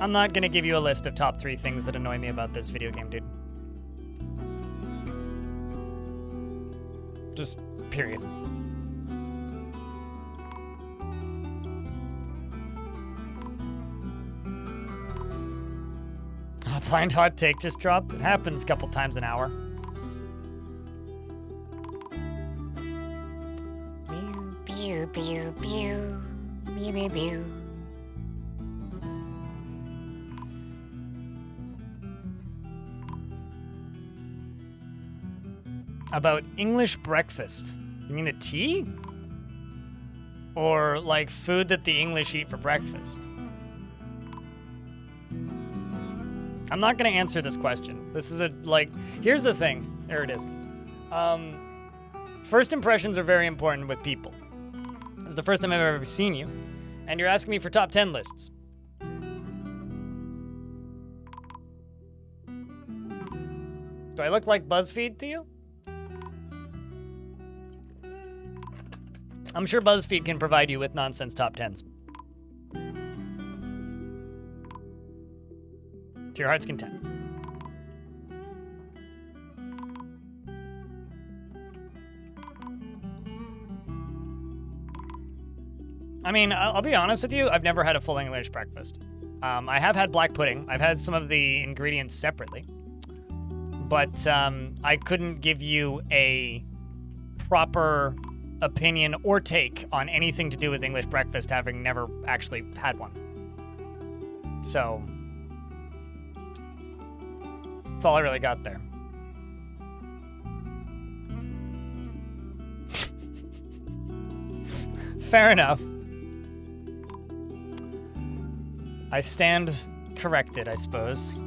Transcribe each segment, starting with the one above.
I'm not gonna give you a list of top 3 things that annoy me about this video game, dude. Just period. A blind hot take just dropped. It happens a couple times an hour. Pew, pew, pew. Pew, pew, pew. About English breakfast. You mean the tea? Or like food that the English eat for breakfast? I'm not gonna answer this question. This is here's the thing. There it is. First impressions are very important with people. This is the first time I've ever seen you, and you're asking me for top 10 lists. Do I look like BuzzFeed to you? I'm sure BuzzFeed can provide you with nonsense top 10s. To your heart's content. I mean, I'll be honest with you, I've never had a full English breakfast. I have had black pudding. I've had some of the ingredients separately. But I couldn't give you a proper opinion or take on anything to do with English breakfast, having never actually had one. So, that's all I really got there. Fair enough. I stand corrected, I suppose.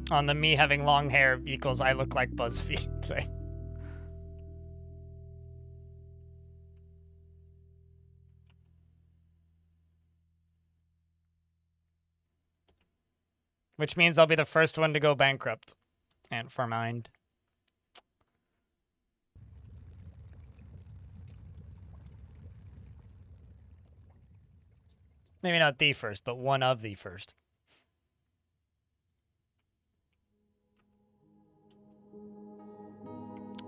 On the me having long hair equals I look like BuzzFeed thing. Which means I'll be the first one to go bankrupt. And for mind. Maybe not the first, but one of the first.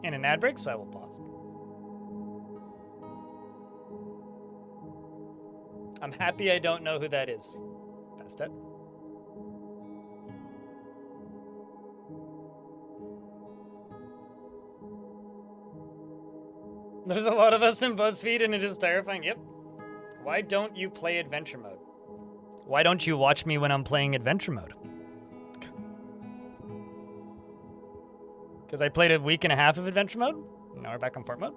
In an ad break, so I will pause. I'm happy I don't know who that is. Past it. There's a lot of us in BuzzFeed and it is terrifying. Yep. Why don't you play adventure mode? Why don't you watch me when I'm playing adventure mode? Because I played a week and a half of adventure mode. Now we're back on fort mode.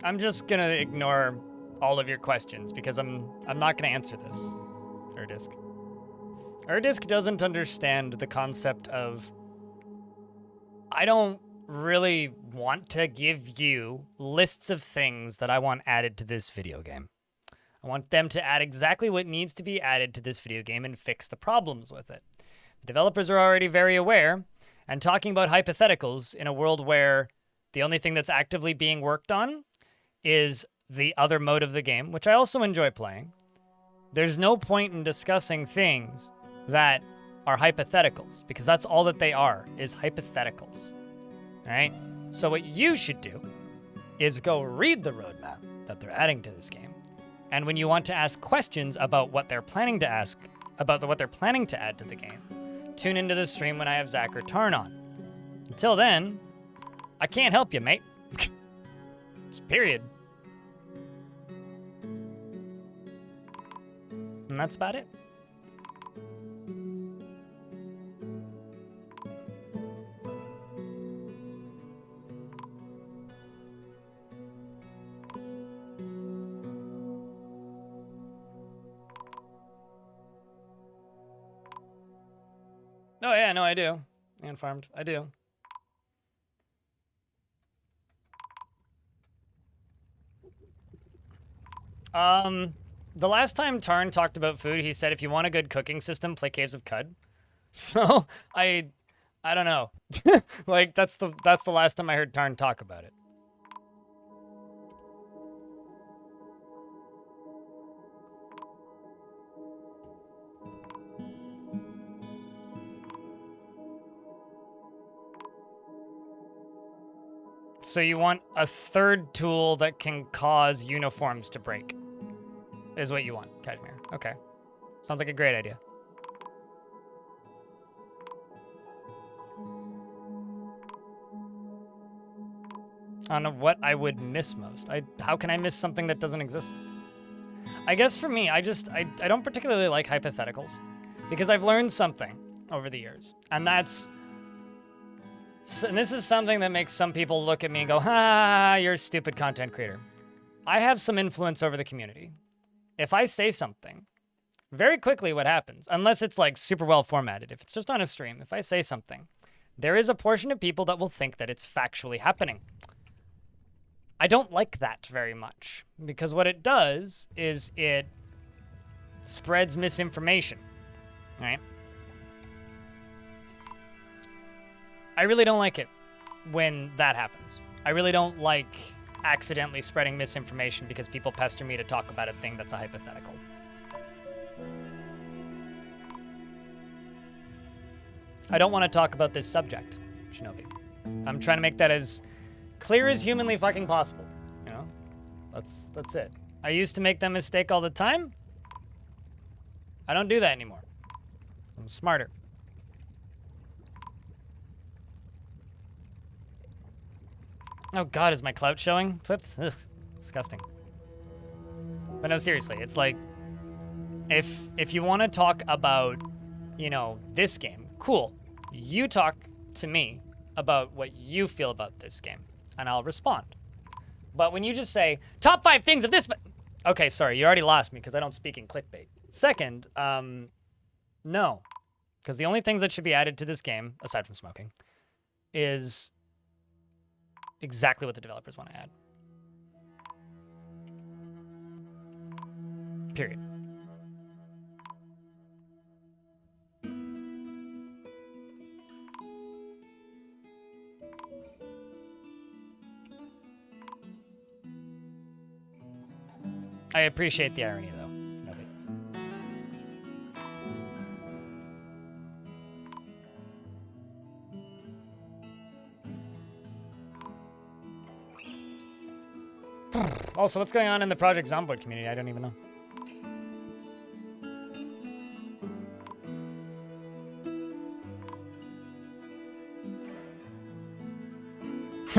I'm just gonna ignore all of your questions because I'm not gonna answer this. Erdisk. Erdisk doesn't understand the concept of I don't really want to give you lists of things that I want added to this video game. I want them to add exactly what needs to be added to this video game and fix the problems with it. The developers are already very aware, and talking about hypotheticals in a world where the only thing that's actively being worked on is the other mode of the game, which I also enjoy playing. There's no point in discussing things that are hypotheticals, because that's all that they are, is hypotheticals. All right? So what you should do is go read the roadmap that they're adding to this game. And when you want to ask questions about what they're planning to ask, about what they're planning to add to the game, tune into the stream when I have Zach or Tarn on. Until then, I can't help you, mate. Just period. And that's about it. Oh yeah, no, I do. And farmed. I do. The last time Tarn talked about food, he said if you want a good cooking system, play Caves of Cud. So I don't know. Like that's the last time I heard Tarn talk about it. So you want a third tool that can cause uniforms to break, is what you want, Kashmir. Okay. Sounds like a great idea. I don't know what I would miss most. How can I miss something that doesn't exist? I guess for me, I don't particularly like hypotheticals because I've learned something over the years, and that's, and this is something that makes some people look at me and go, ha, you're a stupid content creator. I have some influence over the community. If I say something, very quickly what happens, unless it's like super well formatted, if it's just on a stream, if I say something, there is a portion of people that will think that it's factually happening. I don't like that very much because what it does is it spreads misinformation, right? I really don't like it when that happens. I really don't like accidentally spreading misinformation because people pester me to talk about a thing that's a hypothetical. I don't want to talk about this subject, Shinobi. I'm trying to make that as clear as humanly fucking possible, you know? That's it. I used to make that mistake all the time. I don't do that anymore. I'm smarter. Oh god, is my clout showing? Flips? Ugh, disgusting. But no, seriously, it's like, if you want to talk about, you know, this game, cool. You talk to me about what you feel about this game, and I'll respond. But when you just say, top 5 things of this, okay, sorry, you already lost me because I don't speak in clickbait. Second, no. Because the only things that should be added to this game, aside from smoking, is exactly what the developers want to add. Period. I appreciate the irony, though. Nobody. Also, what's going on in the Project Zomboid community? I don't even know.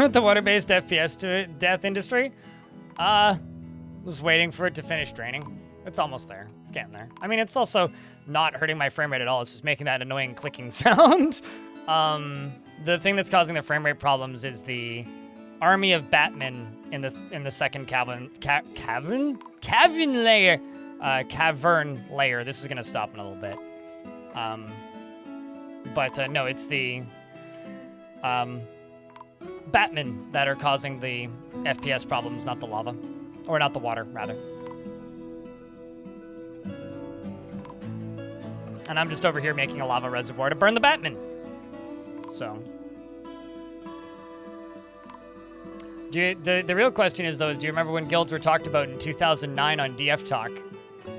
The water-based FPS to death industry? Was waiting for it to finish draining. It's almost there. It's getting there. I mean, it's also not hurting my frame rate at all. It's just making that annoying clicking sound. The thing that's causing the frame rate problems is the army of Batmen in the second cavern layer. This is gonna stop in a little bit. No, it's the Batmen that are causing the FPS problems, not the lava. Or not the water, rather. And I'm just over here making a lava reservoir to burn the Batman. So. The real question is, though, is do you remember when guilds were talked about in 2009 on DF Talk?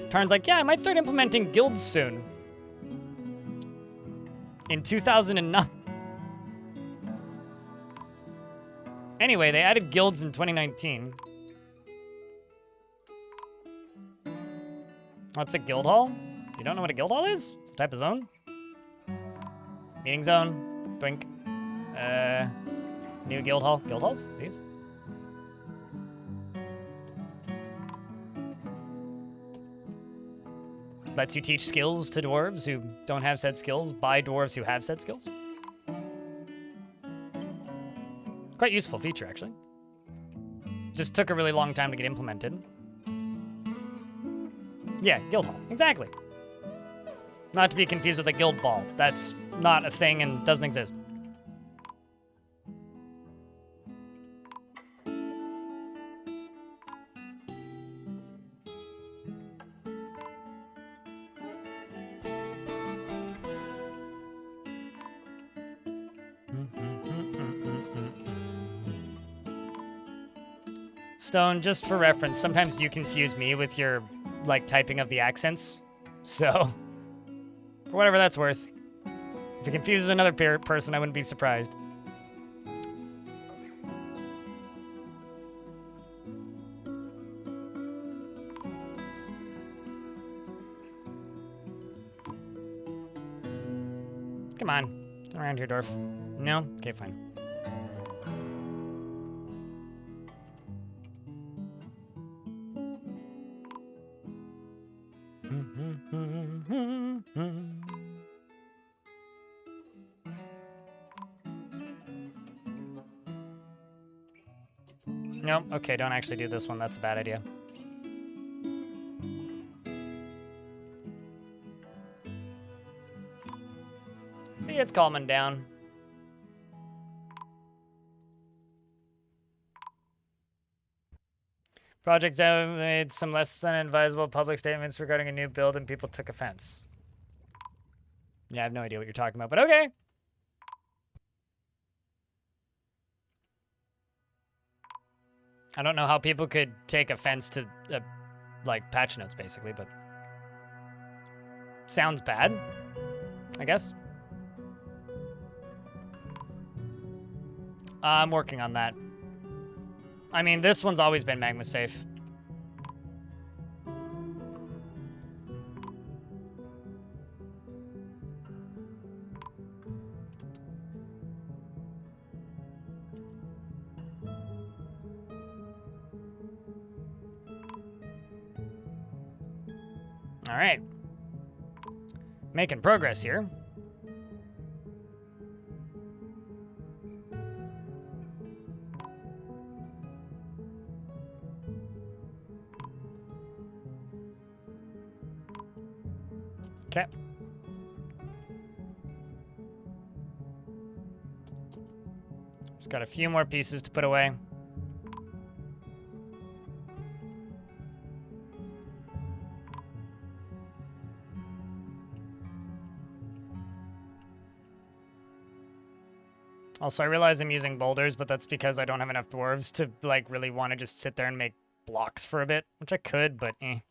Tarn's like, yeah, I might start implementing guilds soon. In 2009. Anyway, they added guilds in 2019. What's a guild hall? You don't know what a guild hall is? It's a type of zone. Meeting zone. Twink. New guild hall. Guild halls? These? Lets you teach skills to dwarves who don't have said skills by dwarves who have said skills. Quite useful feature, actually. Just took a really long time to get implemented. Yeah, guild hall. Exactly. Not to be confused with a guild ball. That's not a thing and doesn't exist. Stone, just for reference, sometimes you confuse me with your, like, typing of the accents. So, for whatever that's worth. If it confuses another person, I wouldn't be surprised. Come on. Turn around here, Dwarf. No? Okay, fine. Nope. Okay, don't actually do this one. That's a bad idea. See, it's calming down. Projects have made some less than advisable public statements regarding a new build, and people took offense. Yeah, I have no idea what you're talking about, but okay. I don't know how people could take offense to, like, patch notes, basically, but... sounds bad, I guess. I'm working on that. I mean, this one's always been magma safe. All right. Making progress here. Okay. Just got a few more pieces to put away. Also, I realize I'm using boulders, but that's because I don't have enough dwarves to, like, really want to just sit there and make blocks for a bit, which I could, but eh.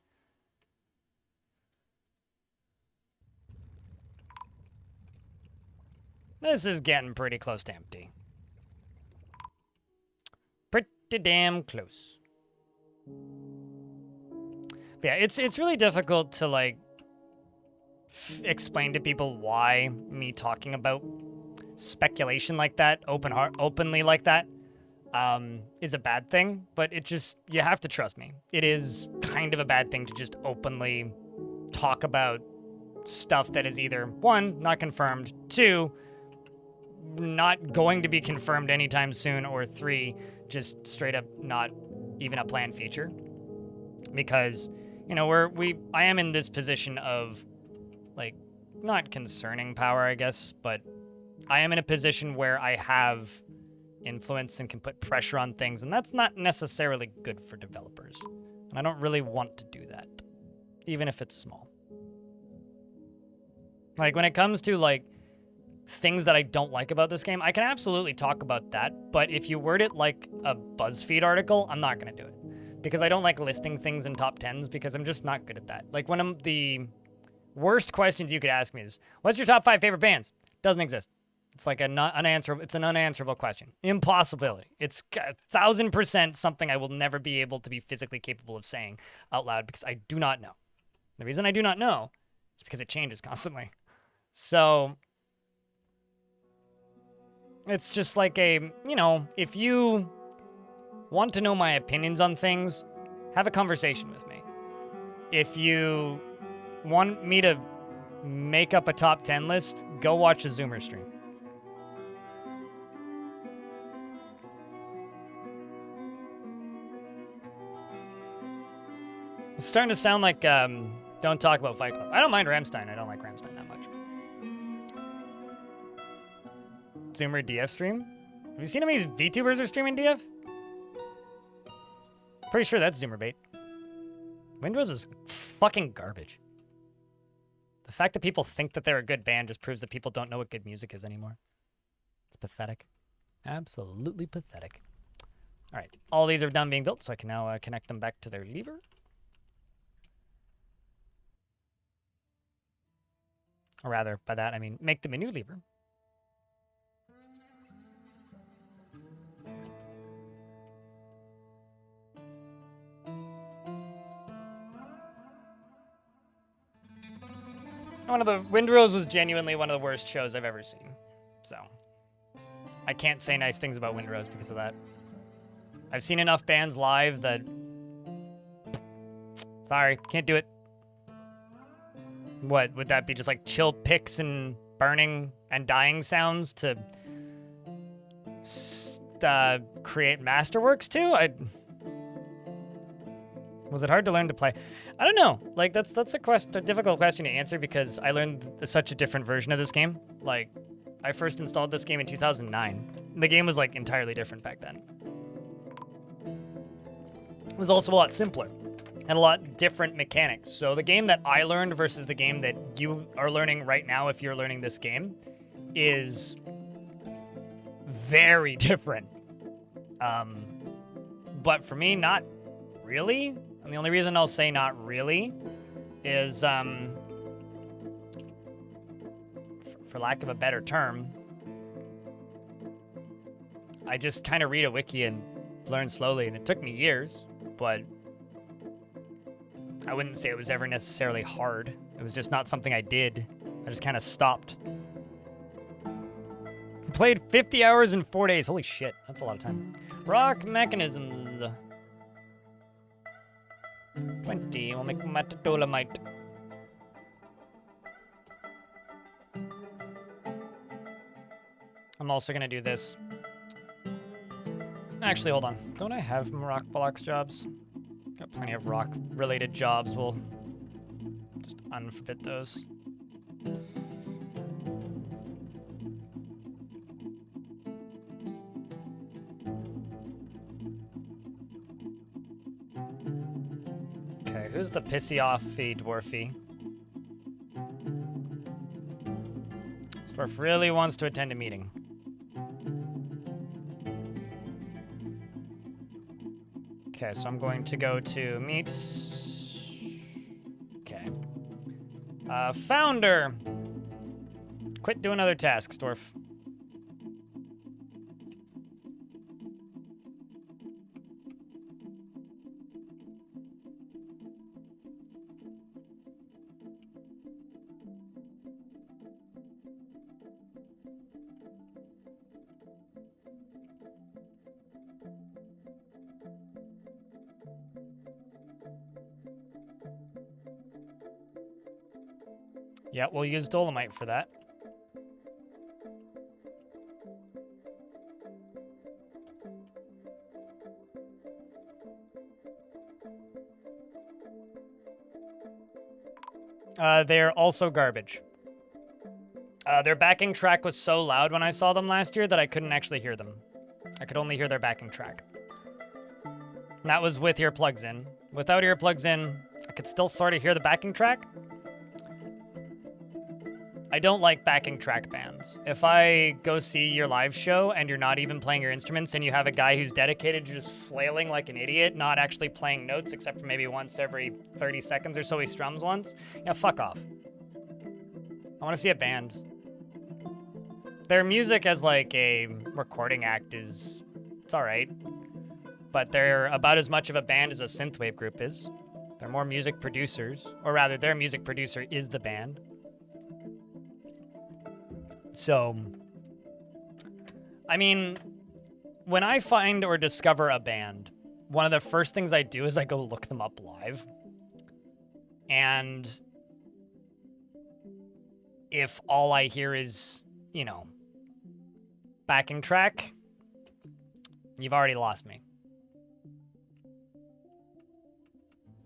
This is getting pretty close to empty. Pretty damn close. But yeah, it's really difficult to, like, explain to people why me talking about speculation like that, openly like that, is a bad thing. But it just, you have to trust me. It is kind of a bad thing to just openly talk about stuff that is either, one, not confirmed, two, not going to be confirmed anytime soon, or three, just straight up not even a planned feature. Because, you know, I am in this position of, like, not concerning power, I guess, but I am in a position where I have influence and can put pressure on things, and that's not necessarily good for developers. And I don't really want to do that, even if it's small. Like, when it comes to, like, things that I don't like about this game, I can absolutely talk about that, but if you word it like a BuzzFeed article, I'm not going to do it. Because I don't like listing things in top 10s, because I'm just not good at that. Like, one of the worst questions you could ask me is, what's your top 5 favorite bands? Doesn't exist. It's like it's an unanswerable question. Impossibility. It's 1,000% something I will never be able to be physically capable of saying out loud, because I do not know. The reason I do not know is because it changes constantly. So it's just like you know, if you want to know my opinions on things, have a conversation with me. If you want me to make up a top 10 list, go watch a Zoomer stream. It's starting to sound like don't talk about Fight Club. I don't mind Rammstein. I don't like Rammstein that much. Zoomer DF stream? Have you seen how many VTubers are streaming DF? Pretty sure that's Zoomer bait. Windows is fucking garbage. The fact that people think that they're a good band just proves that people don't know what good music is anymore. It's pathetic. Absolutely pathetic. All right, all these are done being built, so I can now connect them back to their lever. Or rather, by that I mean make them a new lever. Windrose was genuinely one of the worst shows I've ever seen. So I can't say nice things about Windrose because of that. I've seen enough bands live that... Sorry, can't do it. What, would that be just like chill picks and burning and dying sounds to create masterworks too? Was it hard to learn to play? I don't know. Like, that's a difficult question to answer because I learned such a different version of this game. Like, I first installed this game in 2009. The game was, like, entirely different back then. It was also a lot simpler and a lot different mechanics. So the game that I learned versus the game that you are learning right now, if you're learning this game, is very different. But for me, not really. And the only reason I'll say not really is, for lack of a better term, I just kind of read a wiki and learn slowly, and it took me years, but I wouldn't say it was ever necessarily hard. It was just not something I did. I just kind of stopped. Played 50 hours in 4 days. Holy shit, that's a lot of time. Rock mechanisms. 20, we'll make metadolomite. I'm also gonna do this. Actually, hold on. Don't I have rock blocks jobs? Got plenty of rock-related jobs. We'll just unforbid those. Okay, who's the pissy-offy dwarfy? This dwarf really wants to attend a meeting. Okay, so I'm going to go to meet. Okay. Founder. Quit doing other tasks, dwarf. Yeah, we'll use dolomite for that. They're also garbage. Their backing track was so loud when I saw them last year that I couldn't actually hear them. I could only hear their backing track. And that was with earplugs in. Without earplugs in, I could still sort of hear the backing track. I don't like backing track bands. If I go see your live show and you're not even playing your instruments and you have a guy who's dedicated to just flailing like an idiot, not actually playing notes except for maybe once every 30 seconds or so he strums once, yeah, fuck off. I want to see a band. Their music as like a recording act it's all right. But they're about as much of a band as a synthwave group is. They're more music producers, or rather their music producer is the band. So, I mean, when I find or discover a band, one of the first things I do is I go look them up live. And if all I hear is, you know, backing track, you've already lost me.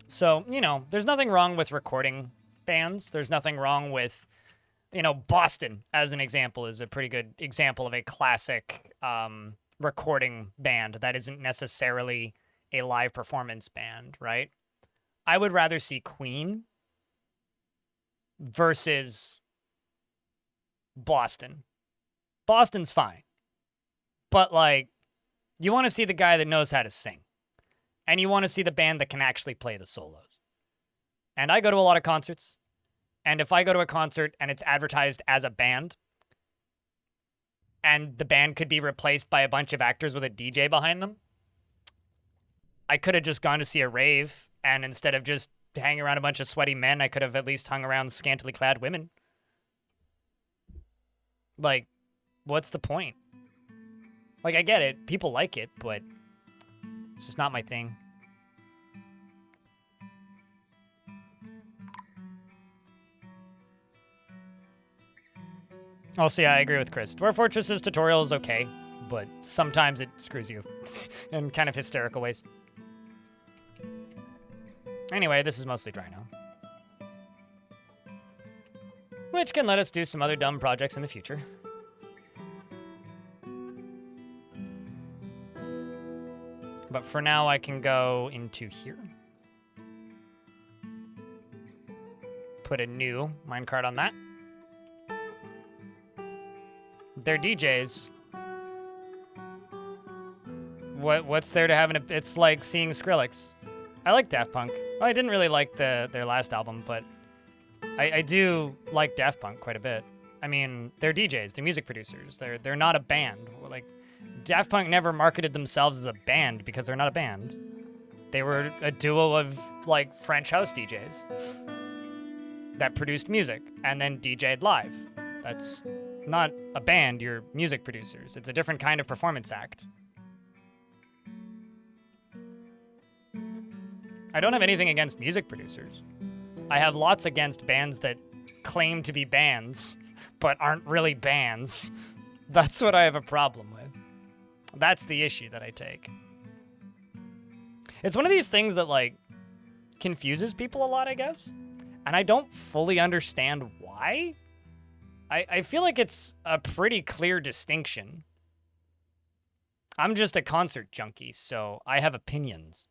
So, you know, there's nothing wrong with recording bands. There's nothing wrong with... You know, Boston, as an example, is a pretty good example of a classic recording band that isn't necessarily a live performance band, right? I would rather see Queen versus Boston. Boston's fine. But, like, You want to see the guy that knows how to sing. And you want to see the band that can actually play the solos. And I go to a lot of concerts. And if I go to a concert and it's advertised as a band, and the band could be replaced by a bunch of actors with a DJ behind them, I could have just gone to see a rave, and instead of just hanging around a bunch of sweaty men, I could have at least hung around scantily clad women. Like, what's the point? Like, I get it. People like it, but it's just not my thing. Also, yeah, I agree with Chris. Dwarf Fortress's tutorial is okay, but sometimes it screws you in kind of hysterical ways. Anyway, this is mostly dry now. Which can let us do some other dumb projects in the future. But for now, I can go into here. Put a new minecart on that. They're DJs. What's there to have in a... It's like seeing Skrillex. I like Daft Punk. Well, I didn't really like their last album, but I do like Daft Punk quite a bit. I mean, they're DJs. They're music producers. They're not a band. Like, Daft Punk never marketed themselves as a band because they're not a band. They were a duo of, like, French house DJs that produced music and then DJ'd live. That's not a band. You're music producers. It's a different kind of performance act. I don't have anything against music producers. I have lots against bands that claim to be bands, but aren't really bands. That's what I have a problem with. That's the issue that I take. It's one of these things that, like, confuses people a lot, I guess. And I don't fully understand why. I feel like it's a pretty clear distinction. I'm just a concert junkie, so I have opinions.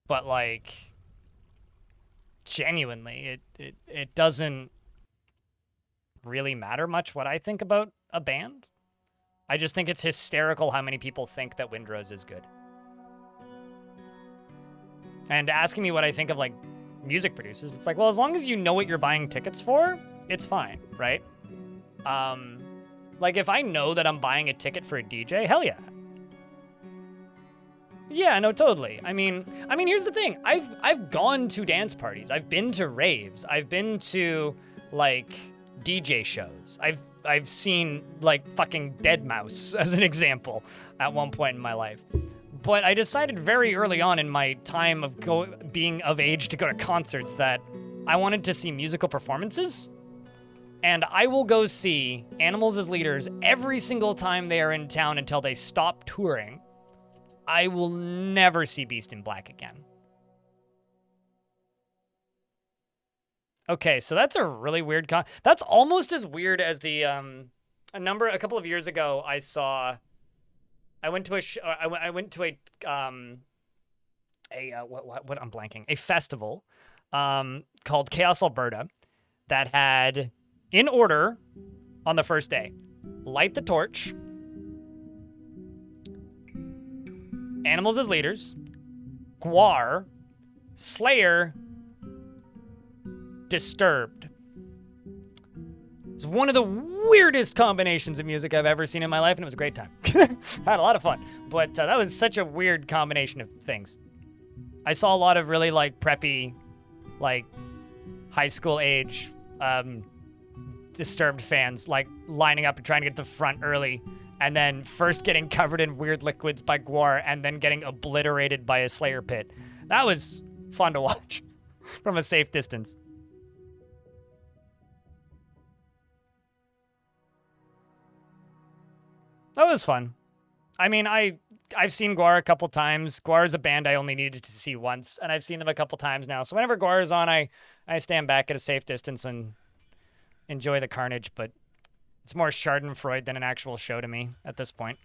But, like, genuinely, it doesn't really matter much what I think about a band. I just think it's hysterical how many people think that Windrose is good. And asking me what I think of, like, music producers, it's like, well, as long as you know what you're buying tickets for, it's fine, right? Like, if I know that I'm buying a ticket for a DJ, hell yeah. Yeah, no, totally. I mean, here's the thing. I've gone to dance parties. I've been to raves. I've been to, like, DJ shows. I've seen, like, fucking Deadmau5 as an example at one point in my life. But I decided very early on in my time of being of age to go to concerts that I wanted to see musical performances. And I will go see Animals as Leaders every single time they are in town until they stop touring. I will never see Beast in Black again. Okay, so that's a really weird that's almost as weird as the a couple of years ago I went to a festival called Chaos Alberta that had, in order, on the first day, Light the Torch, Animals as Leaders, Gwar, Slayer, Disturbed. It's one of the weirdest combinations of music I've ever seen in my life, and it was a great time. Had a lot of fun, but that was such a weird combination of things. I saw a lot of really, like, preppy, like, high school age Disturbed fans, like, lining up and trying to get to the front early, and then first getting covered in weird liquids by Gwar, and then getting obliterated by a Slayer pit. That was fun to watch from a safe distance. That was fun. I mean, I've seen Gwar a couple times. Gwar is a band I only needed to see once, and I've seen them a couple times now. So whenever Gwar is on, I stand back at a safe distance and enjoy the carnage, but it's more Schadenfreude than an actual show to me at this point.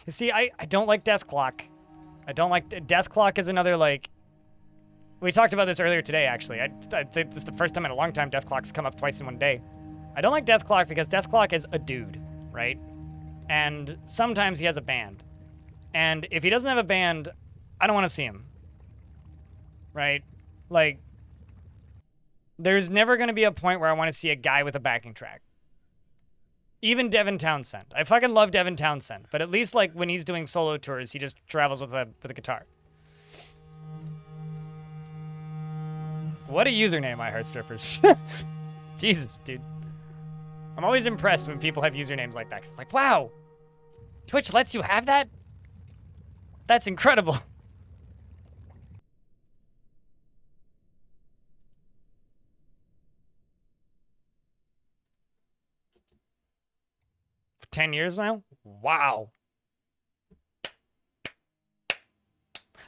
You see, I don't like Death Clock. I don't like... Death Clock is another, like... We talked about this earlier today, actually. I think this is the first time in a long time Death Clock's come up twice in one day. I don't like Death Clock because Death Clock is a dude. right? And sometimes he has a band. And if he doesn't have a band, I don't want to see him. Right? Like, there's never going to be a point where I want to see a guy with a backing track. Even Devin Townsend. I fucking love Devin Townsend, but at least like when he's doing solo tours, he just travels with a guitar. What a username, I Heart Strippers. Jesus, dude. I'm always impressed when people have usernames like that. 'Cause it's like, wow, Twitch lets you have that? That's incredible. For 10 years now? Wow.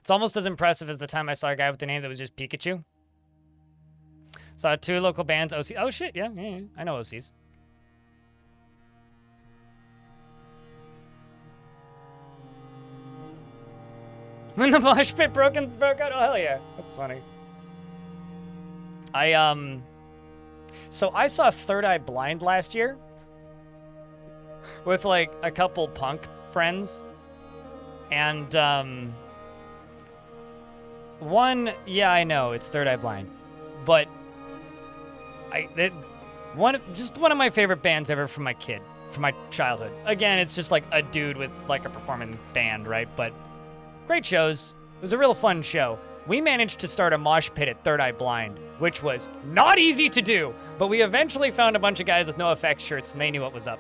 It's almost as impressive as the time I saw a guy with the name that was just Pikachu. Saw 2 local bands, OC. Oh shit, yeah. I know OCs. When the mosh pit broke out, oh hell yeah, that's funny. So I saw Third Eye Blind last year with like a couple punk friends, and one, yeah, I know it's Third Eye Blind, but one of my favorite bands ever from my childhood. Again, it's just like a dude with like a performing band, right? But great shows. It was a real fun show. We managed to start a mosh pit at Third Eye Blind, which was not easy to do, but we eventually found a bunch of guys with no effects shirts and they knew what was up.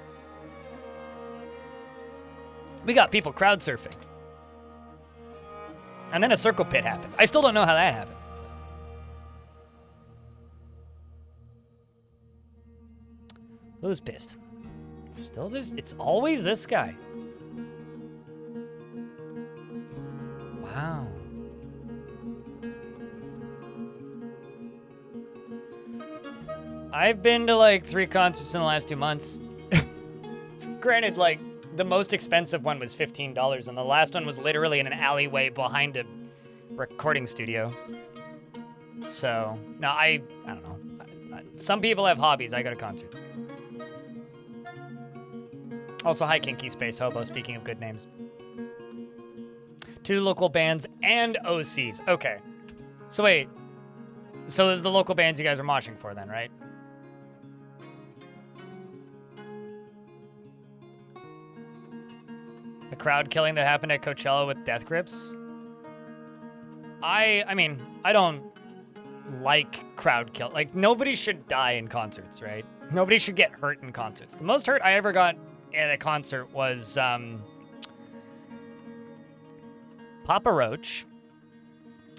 We got people crowd surfing. And then a circle pit happened. I still don't know how that happened. Who's pissed? It's always this guy. Wow. I've been to like 3 concerts in the last 2 months. Granted, like, the most expensive one was $15, and the last one was literally in an alleyway behind a recording studio. So, no, I don't know. Some people have hobbies. I go to concerts. Also, hi, Kinky Space Hobo, speaking of good names. 2 local bands and OCs. Okay. So wait. So this is the local bands you guys are moshing for then, right? The crowd killing that happened at Coachella with death grips? I mean, I don't like crowd kill. Like, nobody should die in concerts, right? Nobody should get hurt in concerts. The most hurt I ever got at a concert was Papa Roach.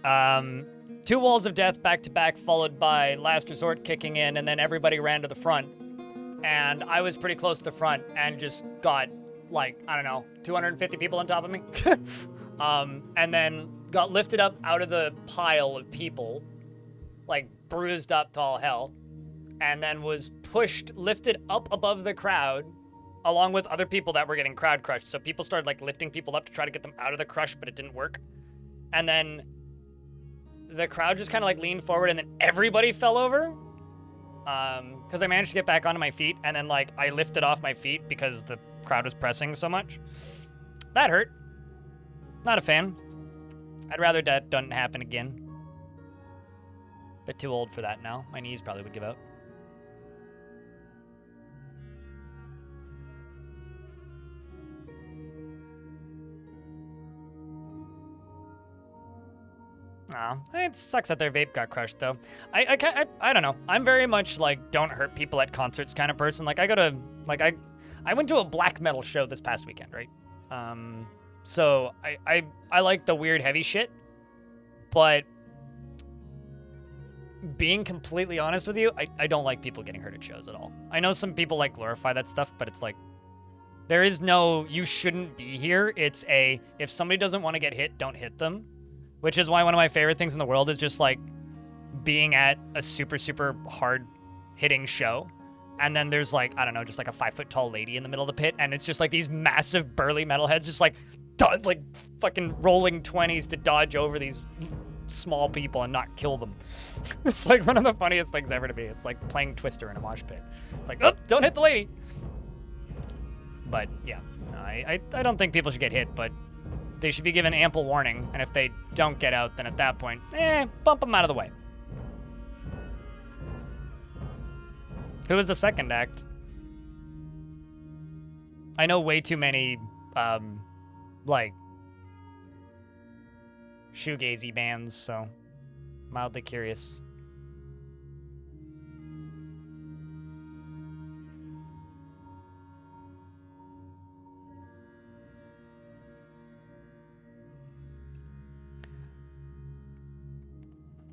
2 Walls of Death back to back, followed by Last Resort kicking in, and then everybody ran to the front. And I was pretty close to the front and just got, like, I don't know, 250 people on top of me. And then got lifted up out of the pile of people, like bruised up to all hell, and then was lifted up above the crowd along with other people that were getting crowd crushed. So people started like lifting people up to try to get them out of the crush, but it didn't work. And then the crowd just kind of like leaned forward and then everybody fell over. Because I managed to get back onto my feet, and then like I lifted off my feet because the crowd was pressing so much. That hurt. Not a fan. I'd rather that doesn't happen again. Bit too old for that now. My knees probably would give out. Aw, it sucks that their vape got crushed, though. I don't know. I'm very much, like, don't hurt people at concerts kind of person. Like, I go to, like, I went to a black metal show this past weekend, right? So I like the weird heavy shit, but being completely honest with you, I don't like people getting hurt at shows at all. I know some people, like, glorify that stuff, but it's like, there is no, you shouldn't be here. It's a, if somebody doesn't want to get hit, don't hit them. Which is why one of my favorite things in the world is just like being at a super, super hard hitting show. And then there's like, I don't know, just like a 5 foot tall lady in the middle of the pit. And it's just like these massive burly metalheads just like fucking rolling 20s to dodge over these small people and not kill them. It's like one of the funniest things ever to be. It's like playing Twister in a mosh pit. It's like, oh, don't hit the lady. But yeah, no, I don't think people should get hit, but they should be given ample warning. And if they don't get out, then at that point, bump them out of the way. Who was the second act? I know way too many, like, shoegazy bands, so mildly curious.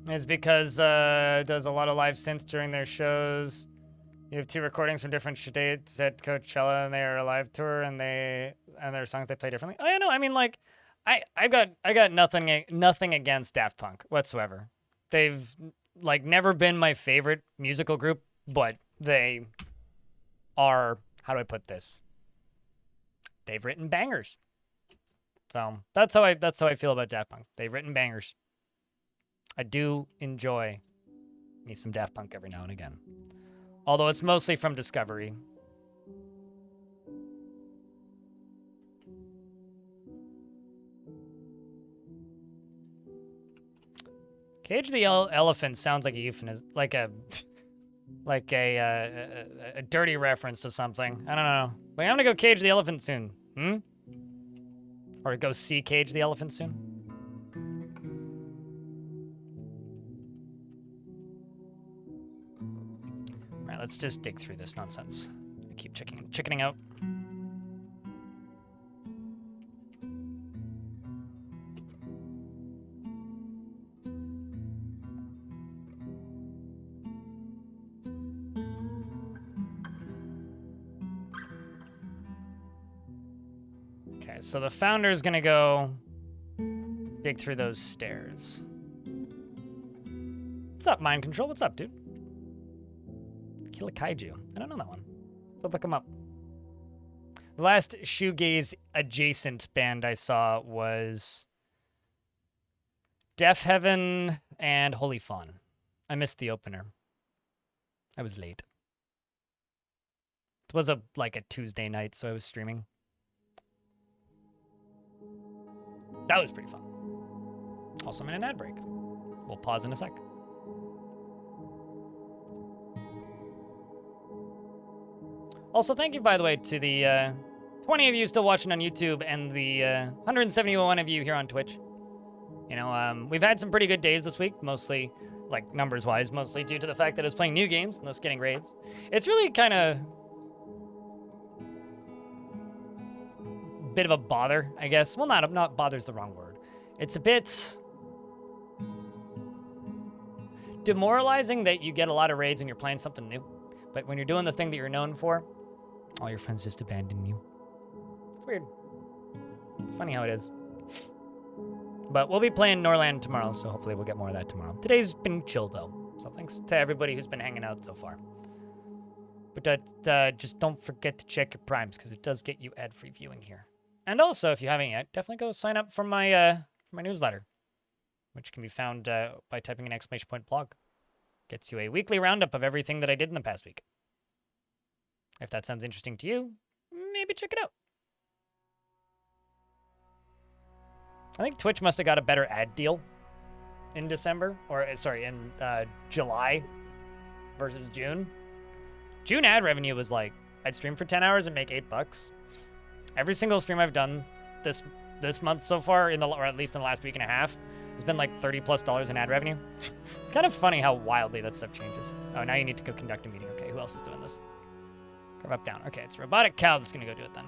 It's because it does a lot of live synths during their shows. You have 2 recordings from different dates at Coachella, and they are a live tour, and their songs they play differently. Oh yeah, no, I mean, like, I got nothing against Daft Punk whatsoever. They've like never been my favorite musical group, but they are, how do I put this? They've written bangers. So that's how I feel about Daft Punk. They've written bangers. I do enjoy me some Daft Punk every now and again. Although it's mostly from Discovery. Cage the Elephant sounds like a euphemism, like a dirty reference to something. I don't know. Like, I'm gonna go cage the elephant soon. Or go see Cage the Elephant soon. All right, let's just dig through this nonsense. I keep chickening out. Okay, so the founder's gonna go dig through those stairs. What's up, Mind Control? What's up, dude? Kill a Kaiju. I don't know that one. Let's look him up. The last shoegaze adjacent band I saw was Deaf Heaven and Holy Fawn. I missed the opener. I was late. It was a Tuesday night, so I was streaming. That was pretty fun. Also, I'm in an ad break. We'll pause in a sec. Also, thank you, by the way, to the 20 of you still watching on YouTube and the 171 of you here on Twitch. You know, we've had some pretty good days this week, mostly, like, numbers-wise, mostly due to the fact that I was playing new games and thus getting raids. It's really kind of bit of a bother, I guess. Well, not bother's the wrong word. It's a bit demoralizing that you get a lot of raids when you're playing something new. But when you're doing the thing that you're known for, all your friends just abandon you. It's weird. It's funny how it is. But we'll be playing Norland tomorrow, so hopefully we'll get more of that tomorrow. Today's been chill, though. So thanks to everybody who's been hanging out so far. But just don't forget to check your primes, because it does get you ad-free viewing here. And also, if you haven't yet, definitely go sign up for my newsletter, which can be found by typing in !blog. Gets you a weekly roundup of everything that I did in the past week. If that sounds interesting to you, maybe check it out. I think Twitch must have got a better ad deal in December, or sorry, in July versus June. June ad revenue was like, I'd stream for 10 hours and make $8. Every single stream I've done this month so far, or at least in the last week and a half, has been like $30+ in ad revenue. It's kind of funny how wildly that stuff changes. Oh, now you need to go conduct a meeting. Okay, who else is doing this? Curve up, down. Okay, it's Robotic Cow that's gonna go do it then.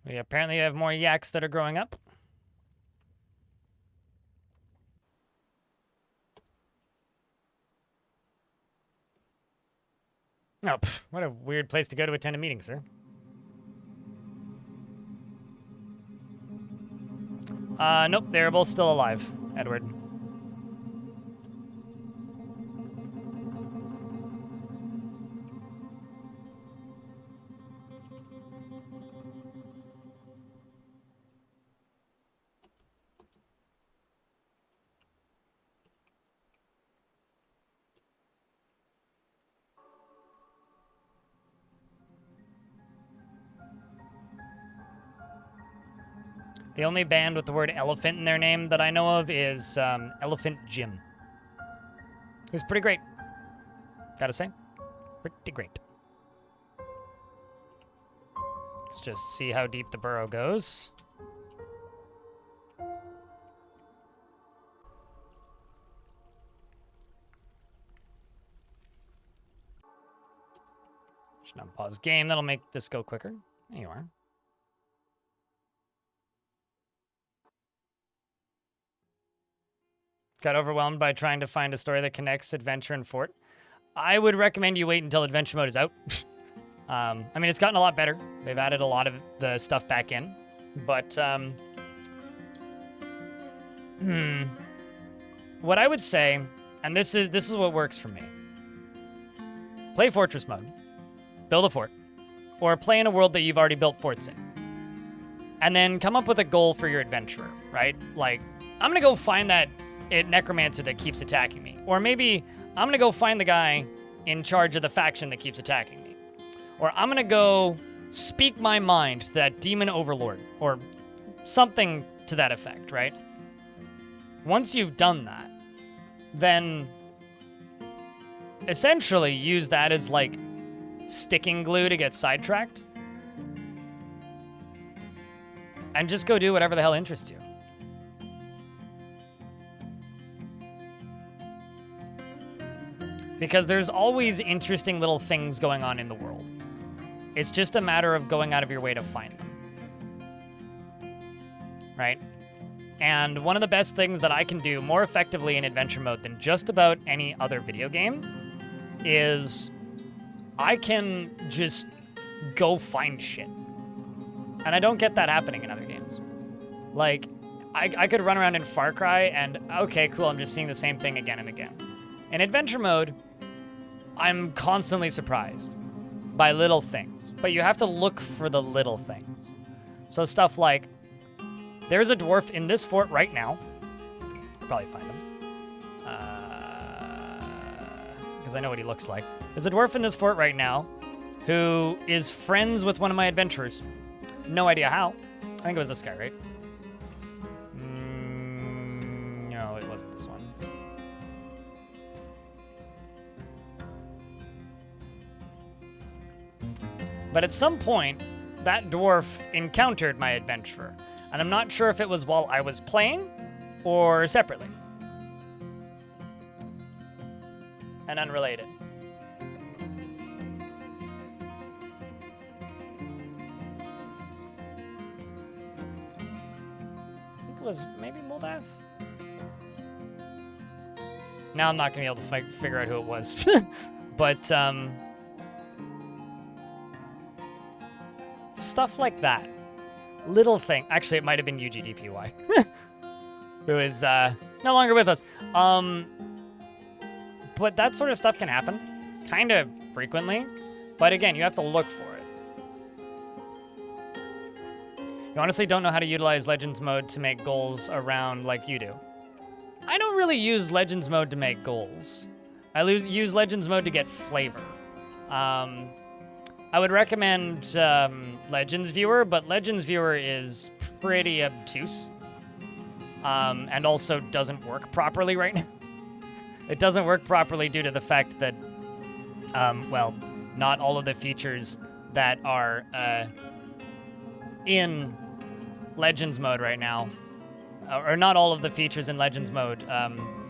We apparently have more yaks that are growing up. Oh, what a weird place to go to attend a meeting, sir. Nope, they're both still alive, Edward. The only band with the word elephant in their name that I know of is Elephant Jim. Who's pretty great. Gotta say. Pretty great. Let's just see how deep the burrow goes. Should unpause game. That'll make this go quicker. There you are. Got overwhelmed by trying to find a story that connects adventure and fort. I would recommend you wait until adventure mode is out. I mean, it's gotten a lot better. They've added a lot of the stuff back in. But, what I would say, and this is what works for me. Play fortress mode. Build a fort. Or play in a world that you've already built forts in. And then come up with a goal for your adventurer, right? Like, I'm gonna go find that necromancer that keeps attacking me. Or maybe I'm gonna go find the guy in charge of the faction that keeps attacking me. Or I'm gonna go speak my mind to that demon overlord. Or something to that effect, right? Once you've done that, then essentially use that as like sticking glue to get sidetracked. And just go do whatever the hell interests you. Because there's always interesting little things going on in the world. It's just a matter of going out of your way to find them. Right? And one of the best things that I can do more effectively in adventure mode than just about any other video game is I can just go find shit. And I don't get that happening in other games. Like, I could run around in Far Cry and, okay, cool, I'm just seeing the same thing again and again. In adventure mode, I'm constantly surprised by little things, but you have to look for the little things. So stuff like, there's a dwarf in this fort right now. I'll probably find him. Because I know what he looks like. There's a dwarf in this fort right now who is friends with one of my adventurers. No idea how. I think it was this guy, right? No, it wasn't this one. But at some point, that dwarf encountered my adventurer. And I'm not sure if it was while I was playing or separately. And unrelated. I think it was maybe Moldath? Now I'm not going to be able to figure out who it was. But, stuff like that. Little thing. Actually, it might have been UGDPY. Who is no longer with us. But that sort of stuff can happen. Kind of frequently. But again, you have to look for it. You honestly don't know how to utilize Legends mode to make goals around like you do. I don't really use Legends mode to make goals. I use Legends mode to get flavor. I would recommend Legends Viewer, but Legends Viewer is pretty obtuse. And also doesn't work properly right now. It doesn't work properly due to the fact that, well, not all of the features that are in Legends mode right now, or not all of the features in Legends mode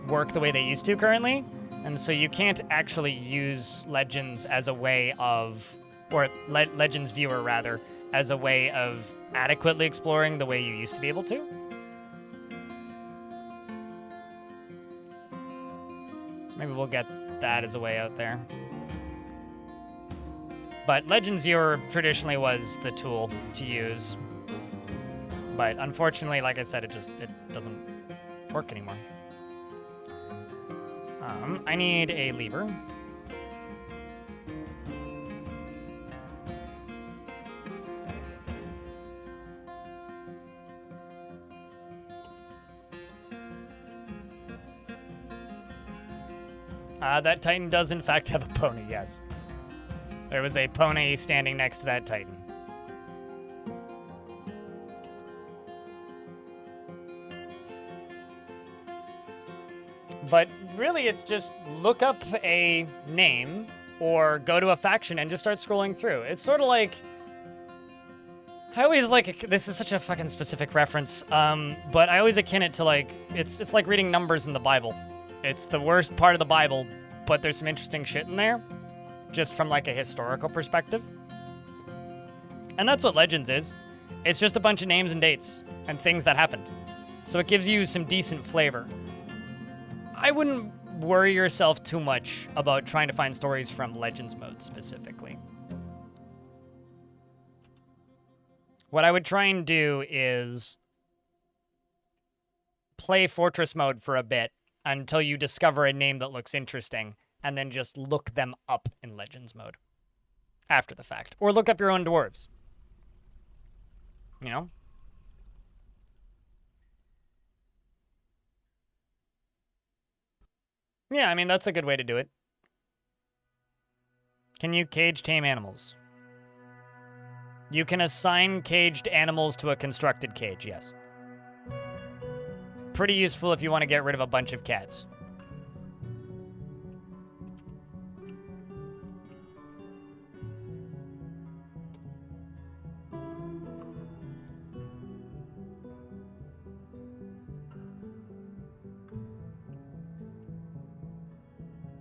work the way they used to currently. And so you can't actually use Legends as a way of, or Legends Viewer rather, as a way of adequately exploring the way you used to be able to. So maybe we'll get that as a way out there. But Legends Viewer traditionally was the tool to use. But unfortunately, like I said, it doesn't work anymore. I need a lever. That Titan does in fact have a pony, yes. There was a pony standing next to that Titan. But really, it's just look up a name or go to a faction and just start scrolling through. It's sort of like... I always like... This is such a fucking specific reference, but I always akin it to like... It's like reading numbers in the Bible. It's the worst part of the Bible, but there's some interesting shit in there, just from like a historical perspective. And that's what Legends is. It's just a bunch of names and dates and things that happened. So it gives you some decent flavor. I wouldn't worry yourself too much about trying to find stories from Legends mode specifically. What I would try and do is play Fortress mode for a bit until you discover a name that looks interesting, and then just look them up in Legends mode after the fact. Or look up your own dwarves. You know? Yeah, I mean, that's a good way to do it. Can you cage tame animals? You can assign caged animals to a constructed cage, yes. Pretty useful if you want to get rid of a bunch of cats.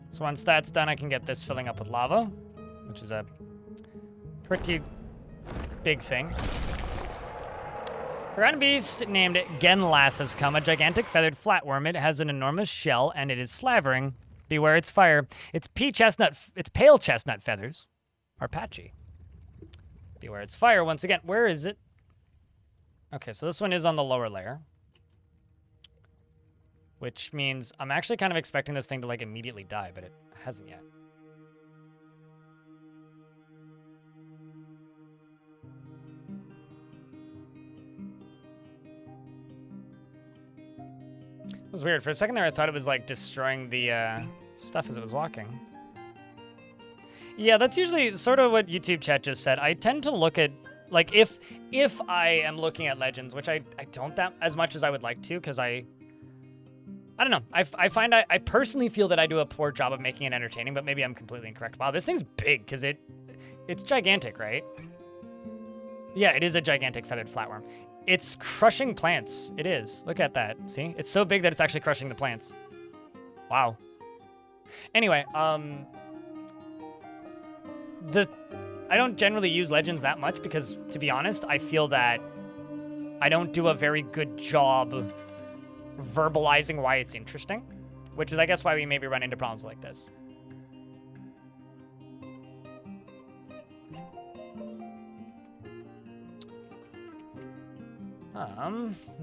So once that's done, I can get this filling up with lava, which is a pretty big thing. A ground beast named Genlath has come, a gigantic feathered flatworm. It has an enormous shell, and it is slavering. Beware its fire. Its pale chestnut feathers are patchy. Beware its fire. Once again, where is it? Okay, so this one is on the lower layer. Which means I'm actually kind of expecting this thing to, like, immediately die, but it hasn't yet. It was weird. For a second there, I thought it was, like, destroying the stuff as it was walking. Yeah, that's usually sort of what YouTube chat just said. I tend to look at, like, if I am looking at Legends, which I don't that as much as I would like to, because I don't know. I find I personally feel that I do a poor job of making it entertaining, but maybe I'm completely incorrect. Wow, this thing's big, because it's gigantic, right? Yeah, it is a gigantic feathered flatworm. It's crushing plants. It is. Look at that. See? It's so big that it's actually crushing the plants. Wow. Anyway, I don't generally use Legends that much because, to be honest, I feel that I don't do a very good job verbalizing why it's interesting, which is, I guess, why we maybe run into problems like this.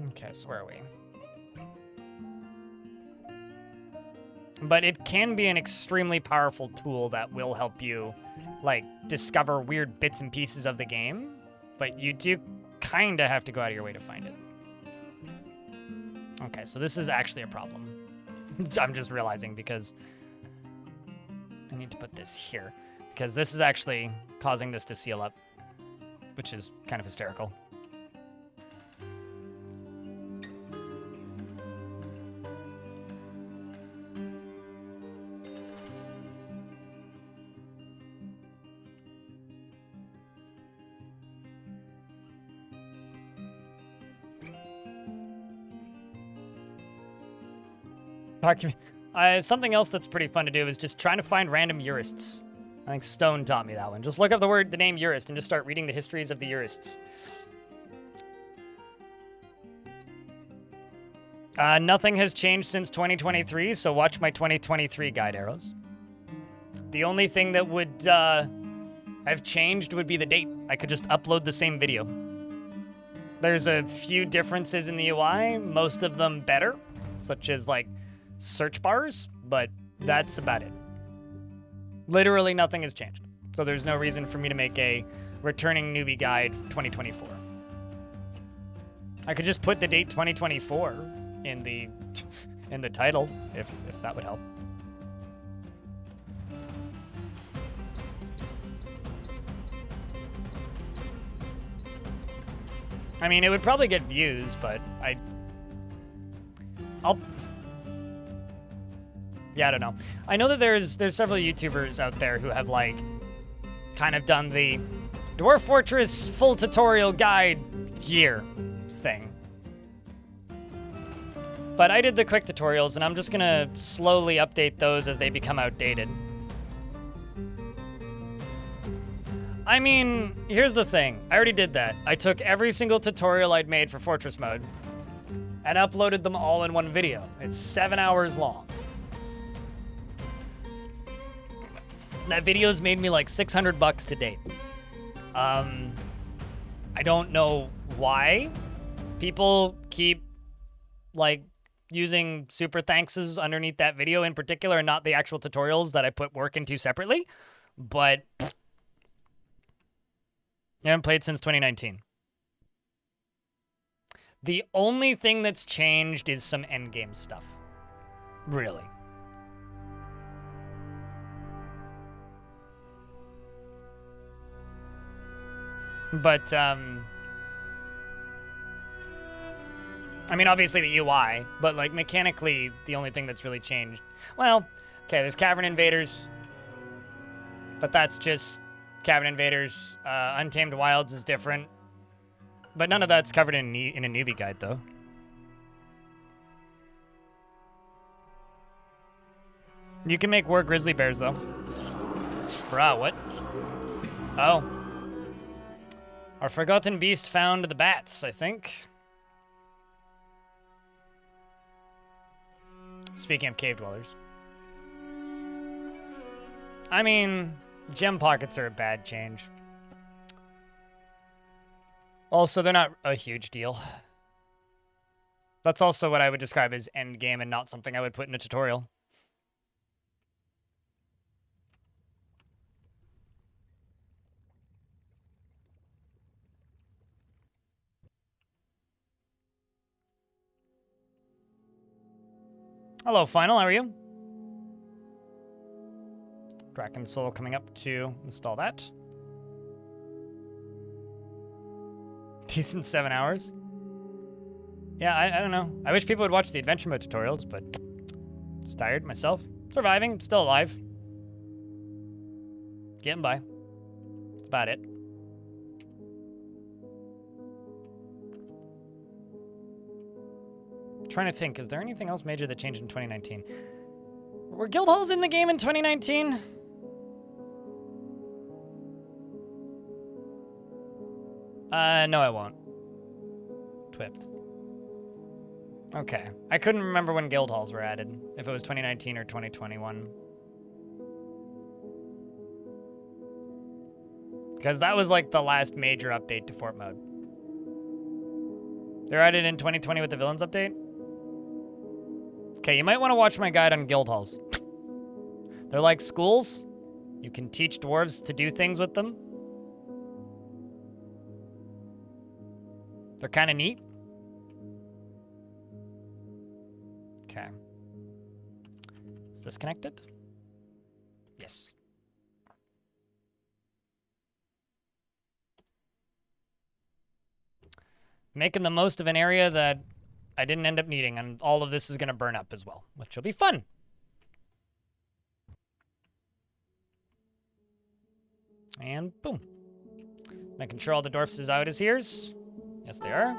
Okay, so where are we? But it can be an extremely powerful tool that will help you, like, discover weird bits and pieces of the game, but you do kind of have to go out of your way to find it. Okay, so this is actually a problem. I'm just realizing because I need to put this here because this is actually causing this to seal up, which is kind of hysterical. Something else that's pretty fun to do is just trying to find random Urists. I think Stone taught me that one. Just look up the name Urist and just start reading the histories of the Urists. Nothing has changed since 2023, so watch my 2023 guide arrows. The only thing that would have changed would be the date. I could just upload the same video. There's a few differences in the UI, most of them better, such as, like, search bars, but that's about it. Literally nothing has changed. So there's no reason for me to make a returning newbie guide 2024. I could just put the date 2024 in the title if that would help. I mean, it would probably get views, but Yeah, I don't know. I know that there's several YouTubers out there who have like kind of done the Dwarf Fortress full tutorial guide year thing. But I did the quick tutorials, and I'm just gonna slowly update those as they become outdated. I mean, here's the thing. I already did that. I took every single tutorial I'd made for Fortress mode and uploaded them all in one video. It's 7 hours long. That video's made me like $600 to date. I don't know why people keep like using super thankses underneath that video in particular and not the actual tutorials that I put work into separately, but I haven't played since 2019. The only thing that's changed is some endgame stuff. Really. But, I mean, obviously the UI, but, like, mechanically, the only thing that's really changed... Well, okay, there's cavern invaders, but that's just cavern invaders. Untamed Wilds is different, but none of that's covered in a newbie guide, though. You can make war grizzly bears, though. Bruh, what? Oh. Our forgotten beast found the bats, I think. Speaking of cave dwellers. I mean, gem pockets are a bad change. Also, they're not a huge deal. That's also what I would describe as endgame and not something I would put in a tutorial. Hello, Final, how are you? Draken Soul coming up to install that. Decent 7 hours. Yeah, I don't know. I wish people would watch the adventure mode tutorials, but just tired myself. Surviving, still alive. Getting by. That's about it. Trying to think, is there anything else major that changed in 2019? Were guild halls in the game in 2019? No, I won't. Twipped. Okay. I couldn't remember when guild halls were added, if it was 2019 or 2021. Because that was like the last major update to Fort mode. They're added in 2020 with the villains update? Okay, you might want to watch my guide on guild halls. They're like schools. You can teach dwarves to do things with them. They're kind of neat. Okay. Is this connected? Yes. Making the most of an area that I didn't end up needing, and all of this is going to burn up as well, which will be fun. And boom. Making sure all the dwarfs is out his ears. Yes, they are.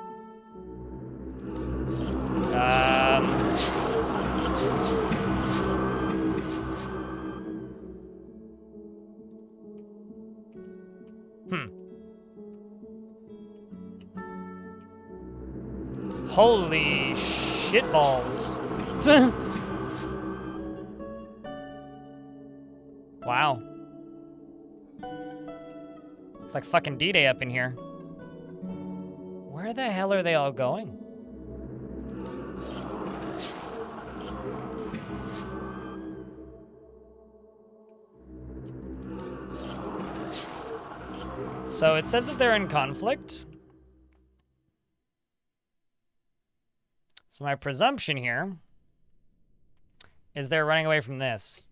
Holy shitballs. Wow. It's like fucking D-Day up in here. Where the hell are they all going? So it says that they're in conflict. So my presumption here is they're running away from this.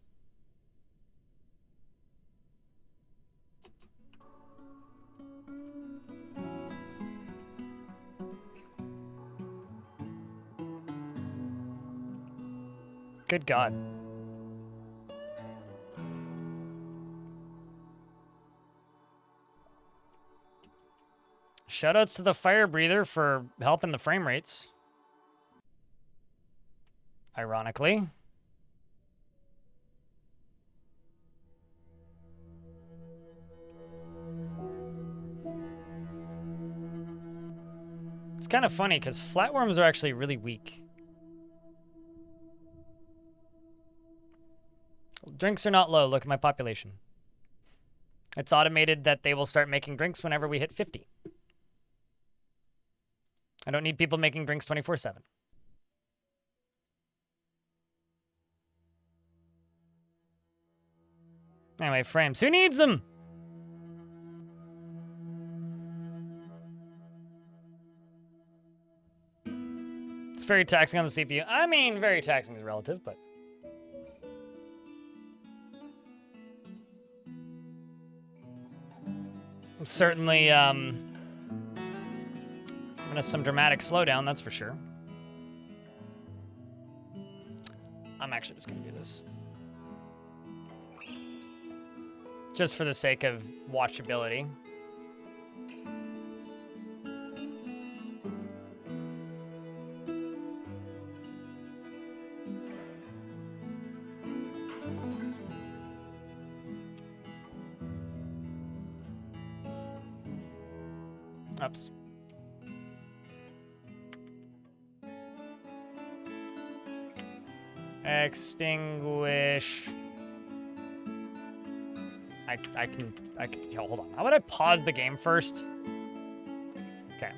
Good God. Shoutouts to the fire breather for helping the frame rates. Ironically. It's kind of funny because flatworms are actually really weak. Drinks are not low. Look at my population. It's automated that they will start making drinks whenever we hit 50. I don't need people making drinks 24/7. Anyway, frames. Who needs them? It's very taxing on the CPU. I mean, very taxing is relative, but... certainly, some dramatic slowdown, that's for sure. I'm actually just gonna do this. Just for the sake of watchability. Oops. Extinguish. I can, hold on. How about I pause the game first? Okay.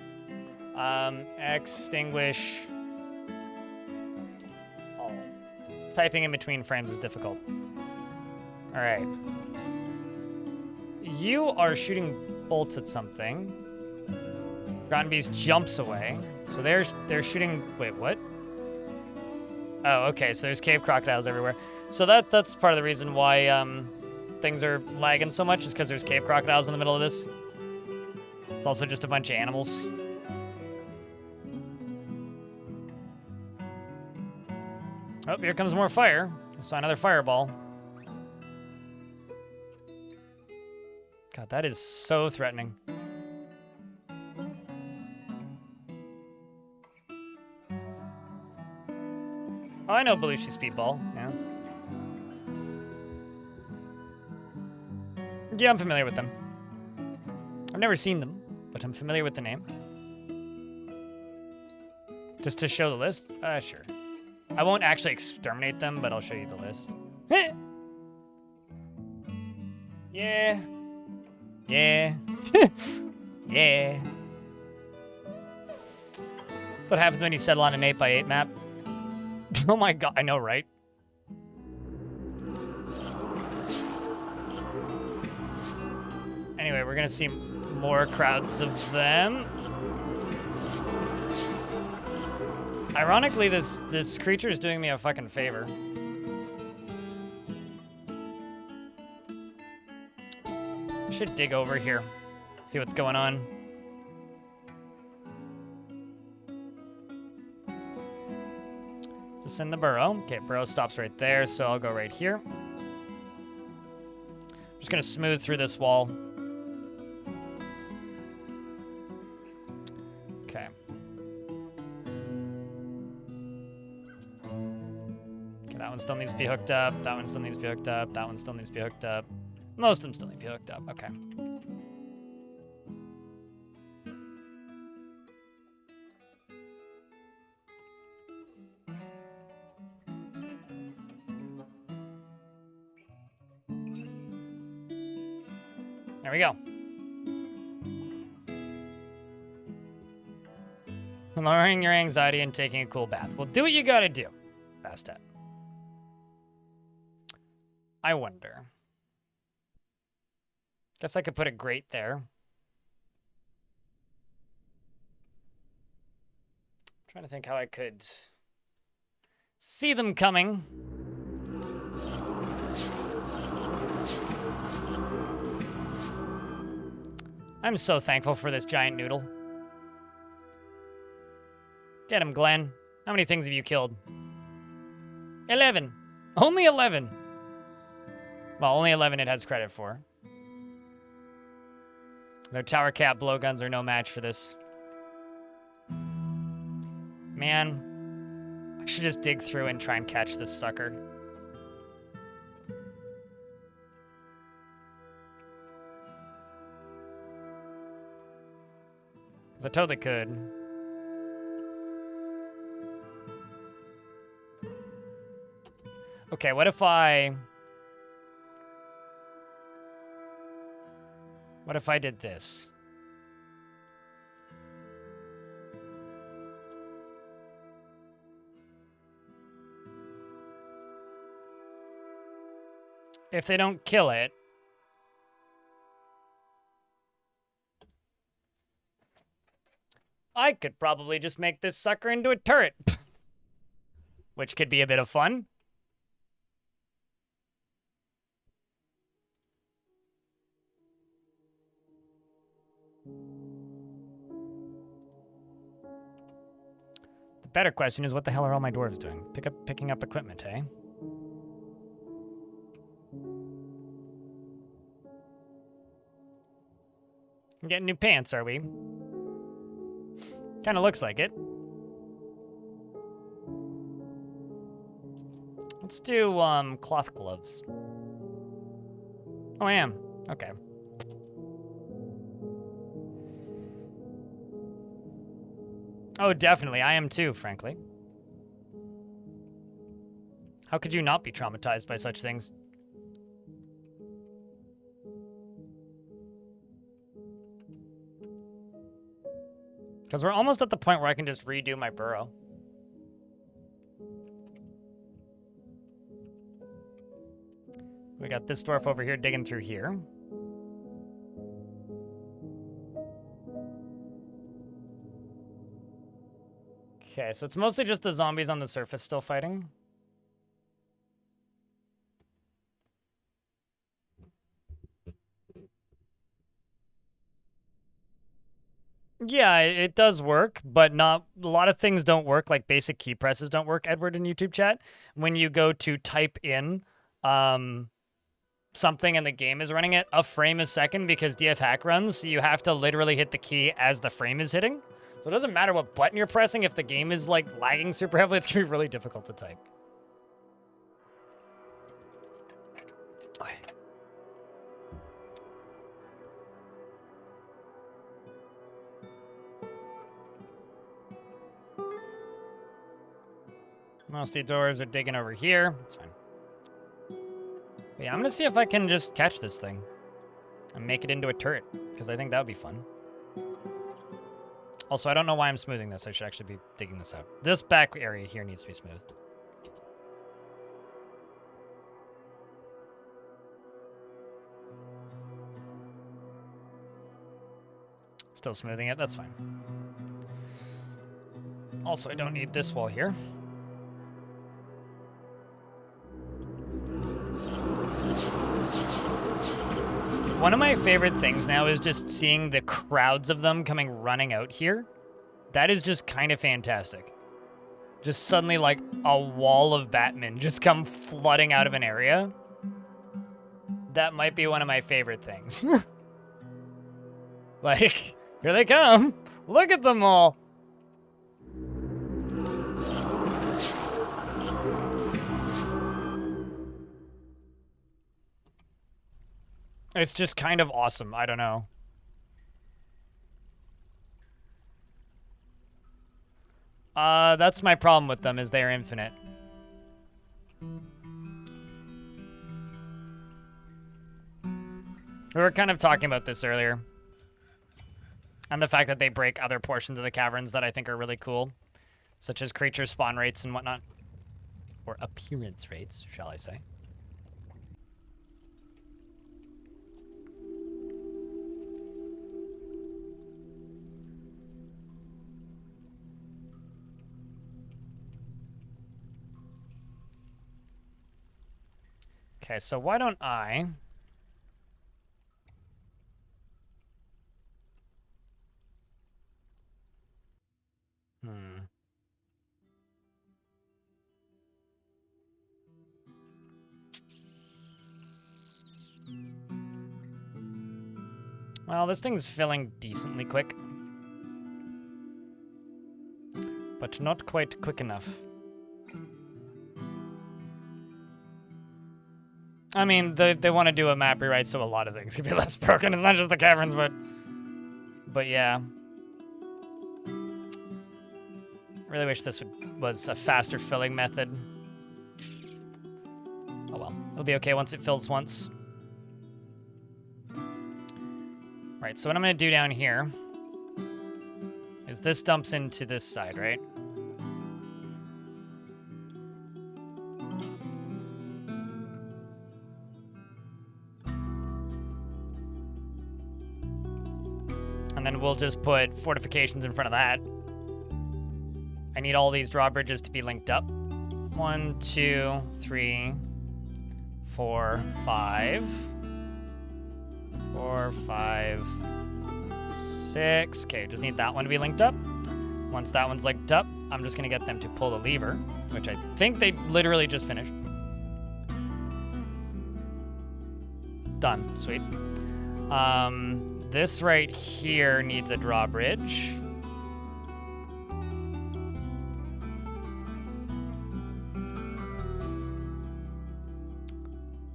Extinguish. Oh. Typing in between frames is difficult. All right. You are shooting bolts at something. Grottenbeast jumps away. So they're shooting, wait, what? Oh, okay, so there's cave crocodiles everywhere. So that's part of the reason why things are lagging so much is because there's cave crocodiles in the middle of this. It's also just a bunch of animals. Oh, here comes more fire. I saw another fireball. God, that is so threatening. Oh, I know Belushi Speedball, yeah. Yeah, I'm familiar with them. I've never seen them, but I'm familiar with the name. Just to show the list? Sure. I won't actually exterminate them, but I'll show you the list. Yeah. Yeah. Yeah. That's what happens when you settle on an 8x8 map. Oh my god, I know, right? Anyway, we're gonna see more crowds of them. Ironically, this creature is doing me a fucking favor. I should dig over here, see what's going on. Is this in the burrow? Okay, burrow stops right there, so I'll go right here. I'm just gonna smooth through this wall. Okay. Okay, that one still needs to be hooked up. That one still needs to be hooked up. That one still needs to be hooked up. Most of them still need to be hooked up. Okay. There we go. Lowering your anxiety and taking a cool bath. Well, do what you gotta do, Bastet. I wonder. Guess I could put a grate there. I'm trying to think how I could see them coming. I'm so thankful for this giant noodle. Get him, Glenn. How many things have you killed? 11. Only 11. Well, only 11 it has credit for. Their tower cap blowguns are no match for this. Man, I should just dig through and try and catch this sucker. 'Cause I totally could. Okay, what if I did this? If they don't kill it, I could probably just make this sucker into a turret. Which could be a bit of fun. The better question is, what the hell are all my dwarves doing? Picking up equipment, eh? I'm getting new pants, are we? Kind of looks like it. Let's do cloth gloves. Oh, I am. Okay. Oh, definitely. I am too, frankly. How could you not be traumatized by such things? Because we're almost at the point where I can just redo my burrow. We got this dwarf over here digging through here. Okay, so it's mostly just the zombies on the surface still fighting. Yeah, it does work, but not a lot of things don't work. Like basic key presses don't work, Edward, in YouTube chat. When you go to type in something and the game is running at a frame a second because DF hack runs, so you have to literally hit the key as the frame is hitting. So it doesn't matter what button you're pressing. If the game is like lagging super heavily, it's gonna be really difficult to type. Most of the doors are digging over here. That's fine. But yeah, I'm gonna see if I can just catch this thing and make it into a turret, because I think that would be fun. Also, I don't know why I'm smoothing this. I should actually be digging this out. This back area here needs to be smooth. Still smoothing it, that's fine. Also, I don't need this wall here. One of my favorite things now is just seeing the crowds of them coming running out here. That is just kind of fantastic. Just suddenly like a wall of Batmen just come flooding out of an area. That might be one of my favorite things. Like, here they come. Look at them all. It's just kind of awesome. I don't know. That's my problem with them, is they're infinite. We were kind of talking about this earlier. And the fact that they break other portions of the caverns that I think are really cool. Such as creature spawn rates and whatnot. Or appearance rates, shall I say. Okay, so why don't I... Well, this thing's filling decently quick. But not quite quick enough. I mean, they want to do a map rewrite, so a lot of things could be less broken. It's not just the caverns, but yeah. Really wish this was a faster filling method. Oh well, it'll be okay once it fills once. Right, so what I'm gonna do down here is this dumps into this side, right? And then we'll just put fortifications in front of that. I need all these drawbridges to be linked up. 1, 2, 3, 4, 5. 4, 5, 6. Okay, just need that one to be linked up. Once that one's linked up, I'm just gonna get them to pull the lever, which I think they literally just finished. Done, sweet. This right here needs a drawbridge.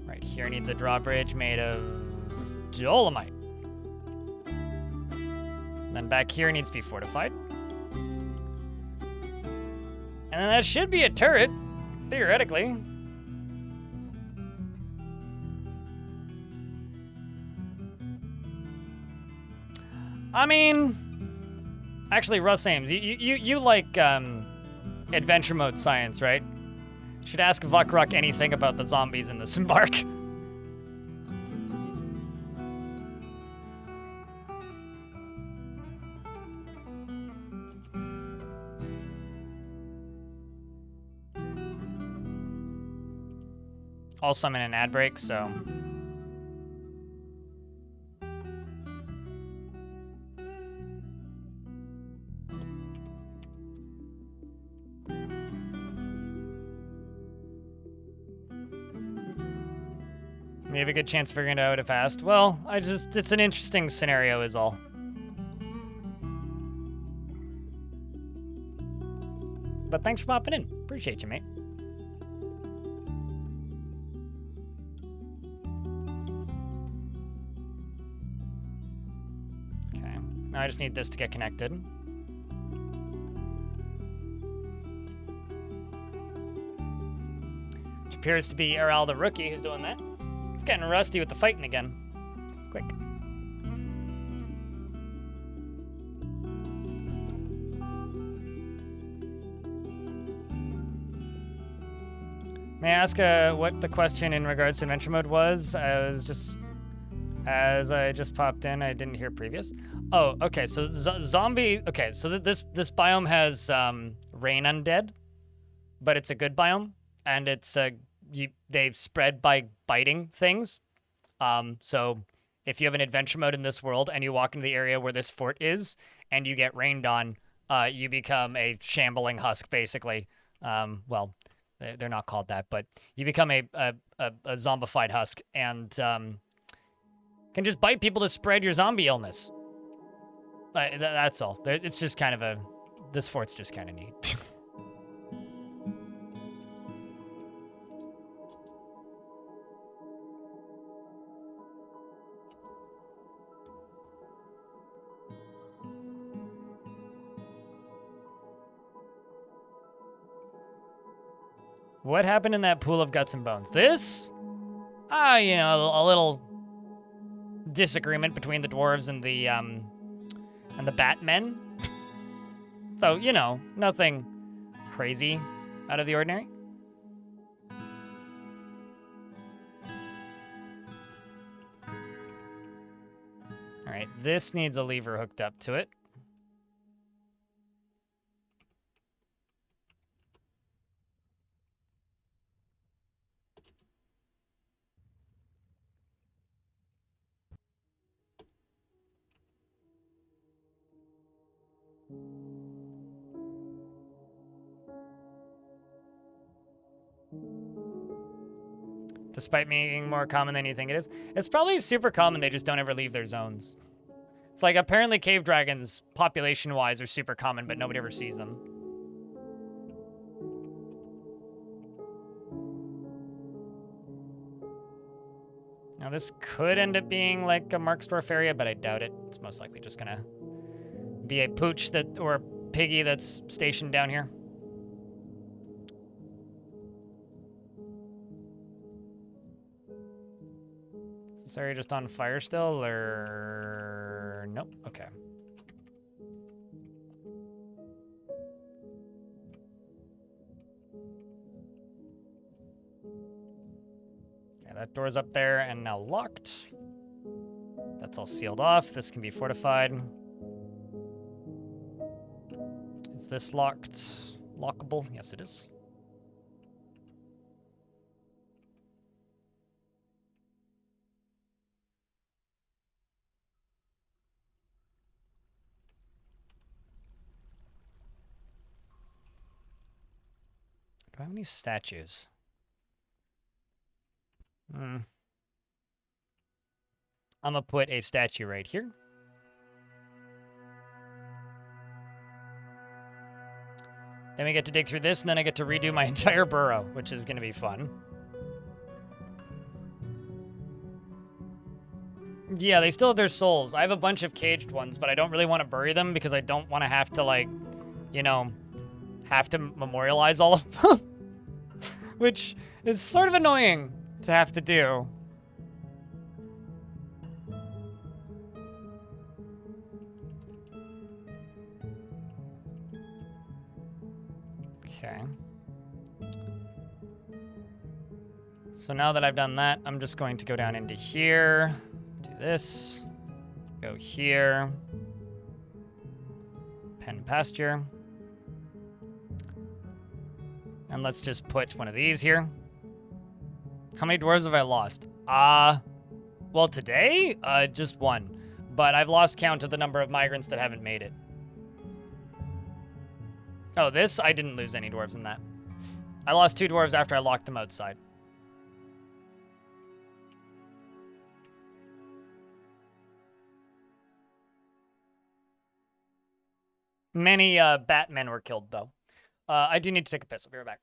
Right here needs a drawbridge made of dolomite. And then back here needs to be fortified. And then that should be a turret, theoretically. I mean, actually, Russ Ames, you like adventure mode science, right? Should ask Vuckruck anything about the zombies in this embark. Also, I'm in an ad break, so... We have a good chance of figuring it out if asked. Well, it's an interesting scenario is all. But thanks for popping in. Appreciate you, mate. Okay, now I just need this to get connected. Which appears to be Aral the rookie who's doing that. Getting rusty with the fighting again. It's quick. May I ask what the question in regards to adventure mode was? As I just popped in, I didn't hear previous. Oh, okay. So zombie. Okay, so this biome has rain undead, but it's a good biome, and it's they spread by biting things. So if you have an adventure mode in this world and you walk into the area where this fort is and you get rained on, you become a shambling husk, basically. Well, they're not called that, but you become a zombified husk and can just bite people to spread your zombie illness. That's all. It's just kind of this fort's just kind of neat. What happened in that pool of guts and bones? This? You know, a little disagreement between the dwarves and the Batmen. So, you know, nothing crazy out of the ordinary. All right, this needs a lever hooked up to it. Despite being more common than you think it is. It's probably super common, they just don't ever leave their zones. It's like apparently cave dragons, population-wise, are super common, but nobody ever sees them. Now this could end up being like a Marksdorf area, but I doubt it. It's most likely just gonna be a pooch that or a piggy that's stationed down here. Is this area just on fire still, or nope? Okay. That door's up there and now locked. That's all sealed off. This can be fortified. Is this locked? Lockable? Yes, it is. Do I have any statues? I'm gonna put a statue right here. Then we get to dig through this, and then I get to redo my entire burrow, which is gonna be fun. Yeah, they still have their souls. I have a bunch of caged ones, but I don't really want to bury them because I don't want to have to, like, you know, have to memorialize all of them. Which is sort of annoying to have to do. Okay. So now that I've done that, I'm just going to go down into here, do this, go here, pen pasture, and let's just put one of these here. How many dwarves have I lost? Well, today, just one. But I've lost count of the number of migrants that haven't made it. Oh, this? I didn't lose any dwarves in that. I lost 2 dwarves after I locked them outside. Many Batmen were killed, though. I do need to take a piss. I'll be right back.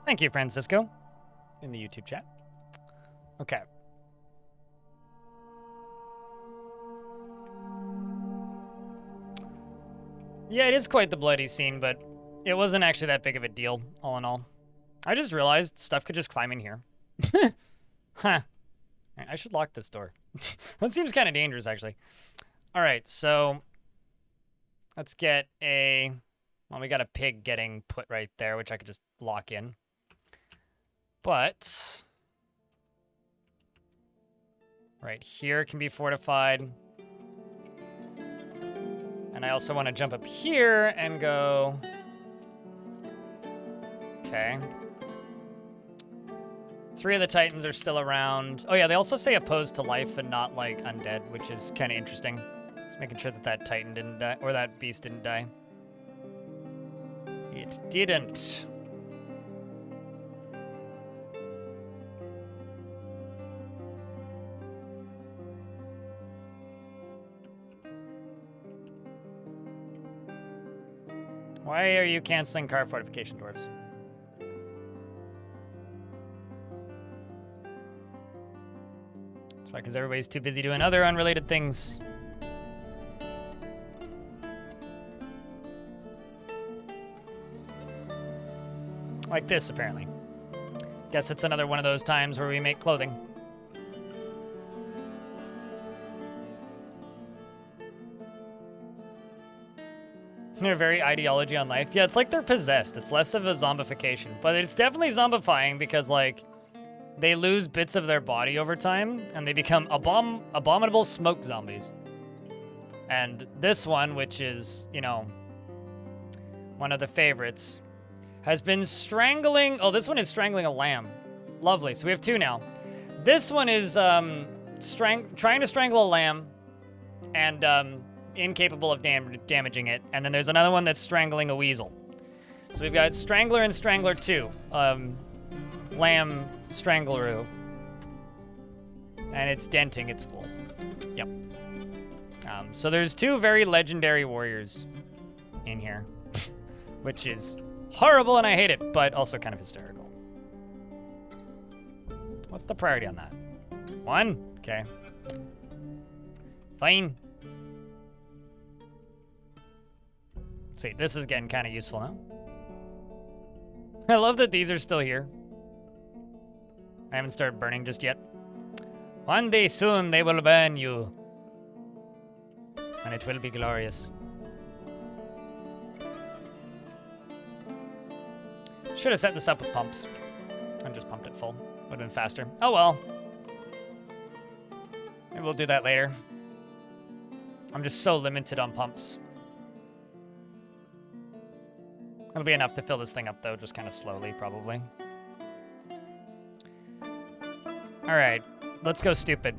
Thank you, Francisco, in the YouTube chat. Okay. Yeah, it is quite the bloody scene, but it wasn't actually that big of a deal, all in all. I just realized stuff could just climb in here. Huh. I should lock this door. That seems kind of dangerous, actually. All right, so let's get a... Well, we got a pig getting put right there, which I could just lock in. But right here can be fortified. And I also want to jump up here and go... Okay. 3 of the Titans are still around. Oh yeah, they also say opposed to life and not like undead, which is kind of interesting. Just making sure that that Titan didn't die, or that beast didn't die. It didn't. Why are you canceling car fortification dwarves? That's why, because everybody's too busy doing other unrelated things. Like this, apparently. Guess it's another one of those times where we make clothing. They're very ideology on life. Yeah, it's like they're possessed. It's less of a zombification, but it's definitely zombifying because, like, they lose bits of their body over time and they become abominable smoke zombies. And this one, which is, you know, one of the favorites, has been strangling. Oh, this one is strangling a lamb. Lovely. So we have two now. This one is trying to strangle a lamb and incapable of damaging it. And then there's another one that's strangling a weasel. So we've got Strangler and Strangler 2. Lamb Strangleroo. And it's denting its wool. Yep. So there's two very legendary warriors in here, which is horrible and I hate it, but also kind of hysterical. What's the priority on that? 1? Okay. Fine. Sweet, this is getting kind of useful now. I love that these are still here. I haven't started burning just yet. One day soon they will burn you. And it will be glorious. Should have set this up with pumps. And just pumped it full. Would have been faster. Oh well. Maybe we'll do that later. I'm just so limited on pumps. It'll be enough to fill this thing up though, just kind of slowly probably. Alright, let's go stupid.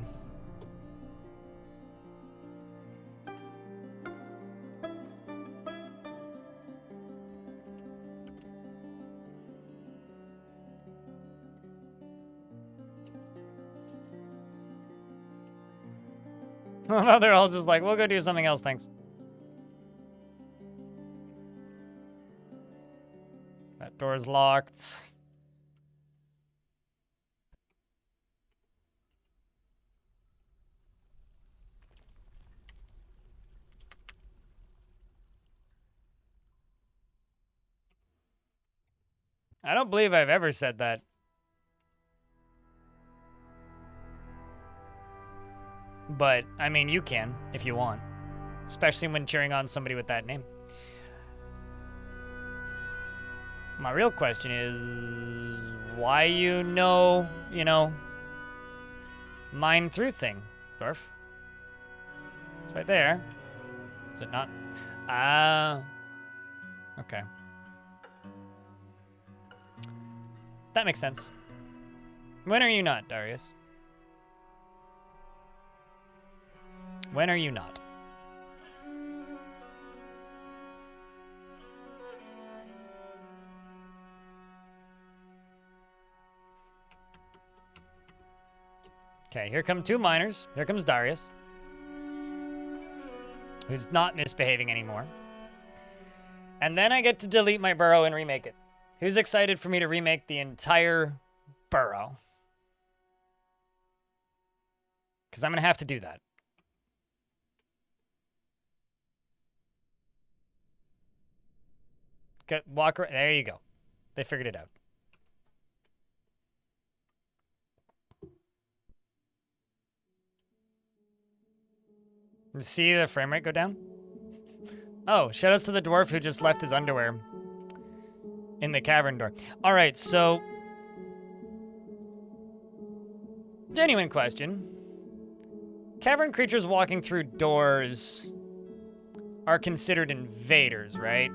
Well, they're all just like, we'll go do something else, thanks. That door's locked. I don't believe I've ever said that. But, I mean, you can, if you want. Especially when cheering on somebody with that name. My real question is, why you know, mine through thing, Dwarf? It's right there. Is it not? Ah. Okay. That makes sense. When are you not, Darius? When are you not? Okay, here come two miners. Here comes Darius, who's not misbehaving anymore. And then I get to delete my burrow and remake it. Who's excited for me to remake the entire burrow? Because I'm going to have to do that. Walk around. There you go. They figured it out. See the frame rate go down? Oh, shout outs to the dwarf who just left his underwear in the cavern door. All right, so genuine question. Cavern creatures walking through doors are considered invaders, right?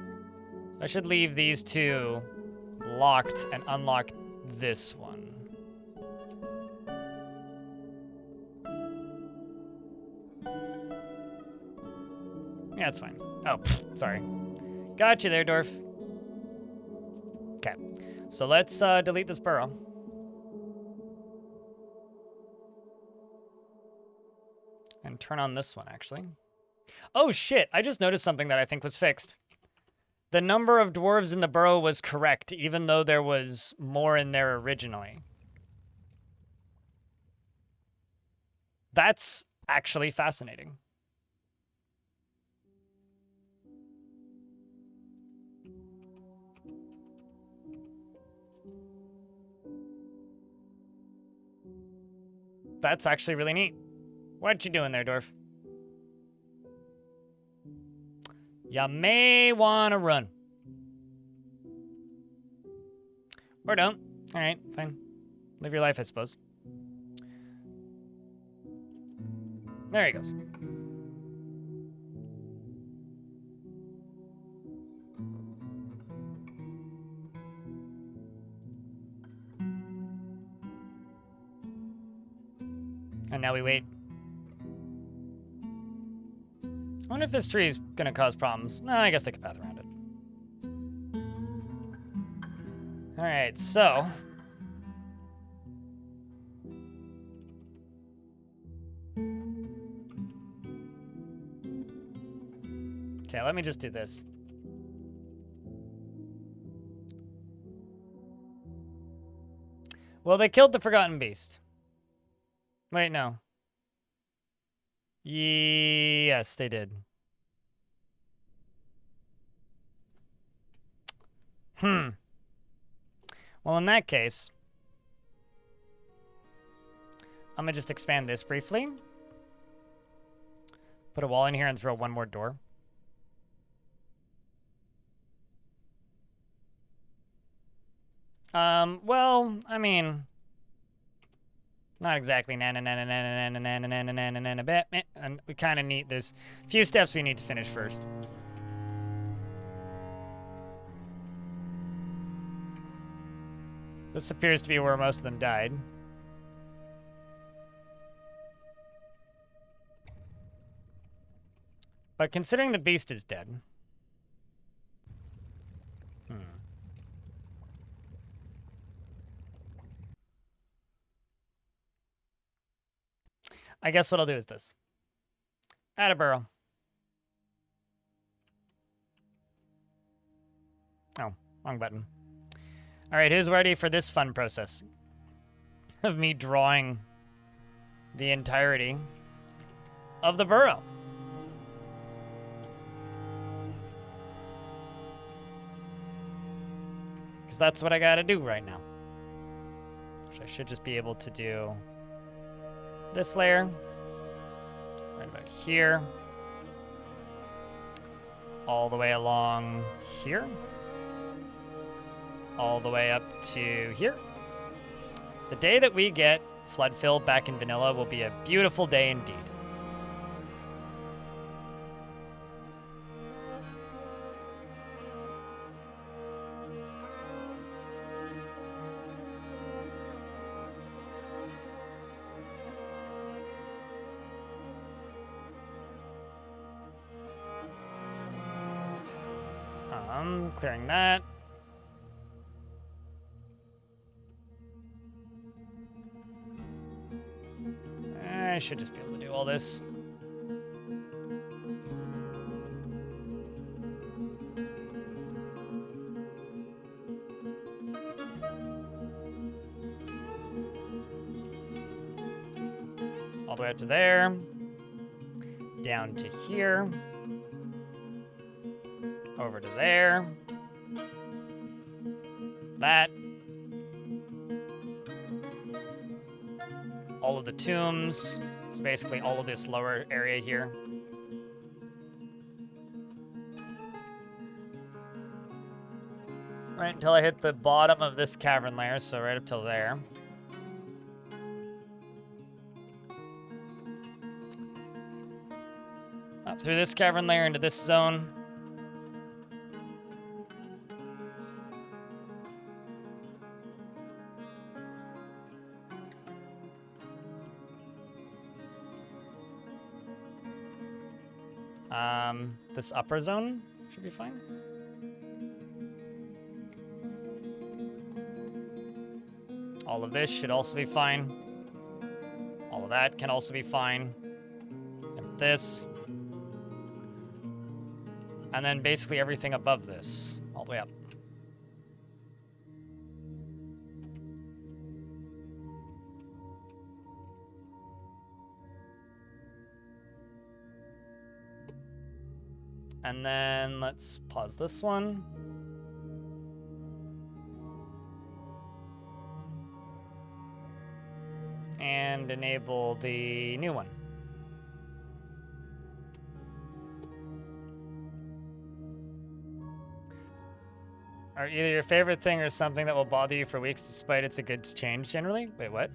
I should leave these two locked and unlock this one. Yeah, it's fine. Oh, sorry. Got you there, Dwarf. Okay, so let's delete this burrow. And turn on this one, actually. Oh, shit, I just noticed something that I think was fixed. The number of dwarves in the burrow was correct, even though there was more in there originally. That's actually fascinating. That's actually really neat. What you doing there, Dwarf? You may want to run. Or don't. All right, fine. Live your life, I suppose. There he goes. And now we wait. I wonder if this tree is going to cause problems. No, I guess they could path around it. All right, so... Okay, let me just do this. Well, they killed the Forgotten Beast. Wait, no. Yes, they did. Well, in that case, I'm gonna just expand this briefly. Put a wall in here and throw one more door. Well, I mean, not exactly and we kind of need, there's a few steps we need to finish first. This appears to be where most of them died. But considering the beast is dead. I guess what I'll do is this. Add a burrow. Oh, wrong button. All right, who's ready for this fun process of me drawing the entirety of the burrow? Because that's what I gotta do right now. Which I should just be able to do this layer right about here, all the way along here, all the way up to here. The day that we get flood fill back in vanilla will be a beautiful day indeed. Clearing that. I should just be able to do all this. All the way up to there. Down to here. Over to there. That. All of the tombs. So basically all of this lower area here. Right until I hit the bottom of this cavern layer, so right up till there. Up through this cavern layer into this zone. This upper zone should be fine. All of this should also be fine. All of that can also be fine. And this. And then basically everything above this, all the way up. And then let's pause this one. And and enable the new one. Are either your favorite thing or something that will bother you for weeks despite it's a good change generally? Wait, what?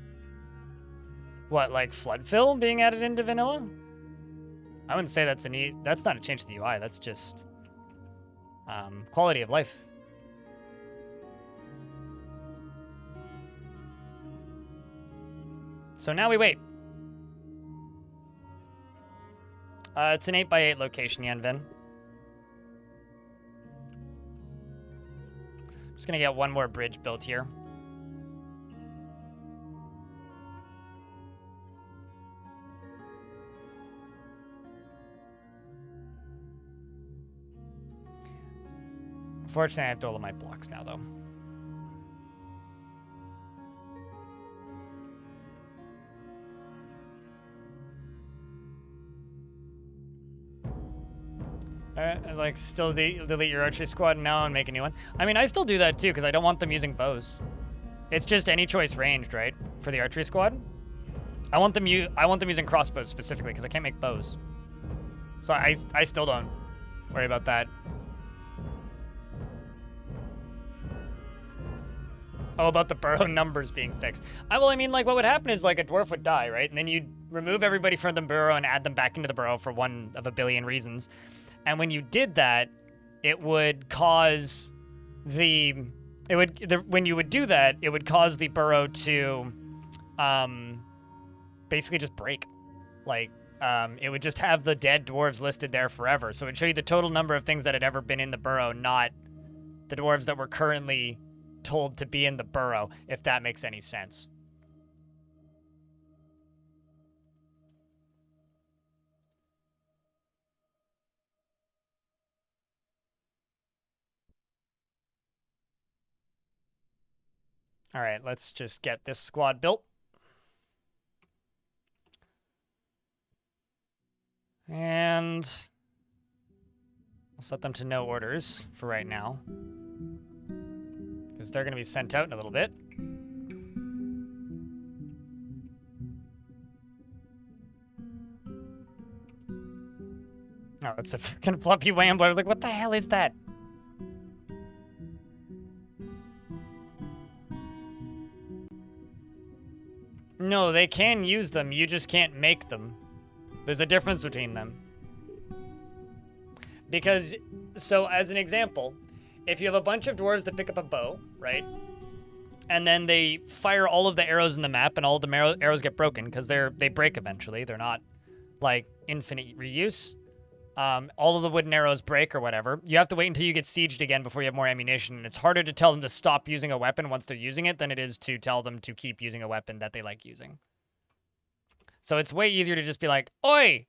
What, like flood fill being added into vanilla? I wouldn't say that's that's not a change to the UI, that's just quality of life. So now we wait. It's an 8x8 location, Yanvin. Just gonna get one more bridge built here. Unfortunately, I have to all of my blocks now, though. Alright, like, still delete your archery squad now and make a new one. I mean, I still do that too, because I don't want them using bows. It's just any choice ranged, right? For the archery squad. I want them using crossbows specifically, because I can't make bows. So I still don't worry about that. Oh, about the burrow numbers being fixed. Well, I mean, like, what would happen is, like, a dwarf would die, right? And then you'd remove everybody from the burrow and add them back into the burrow for one of a billion reasons. And when you did that, it would cause when you would do that, it would cause the burrow to basically just break. Like, it would just have the dead dwarves listed there forever. So it would show you the total number of things that had ever been in the burrow, not the dwarves that were currently told to be in the burrow, if that makes any sense. All right, let's just get this squad built. And I'll set them to no orders for right now, because they're going to be sent out in a little bit. Oh, it's a freaking floppy wham. I was like, what the hell is that? No, they can use them. You just can't make them. There's a difference between them. Because, so as an example, if you have a bunch of dwarves that pick up a bow, right? And then they fire all of the arrows in the map and all of the arrows get broken because they break eventually. They're not like infinite reuse. All of the wooden arrows break or whatever. You have to wait until you get sieged again before you have more ammunition. And it's harder to tell them to stop using a weapon once they're using it than it is to tell them to keep using a weapon that they like using. So it's way easier to just be like, oi,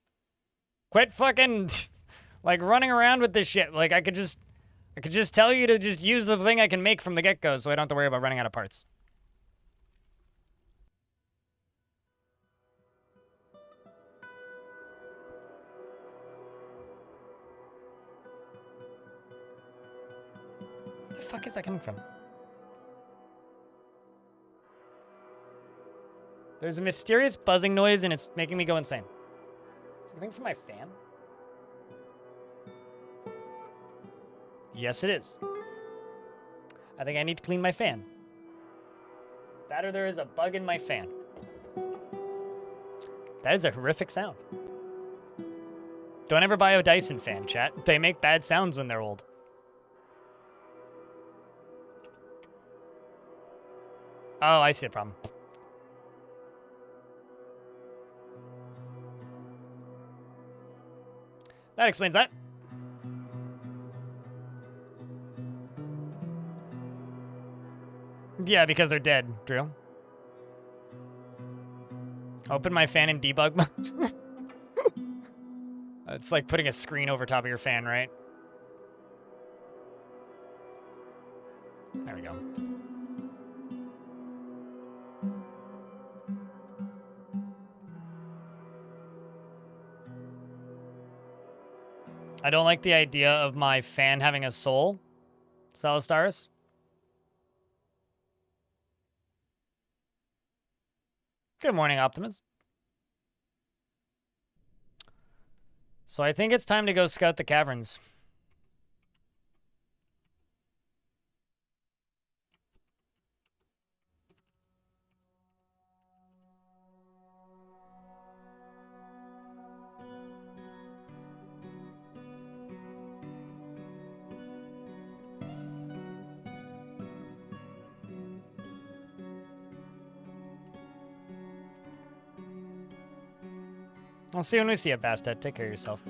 quit fucking like running around with this shit. Like I could just tell you to just use the thing I can make from the get-go so I don't have to worry about running out of parts. Where the fuck is that coming from? There's a mysterious buzzing noise and it's making me go insane. Is it coming from my fan? Yes, it is. I think I need to clean my fan. That or there is a bug in my fan. That is a horrific sound. Don't ever buy a Dyson fan, chat. They make bad sounds when they're old. Oh, I see the problem. That explains that. Yeah, because they're dead, Drew. Open my fan in debug mode. It's like putting a screen over top of your fan, right? There we go. I don't like the idea of my fan having a soul, Salastars. Good morning, Optimus. So I think it's time to go scout the caverns. I'll see you when we see it, Bastet. Take care of yourself.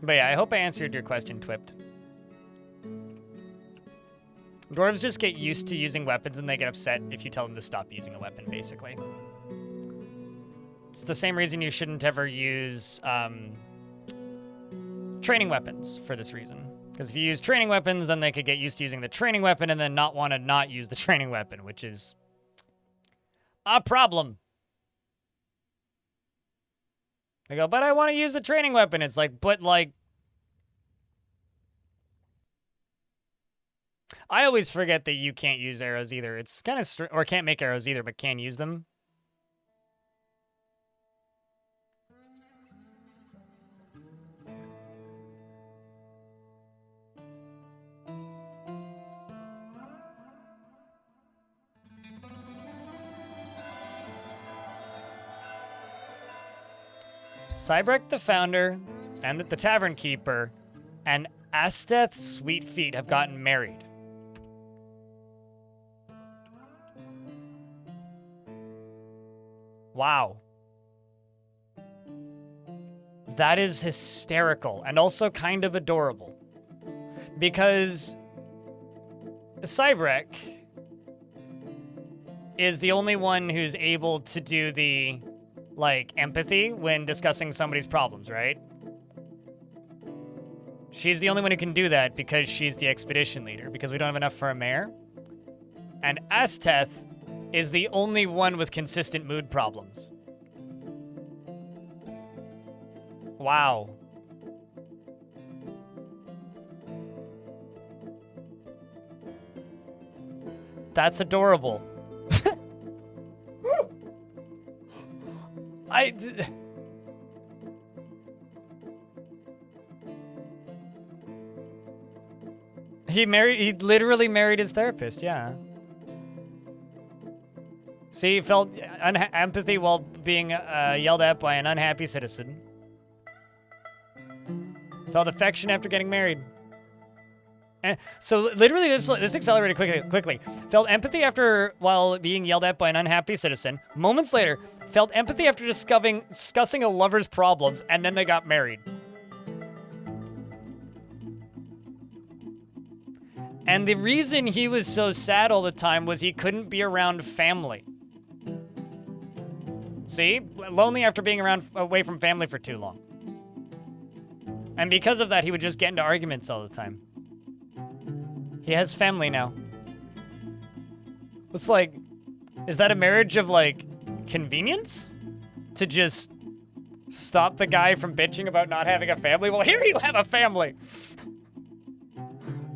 But yeah, I hope I answered your question, Twipped. Dwarves just get used to using weapons and they get upset if you tell them to stop using a weapon, basically. It's the same reason you shouldn't ever use training weapons for this reason. Because if you use training weapons, then they could get used to using the training weapon and then not want to not use the training weapon, which is a problem. They go, but I want to use the training weapon. It's like, but like, I always forget that you can't use arrows either. It's kind of, or can't make arrows either, but can use them. Cybrek the founder and the tavern keeper and Asteth Sweet Feet have gotten married. Wow. That is hysterical and also kind of adorable. Because Cybrek is the only one who's able to do the, like, empathy when discussing somebody's problems, right? She's the only one who can do that because she's the expedition leader, because we don't have enough for a mayor. And Asteth is the only one with consistent mood problems. Wow. That's adorable. He literally married his therapist, yeah. See, he felt empathy while being yelled at by an unhappy citizen. Felt affection after getting married. And so literally this accelerated quickly. Felt empathy while being yelled at by an unhappy citizen. Moments later, felt empathy after discussing a lover's problems, and then they got married. And the reason he was so sad all the time was he couldn't be around family. See? Lonely after being away from family for too long. And because of that, he would just get into arguments all the time. He has family now. It's like, is that a marriage of, like, convenience? To just stop the guy from bitching about not having a family? Well, here you have a family!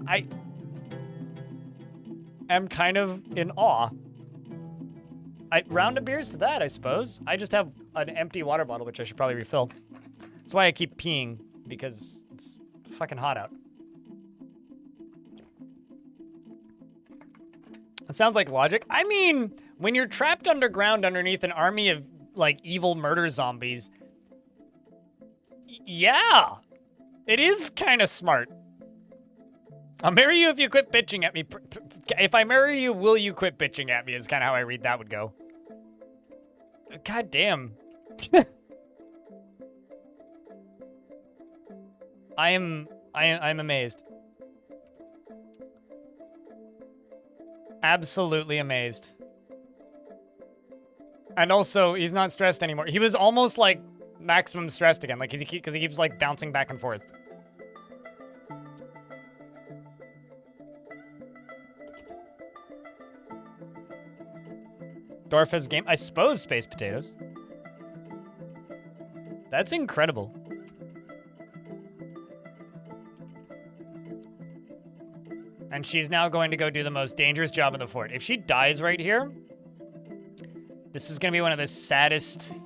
I am kind of in awe. Round of beers to that, I suppose. I just have an empty water bottle, which I should probably refill. That's why I keep peeing, because it's fucking hot out. It sounds like logic. I mean, when you're trapped underground underneath an army of, like, evil murder zombies, yeah, it is kind of smart. I'll marry you if you quit bitching at me. If I marry you, will you quit bitching at me is kind of how I read that would go. God damn. I'm amazed. Absolutely amazed. And also, he's not stressed anymore. He was almost like maximum stressed again, like because he keeps like bouncing back and forth. Dwarf has game, I suppose, space potatoes. That's incredible. And she's now going to go do the most dangerous job in the fort. If she dies right here, this is going to be one of the saddest,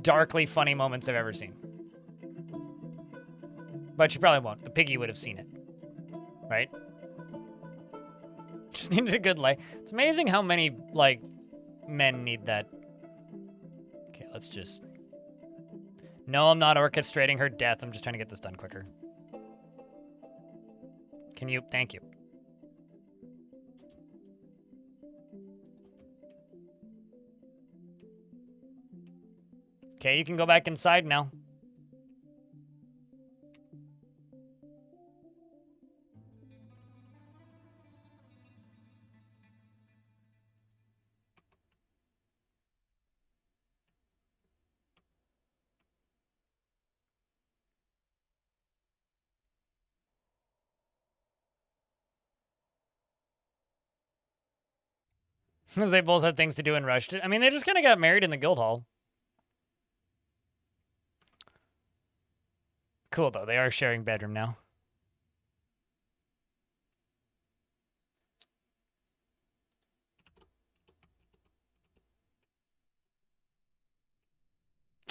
darkly funny moments I've ever seen. But she probably won't. The piggy would have seen it. Right? Just needed a good light. It's amazing how many, like, men need that. Okay, let's just... No, I'm not orchestrating her death. I'm just trying to get this done quicker. Can you... Thank you. Okay, you can go back inside now. Because they both had things to do and rushed it. I mean, they just kind of got married in the guild hall. Cool, though. They are sharing bedroom now.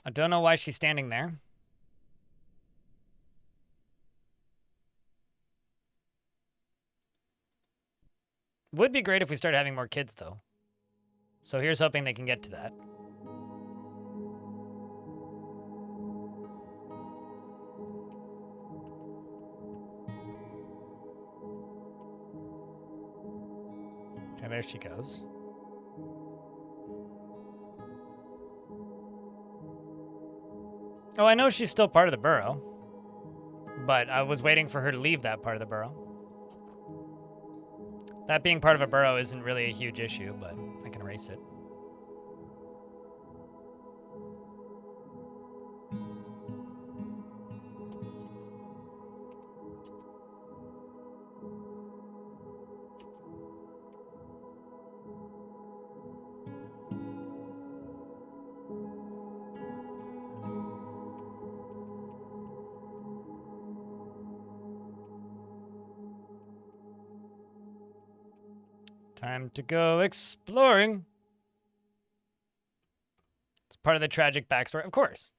I don't know why she's standing there. Would be great if we started having more kids, though. So here's hoping they can get to that. Okay, there she goes. Oh, I know she's still part of the burrow. But I was waiting for her to leave that part of the burrow. That being part of a burrow isn't really a huge issue, but I can erase it. Time to go exploring. It's part of the tragic backstory, of course.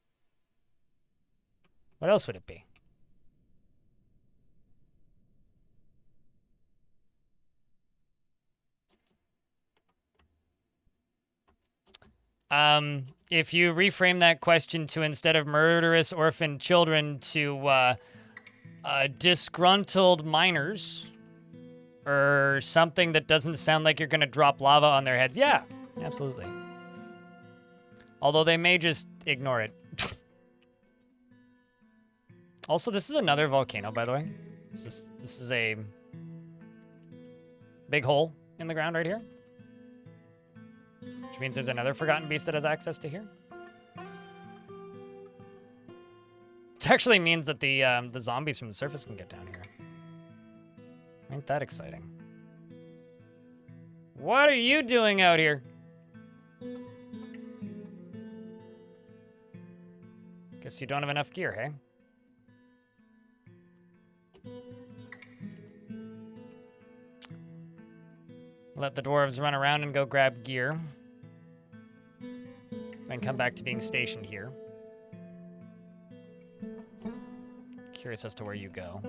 What else would it be? If you reframe that question to instead of murderous orphan children to disgruntled miners, or something that doesn't sound like you're gonna drop lava on their heads, yeah, absolutely. Although they may just ignore it. Also, this is another volcano, by the way. This is a big hole in the ground right here. Which means there's another forgotten beast that has access to here. It actually means that the zombies from the surface can get down here. Ain't that exciting? What are you doing out here? Guess you don't have enough gear, hey? Let the dwarves run around and go grab gear. Then come back to being stationed here. Curious as to where you go.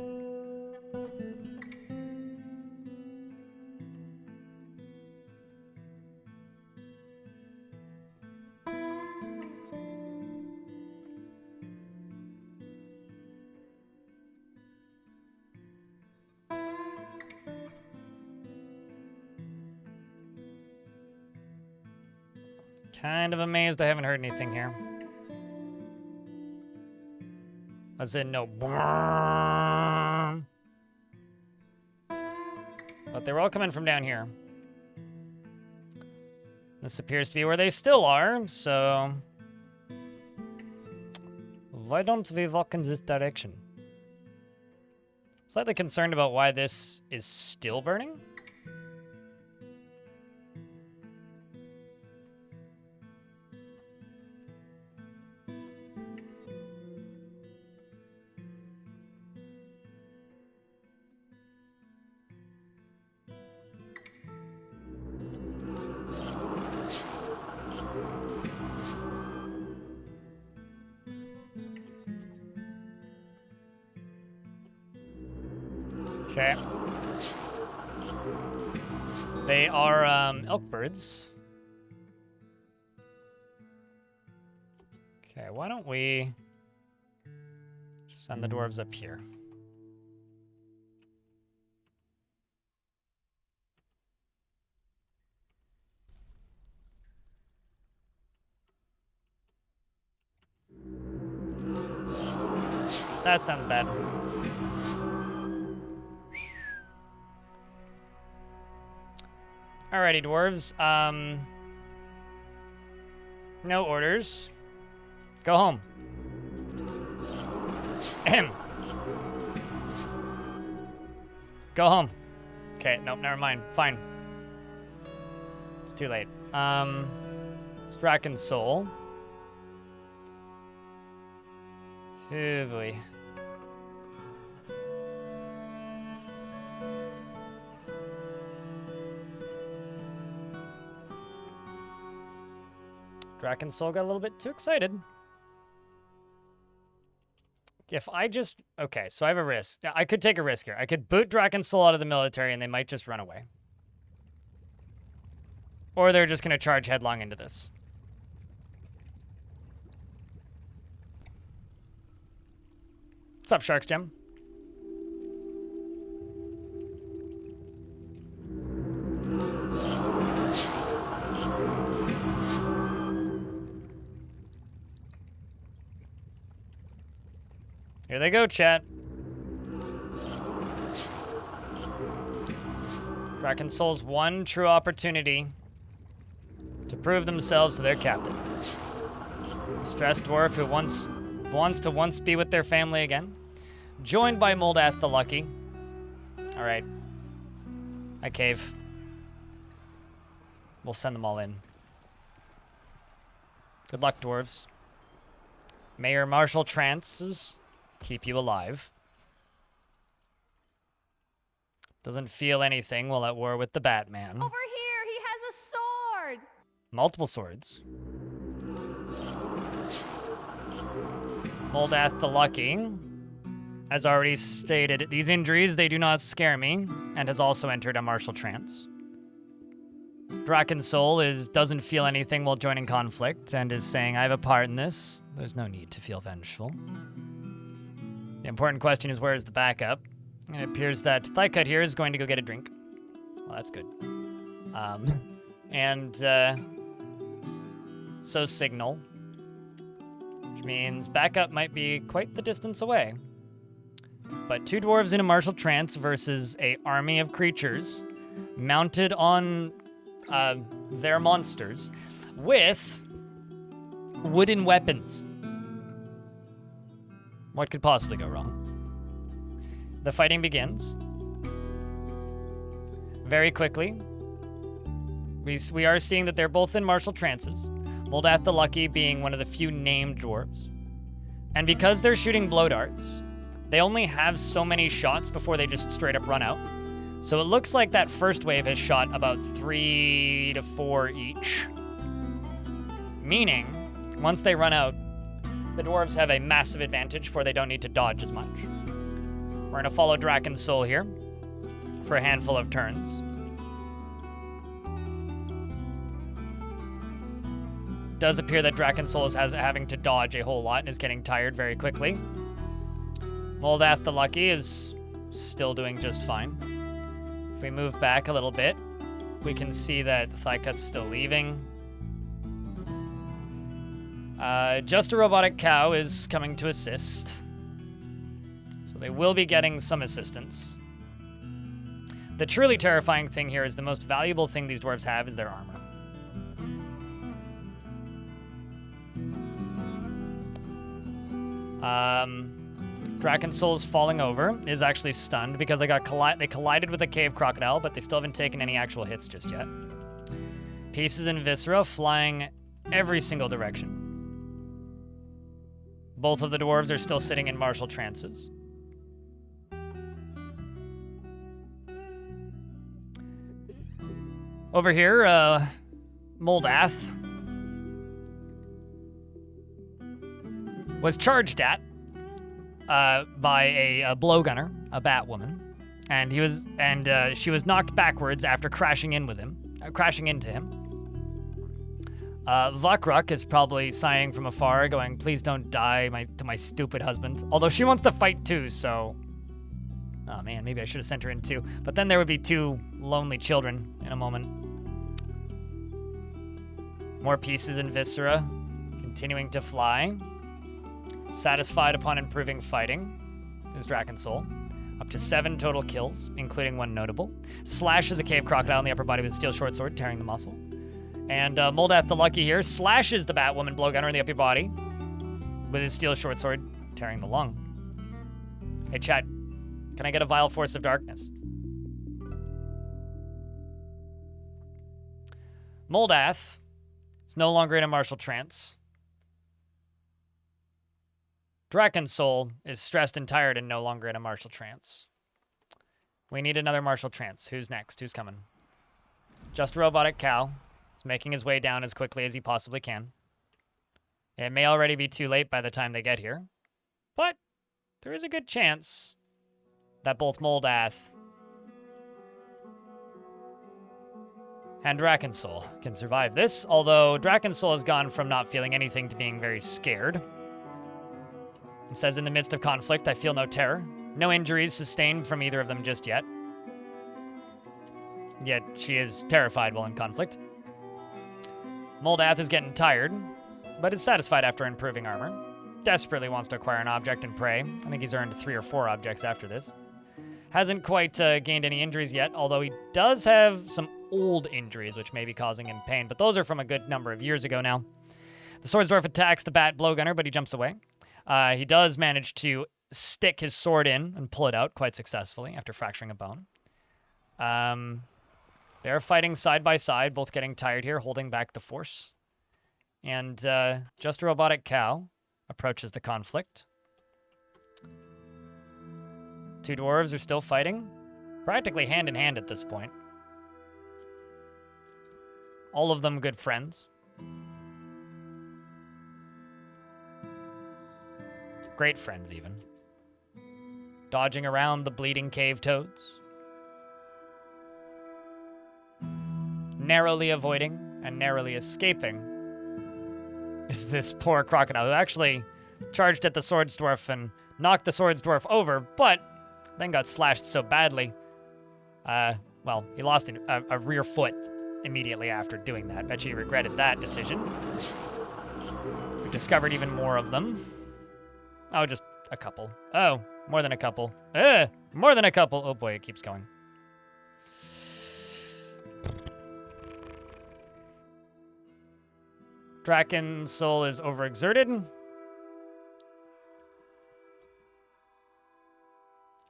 Kind of amazed I haven't heard anything here. As in, no. But they were all coming from down here. This appears to be where they still are, so... Why don't we walk in this direction? Slightly concerned about why this is still burning. Okay. They are elk birds. Okay, why don't we send the dwarves up here? That sounds bad. Alrighty, dwarves. No orders. Go home. Ahem. Go home. Okay, nope, never mind. Fine. It's too late. It's Draken Soul. Oh boy. Draken Soul got a little bit too excited. If I just... Okay, so I have a risk. I could take a risk here. I could boot Draken Soul out of the military and they might just run away. Or they're just going to charge headlong into this. What's up, Shark's Gem? Here they go, chat. Draken Soul's one true opportunity to prove themselves to their captain. A stressed dwarf who wants to be with their family again. Joined by Moldath the Lucky. All right. I cave. We'll send them all in. Good luck, dwarves. Mayor Marshal Trance's keep you alive. Doesn't feel anything while at war with the Batman. Over here, he has a sword. Multiple swords. Moldath the Lucky, as already stated, these injuries, they do not scare me, and has also entered a martial trance. Draken Soul doesn't feel anything while joining conflict, and is saying, I have a part in this. There's no need to feel vengeful. The important question is, where is the backup? And it appears that Thightcut here is going to go get a drink. Well, that's good. So Signal, which means backup might be quite the distance away. But two dwarves in a martial trance versus an army of creatures mounted on their monsters with wooden weapons. What could possibly go wrong? The fighting begins. Very quickly. We are seeing that they're both in martial trances. Moldath the Lucky being one of the few named dwarves. And because they're shooting blow darts, they only have so many shots before they just straight up run out. So it looks like that first wave has shot about 3 to 4 each. Meaning, once they run out, the dwarves have a massive advantage for they don't need to dodge as much. We're going to follow Draken Soul here for a handful of turns. Does appear that Draken Soul is having to dodge a whole lot and is getting tired very quickly. Moldath the Lucky is still doing just fine. If we move back a little bit, we can see that the Thightcut's still leaving. Just a Robotic Cow is coming to assist. So they will be getting some assistance. The truly terrifying thing here is the most valuable thing these dwarves have is their armor. Draken Soul's falling over is actually stunned because they collided with a cave crocodile, but they still haven't taken any actual hits just yet. Pieces and viscera flying every single direction. Both of the dwarves are still sitting in martial trances. Over here, Moldath was charged at by a blowgunner, a Batwoman, And she was knocked backwards after crashing into him. Vukruk is probably sighing from afar, going, "Please don't die to my stupid husband." Although she wants to fight too, so... Oh man, maybe I should have sent her in too. But then there would be 2 lonely children in a moment. More pieces in Viscera, continuing to fly. Satisfied upon improving fighting is Drakensoul. Up to 7 total kills, including 1 notable. Slashes a cave crocodile in the upper body with a steel short sword, tearing the muscle. And Moldath the Lucky here slashes the Batwoman blowgunner in the upper body with his steel short sword, tearing the lung. Hey, chat, can I get a Vile Force of Darkness? Moldath is no longer in a martial trance. Drakensoul is stressed and tired and no longer in a martial trance. We need another martial trance. Who's next? Who's coming? Just a Robotic Cow is making his way down as quickly as he possibly can. It may already be too late by the time they get here, but there is a good chance that both Moldath and Drakensoul can survive this, although Drakensoul has gone from not feeling anything to being very scared. It says, "In the midst of conflict, I feel no terror. No injuries sustained from either of them just yet." Yet she is terrified while in conflict. Moldath is getting tired, but is satisfied after improving armor. Desperately wants to acquire an object and pray. I think he's earned 3 or 4 objects after this. Hasn't quite gained any injuries yet, although he does have some old injuries, which may be causing him pain, but those are from a good number of years ago now. The Swords Dwarf attacks the Bat Blowgunner, but he jumps away. He does manage to stick his sword in and pull it out quite successfully after fracturing a bone. They're fighting side by side, both getting tired here, holding back the force. And Just a Robotic Cow approaches the conflict. 2 dwarves are still fighting, practically hand in hand at this point. All of them good friends. Great friends, even. Dodging around the bleeding cave toads. Narrowly avoiding and narrowly escaping is this poor crocodile who actually charged at the Swords Dwarf and knocked the Swords Dwarf over, but then got slashed so badly. Well, he lost a rear foot immediately after doing that. Bet you he regretted that decision. We discovered even more of them. Oh, just a couple. Oh, more than a couple. More than a couple. Oh boy, it keeps going. Drakensoul is overexerted.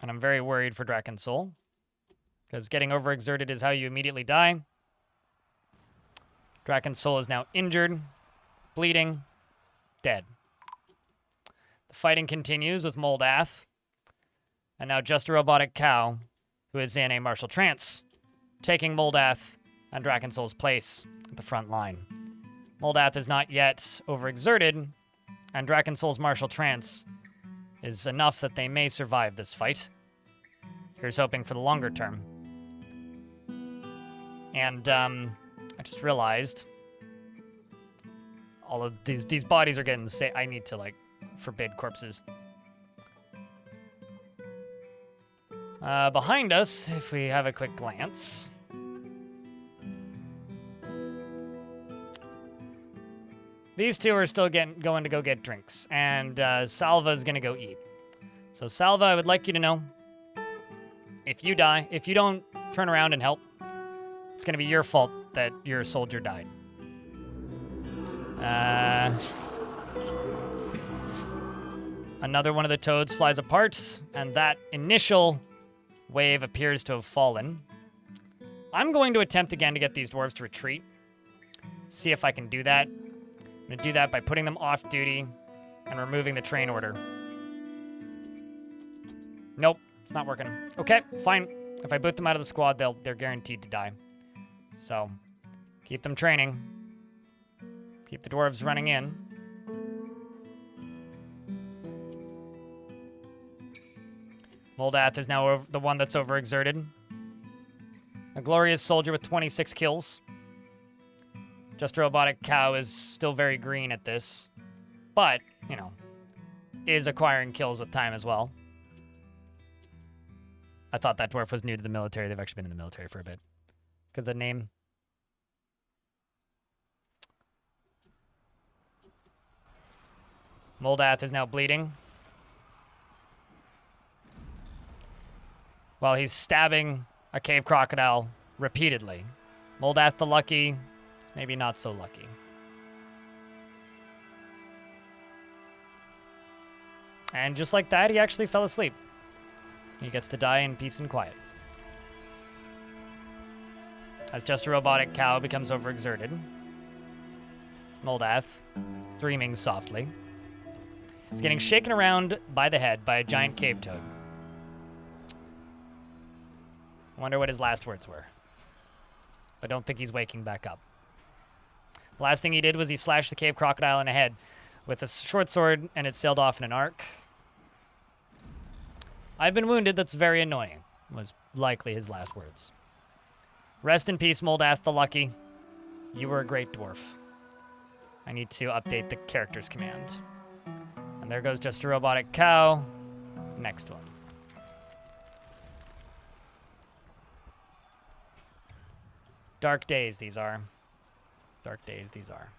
And I'm very worried for Drakensoul, because getting overexerted is how you immediately die. Drakensoul is now injured, bleeding, dead. The fighting continues with Moldath, and now Just a Robotic Cow, who is in a martial trance, taking Moldath and Drakensoul's place at the front line. Moldath is not yet overexerted, and Drakensoul's martial trance is enough that they may survive this fight. Here's hoping for the longer term. And I just realized all of these bodies are getting I need to forbid corpses. Behind us, if we have a quick glance, these 2 are still going to go get drinks, and Salva's going to go eat. So Salva, I would like you to know, if you die, if you don't turn around and help, it's going to be your fault that your soldier died. Another one of the toads flies apart, and that initial wave appears to have fallen. I'm going to attempt again to get these dwarves to retreat. See if I can do that. I'm going to do that by putting them off duty and removing the train order. Nope, it's not working. Okay, fine. If I boot them out of the squad, they're guaranteed to die. So, keep them training. Keep the dwarves running in. Moldath is now the one that's overexerted. A glorious soldier with 26 kills. Just a robotic cow is still very green at this. But, you know, is acquiring kills with time as well. I thought that dwarf was new to the military. They've actually been in the military for a bit. It's because the name. Moldath is now bleeding. While he's stabbing a cave crocodile repeatedly. Moldath the lucky is maybe not so lucky. And just like that, he actually fell asleep. He gets to die in peace and quiet. As just a robotic cow becomes overexerted. Moldath, dreaming softly, is getting shaken around by the head by a giant cave toad. I wonder what his last words were. I don't think he's waking back up. The last thing he did was he slashed the cave crocodile in the head with a short sword, and it sailed off in an arc. I've been wounded, that's very annoying, was likely his last words. Rest in peace, Moldath the Lucky. You were a great dwarf. I need to update the characters command. And there goes just a robotic cow. Next one. Dark days these are. Dark days these are.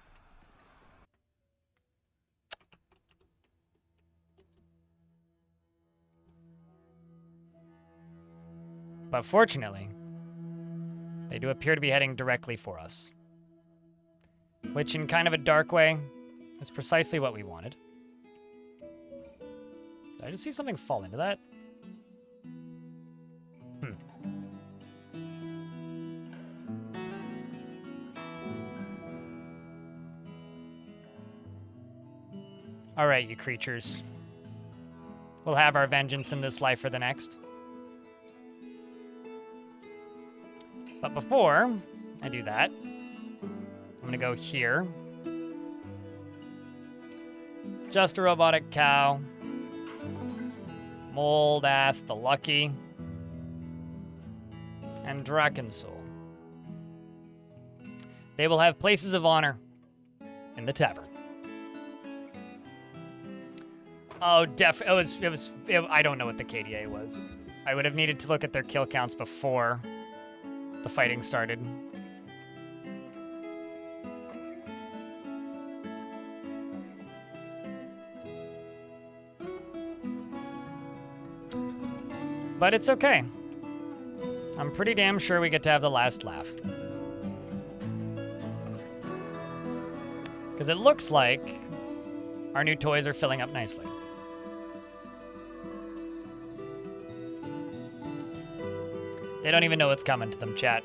But fortunately, they do appear to be heading directly for us. Which, in kind of a dark way, is precisely what we wanted. Did I just see something fall into that? All right, you creatures. We'll have our vengeance in this life or the next. But before I do that, I'm going to go here. Just a robotic cow. Moldath the Lucky. And Drakensoul. They will have places of honor in the tavern. Oh, I don't know what the KDA was. I would have needed to look at their kill counts before the fighting started. But it's okay. I'm pretty damn sure we get to have the last laugh. Because it looks like our new toys are filling up nicely. They don't even know what's coming to them, chat.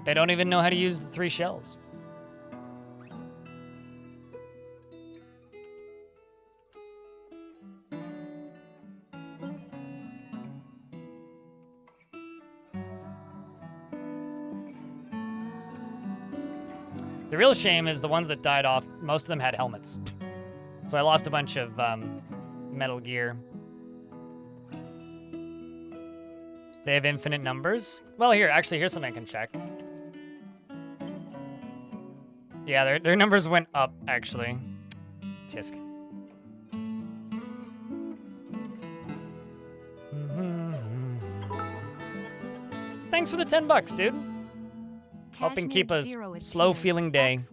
They don't even know how to use the 3 shells. The real shame is the ones that died off, most of them had helmets. So I lost a bunch of metal gear. They have infinite numbers. Well, here's something I can check. Yeah, their numbers went up, actually. Tisk. Thanks for the $10, dude. Helping keep a slow-feeling day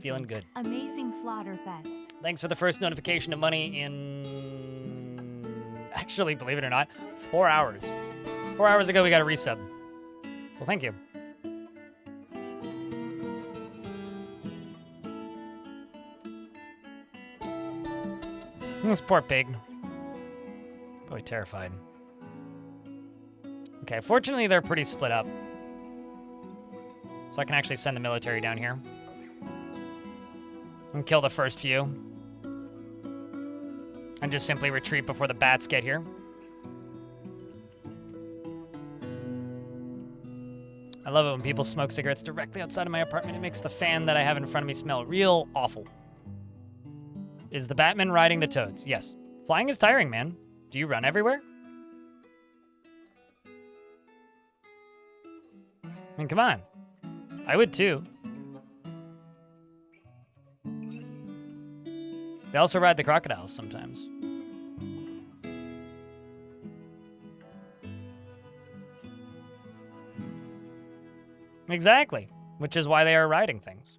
feeling good. Amazing Slaughterfest. Thanks for the first notification of money in... Actually, believe it or not, 4 hours. 4 hours ago, we got a resub. So thank you. This poor pig. Probably terrified. Okay, fortunately, they're pretty split up. So I can actually send the military down here. And kill the first few. And just simply retreat before the bats get here. I love it when people smoke cigarettes directly outside of my apartment. It makes the fan that I have in front of me smell real awful. Is the Batman riding the toads? Yes. Flying is tiring, man. Do you run everywhere? I mean, come on. I would too. They also ride the crocodiles sometimes. Exactly, which is why they are riding things.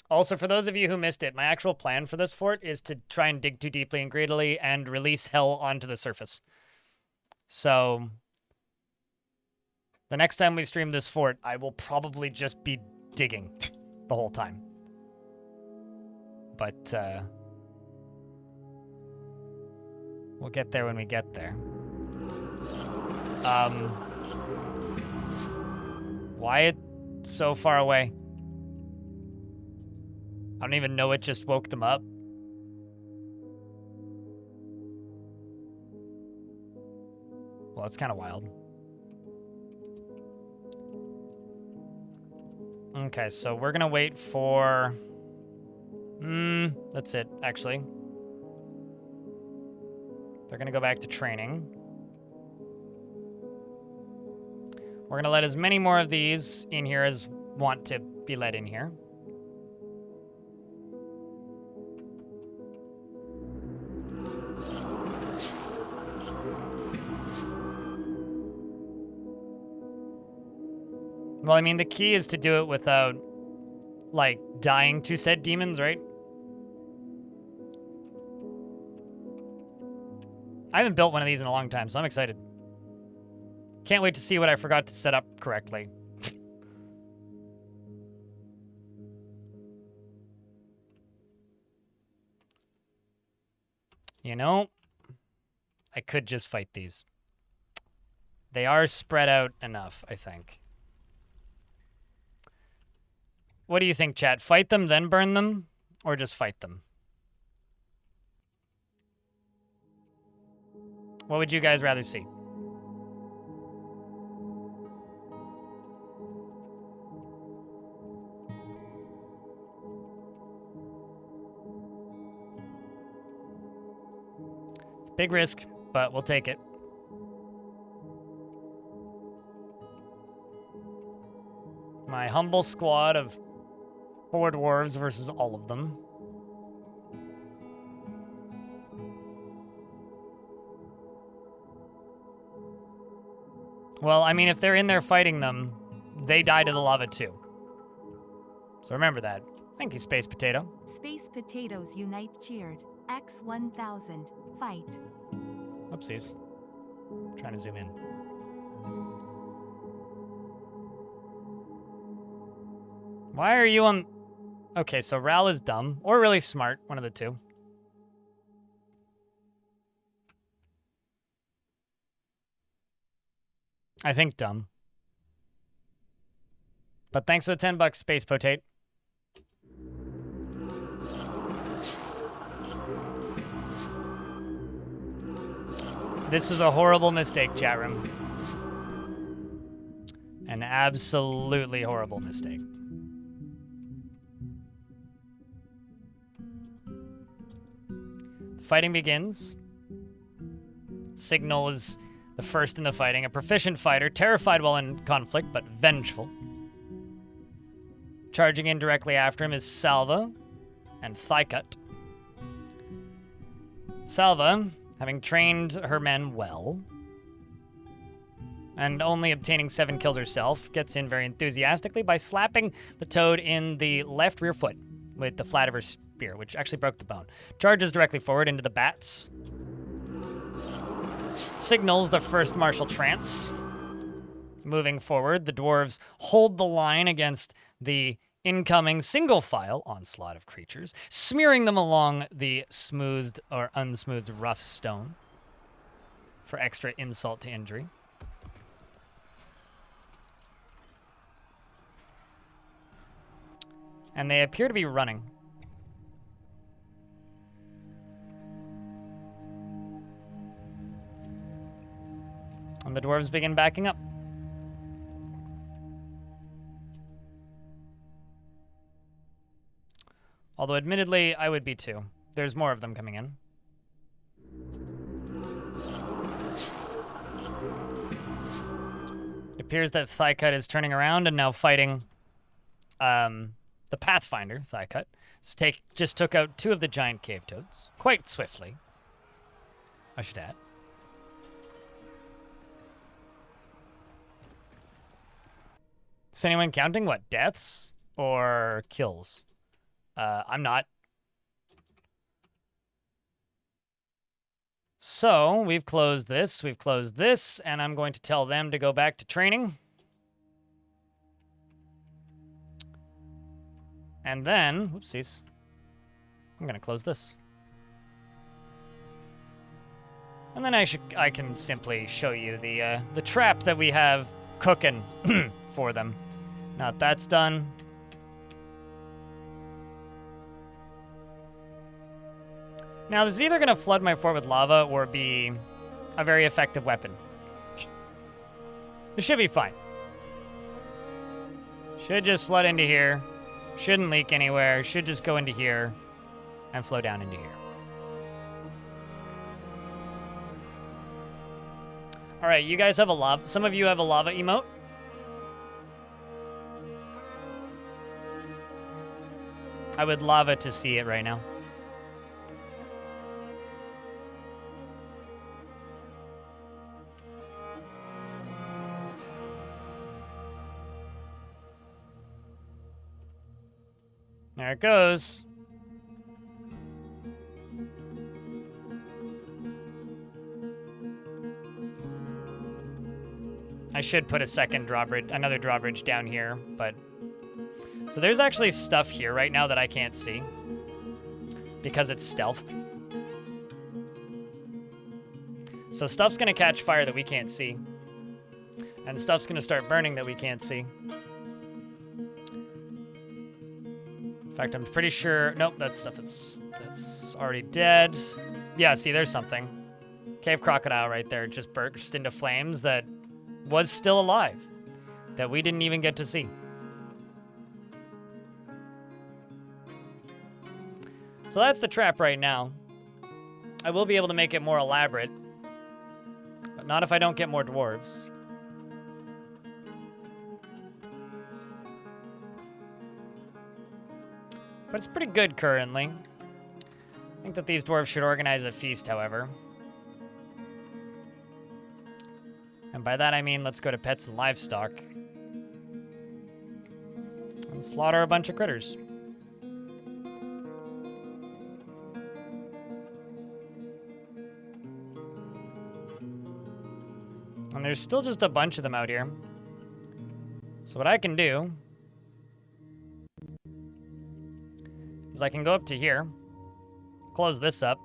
Also, for those of you who missed it, my actual plan for this fort is to try and dig too deeply and greedily and release hell onto the surface. So, the next time we stream this fort, I will probably just be digging the whole time. But, we'll get there when we get there. Why it so far away? I don't even know it just woke them up. Well, that's kind of wild. Okay, so we're gonna wait for... that's it, actually. They're gonna go back to training. We're gonna let as many more of these in here as want to be let in here. Well, I mean, the key is to do it without, like, dying to said demons, right? I haven't built one of these in a long time, so I'm excited. Can't wait to see what I forgot to set up correctly. You know, I could just fight these. They are spread out enough, I think. What do you think, chat? Fight them, then burn them? Or just fight them? What would you guys rather see? It's a big risk, but we'll take it. My humble squad of 4 dwarves versus all of them. Well, I mean, if they're in there fighting them, they die to the lava too. So remember that. Thank you, Space Potato. Space Potatoes Unite cheered. X1000. Fight. Oopsies. Trying to zoom in. Why are you on... Okay, so Ral is dumb, or really smart, one of the two. I think dumb. But thanks for the 10 bucks, Space Potate. This was a horrible mistake, chat room. An absolutely horrible mistake. The fighting begins. Signal is the first in the fighting. A proficient fighter, terrified while in conflict, but vengeful. Charging in directly after him is Salva and Thighcut. Salva, having trained her men well, and only obtaining 7 kills herself, gets in very enthusiastically by slapping the toad in the left rear foot with the flat of her spear, which actually broke the bone. Charges directly forward into the bats. Signals the first martial trance. Moving forward, the dwarves hold the line against the incoming single file onslaught of creatures, smearing them along the smoothed or unsmoothed rough stone for extra insult to injury. And they appear to be running. And the dwarves begin backing up. Although, admittedly, I would be too. There's more of them coming in. It appears that Thigh-Cut is turning around and now fighting the Pathfinder, Thigh-Cut. Just took out 2 of the giant cave toads. Quite swiftly, I should add. Is anyone counting, what, deaths or kills? I'm not. So, we've closed this, and I'm going to tell them to go back to training. And then, whoopsies, I'm gonna close this. And then I can simply show you the trap that we have cooking for them. Now that that's done, now this is either gonna flood my fort with lava or be a very effective weapon. It should be fine. Should just flood into here. Shouldn't leak anywhere. Should just go into here and flow down into here. All right, you guys have a lava. Some of you have a lava emote. I would lava to see it right now. There it goes. I should put another drawbridge down here, but... So there's actually stuff here right now that I can't see because it's stealthed. So stuff's gonna catch fire that we can't see. And stuff's gonna start burning that we can't see. In fact, I'm pretty sure... Nope, that's stuff that's already dead. Yeah, see, there's something. Cave crocodile right there just burst into flames that was still alive. That we didn't even get to see. So that's the trap right now. I will be able to make it more elaborate. But not if I don't get more dwarves. But it's pretty good currently. I think that these dwarves should organize a feast, however. And by that I mean let's go to pets and livestock. And slaughter a bunch of critters. And there's still just a bunch of them out here. So what I can do is I can go up to here, close this up,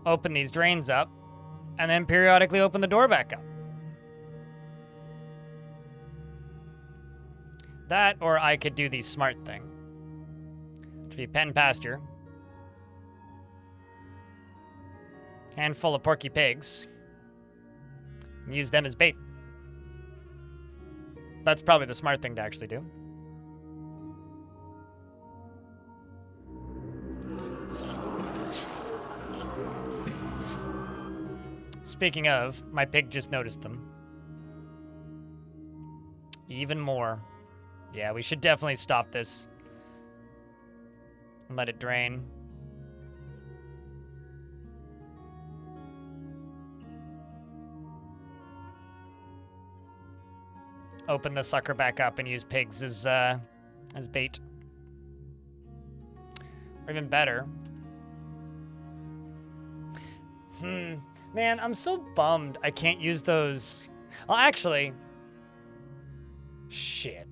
open these drains up, and then periodically open the door back up. That, or I could do the smart thing, to be pen pasture, handful of porky pigs, and use them as bait. That's probably the smart thing to actually do. Speaking of, my pig just noticed them. Even more. Yeah, we should definitely stop this and let it drain. Open the sucker back up and use pigs as bait. Or even better. Man, I'm so bummed I can't use those. Well, actually, shit.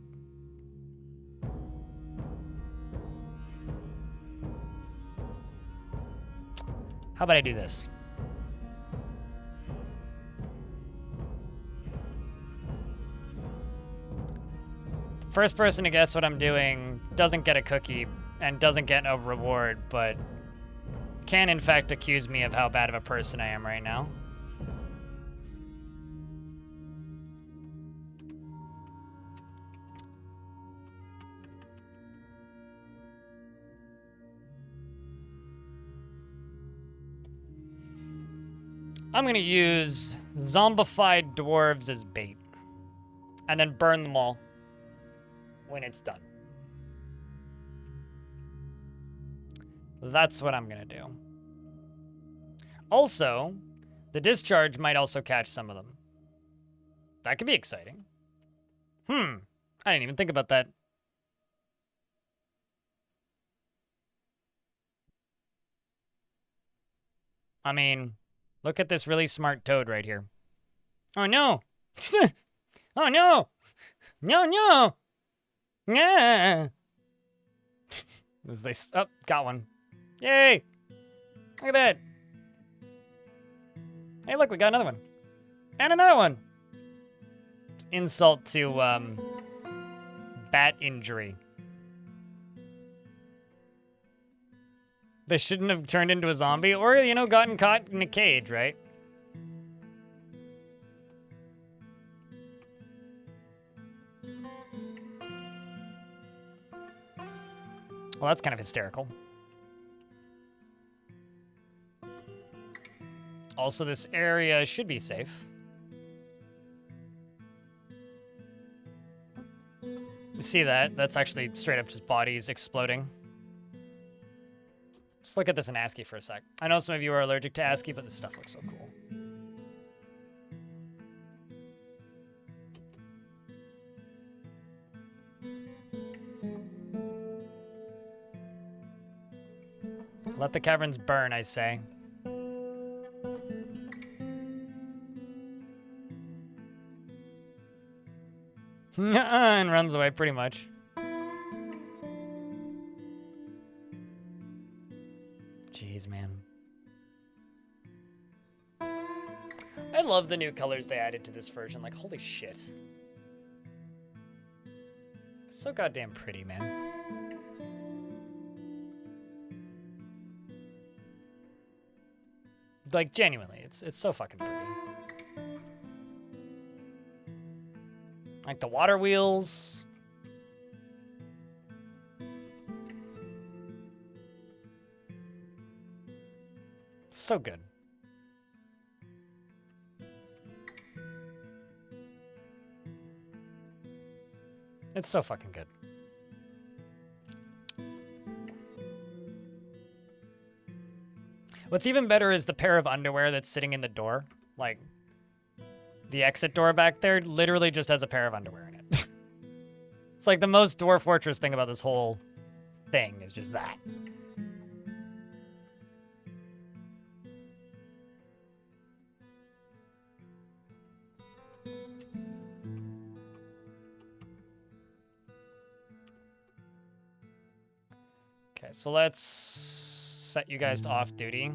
How about I do this? First person to guess what I'm doing doesn't get a cookie and doesn't get a reward, but can in fact accuse me of how bad of a person I am right now. I'm gonna use zombified dwarves as bait. And then burn them all when it's done. That's what I'm gonna do. Also, the discharge might also catch some of them. That could be exciting. I didn't even think about that. I mean, look at this really smart toad right here. Oh no! Oh no! No, no! Yeah! As they got one. Yay! Look at that! Hey, look, we got another one. And another one! It's insult to, bat injury. They shouldn't have turned into a zombie or, you know, gotten caught in a cage, right? Well, that's kind of hysterical. Also, this area should be safe. You see that? That's actually straight up just bodies exploding. Just look at this in ASCII for a sec. I know some of you are allergic to ASCII, but this stuff looks so cool. Let the caverns burn, I say. And runs away, pretty much. Jeez, man. I love the new colors they added to this version. Like, holy shit. So goddamn pretty, man. Like, genuinely, it's so fucking pretty. Like the water wheels. So good. It's so fucking good. What's even better is the pair of underwear that's sitting in the door. Like, the exit door back there literally just has a pair of underwear in it. It's like the most Dwarf Fortress thing about this whole thing is just that. Okay, so let's set you guys to off duty.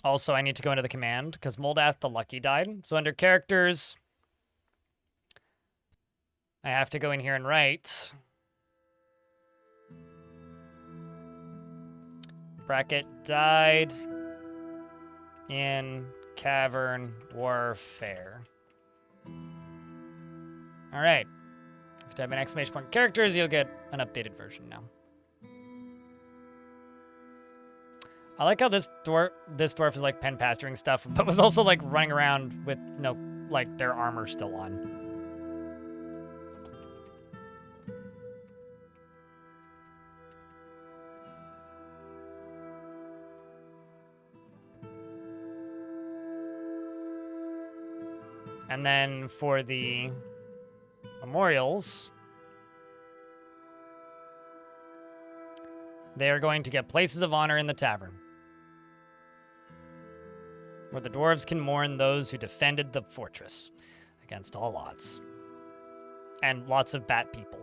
Also, I need to go into the command because Moldath the Lucky died. So under characters, I have to go in here and write bracket died in cavern warfare. All right. If you type an exclamation point characters, you'll get an updated version now. I like how this dwarf is like pen pasturing stuff, but was also like running around with no, like their armor still on. And then for the memorials, they are going to get places of honor in the tavern, where the dwarves can mourn those who defended the fortress against all odds. And lots of bat people.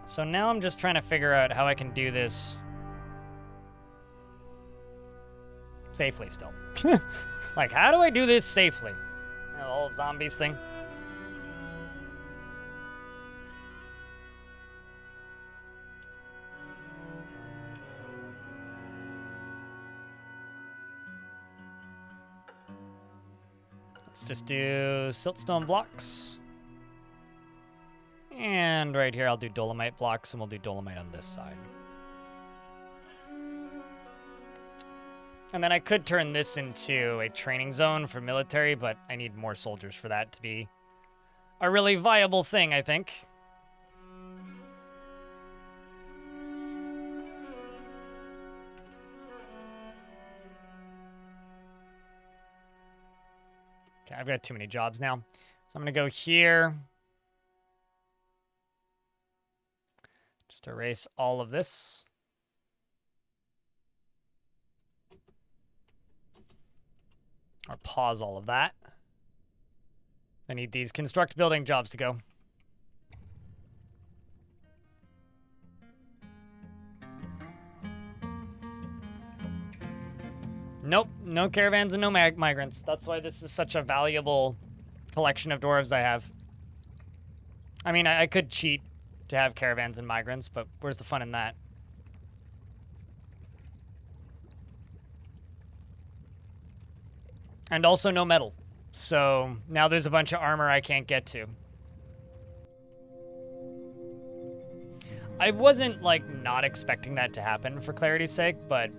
So now I'm just trying to figure out how I can do this Safely still. Like, how do I do this safely? You know, the whole zombies thing. Let's just do siltstone blocks. And right here, I'll do dolomite blocks, and we'll do dolomite on this side. And then I could turn this into a training zone for military, but I need more soldiers for that to be a really viable thing, I think. Okay, I've got too many jobs now. So I'm going to go here. Just erase all of this. Or pause all of that. I need these construct building jobs to go. Nope, no caravans and no migrants. That's why this is such a valuable collection of dwarves I have. I mean, I could cheat to have caravans and migrants, but where's the fun in that? And also no metal. So now there's a bunch of armor I can't get to. I wasn't, like, not expecting that to happen for clarity's sake, but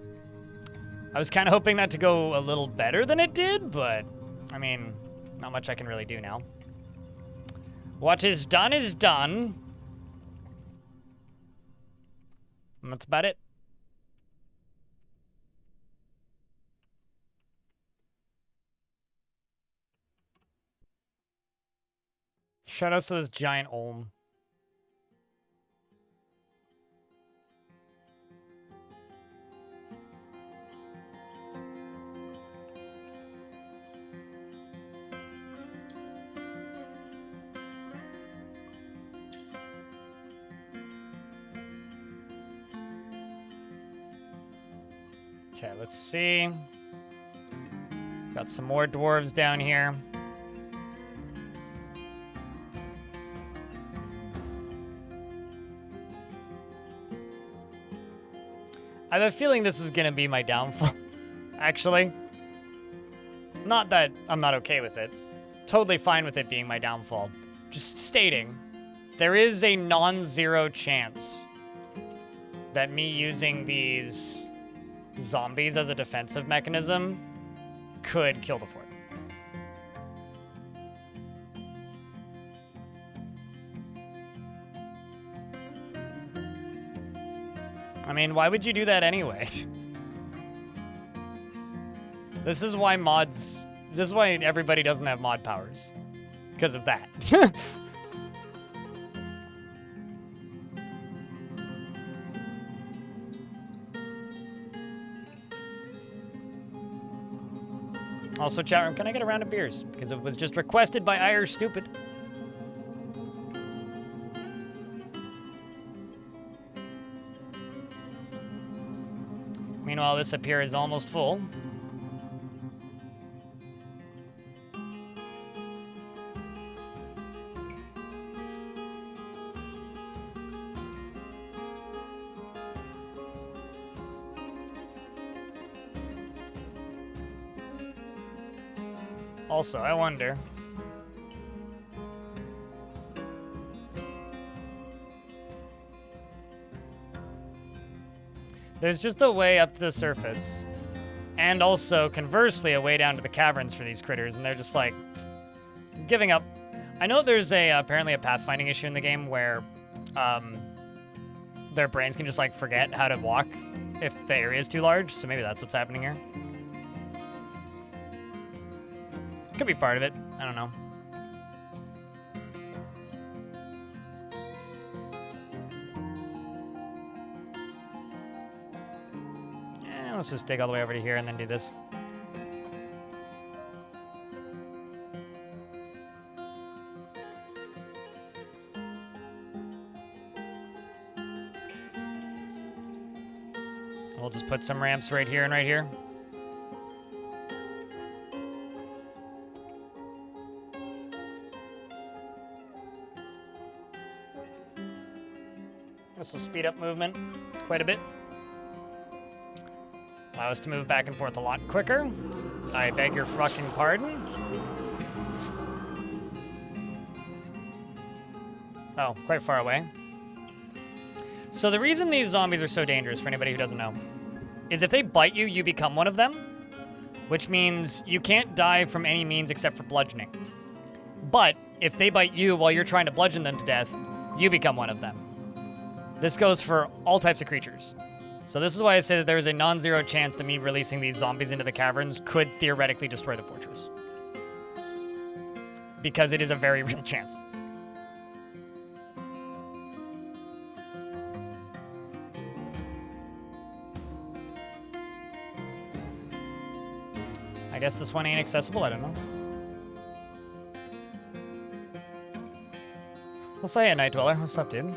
I was kind of hoping that to go a little better than it did, but, I mean, not much I can really do now. What is done is done. And that's about it. Shoutouts to this giant olm. Okay, let's see. Got some more dwarves down here. I have a feeling this is gonna be my downfall, actually. Not that I'm not okay with it. Totally fine with it being my downfall. Just stating, there is a non-zero chance that me using these zombies as a defensive mechanism could kill the fort. I mean, why would you do that anyway? This is why everybody doesn't have mod powers. Because of that. Also, chat room, can I get a round of beers? Because it was just requested by Irish Stupid. Meanwhile, this up here is almost full. Also, I wonder. There's just a way up to the surface. And also, conversely, a way down to the caverns for these critters, and they're just like, giving up. I know there's apparently a pathfinding issue in the game where their brains can just like forget how to walk if the area is too large, so maybe that's what's happening here. Could be part of it. I don't know. Let's just dig all the way over to here and then do this. We'll just put some ramps right here and right here. This will speed up movement quite a bit. Allow us to move back and forth a lot quicker. I beg your fucking pardon. Oh, quite far away. So the reason these zombies are so dangerous, for anybody who doesn't know, is if they bite you, you become one of them, which means you can't die from any means except for bludgeoning. But if they bite you while you're trying to bludgeon them to death, you become one of them. This goes for all types of creatures. So this is why I say that there is a non-zero chance that me releasing these zombies into the caverns could theoretically destroy the fortress. Because it is a very real chance. I guess this one ain't accessible, I don't know. Well, so yeah, Night Dweller, what's up, dude?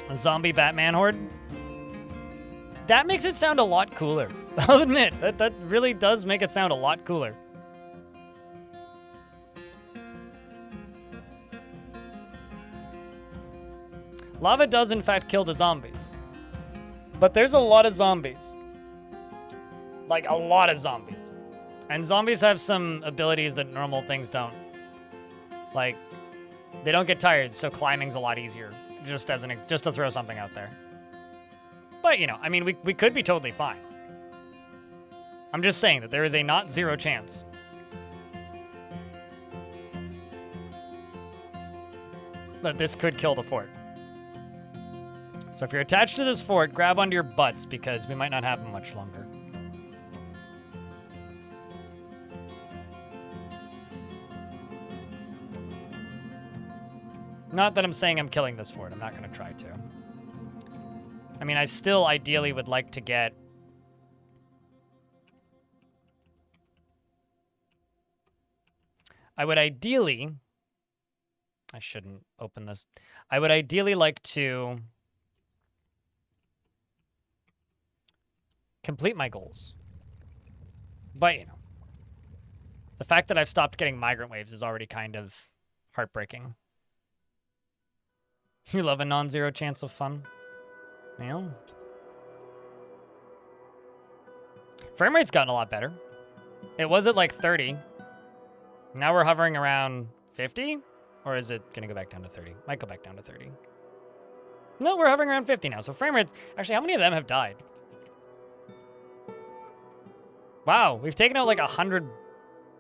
A zombie Batman horde? That makes it sound a lot cooler. I'll admit, that really does make it sound a lot cooler. Lava does in fact kill the zombies. But there's a lot of zombies. Like, a lot of zombies. And zombies have some abilities that normal things don't. Like, they don't get tired, so climbing's a lot easier. Just to throw something out there. But, you know, I mean, we could be totally fine. I'm just saying that there is a not zero chance. That this could kill the fort. So if you're attached to this fort, grab onto your butts because we might not have them much longer. Not that I'm saying I'm killing this fort. I'm not going to try to. I mean, I still ideally would like to get... I would ideally... I shouldn't open this. I would ideally like to complete my goals. But, you know, the fact that I've stopped getting migrant waves is already kind of heartbreaking. You love a non-zero chance of fun? Yeah. Frame rate's gotten a lot better. It was at like 30. Now we're hovering around 50? Or is it going to go back down to 30? Might go back down to 30. No, we're hovering around 50 now. So frame rates... Actually, how many of them have died? Wow, we've taken out like 100...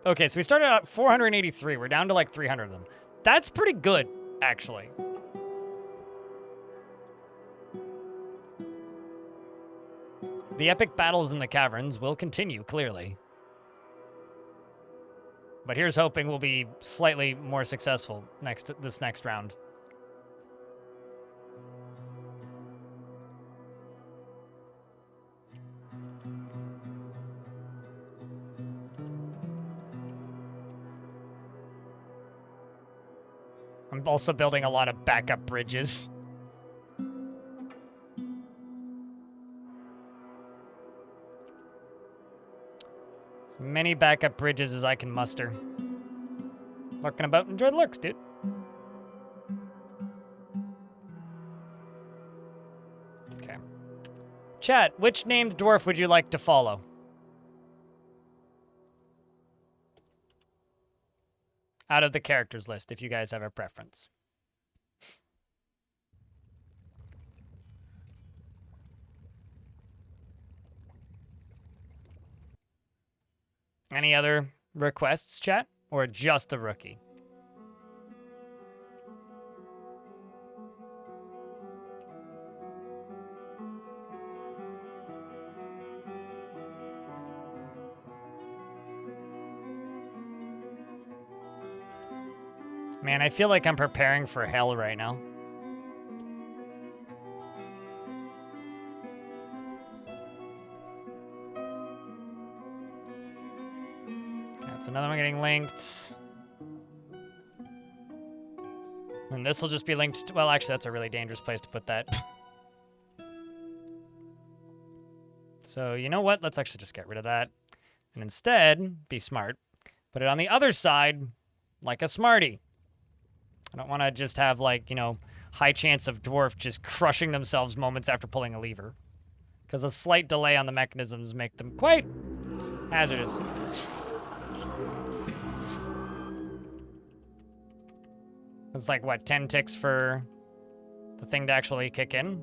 Okay, so we started at 483. We're down to like 300 of them. That's pretty good, actually. The epic battles in the caverns will continue, clearly. But here's hoping we'll be slightly more successful this next round. I'm also building a lot of backup bridges. As many backup bridges as I can muster. Lurking about, enjoy the lurks, dude. Okay. Chat, which named dwarf would you like to follow? Out of the characters list, if you guys have a preference. Any other requests, chat? Or just the rookie? Man, I feel like I'm preparing for hell right now. That's another one getting linked. And this will just be linked to, well, actually, that's a really dangerous place to put that. So, you know what? Let's actually just get rid of that. And instead, be smart. Put it on the other side, like a smarty. I don't want to just have, like, you know, high chance of dwarf just crushing themselves moments after pulling a lever. Because a slight delay on the mechanisms make them quite hazardous. It's like, what, 10 ticks for the thing to actually kick in?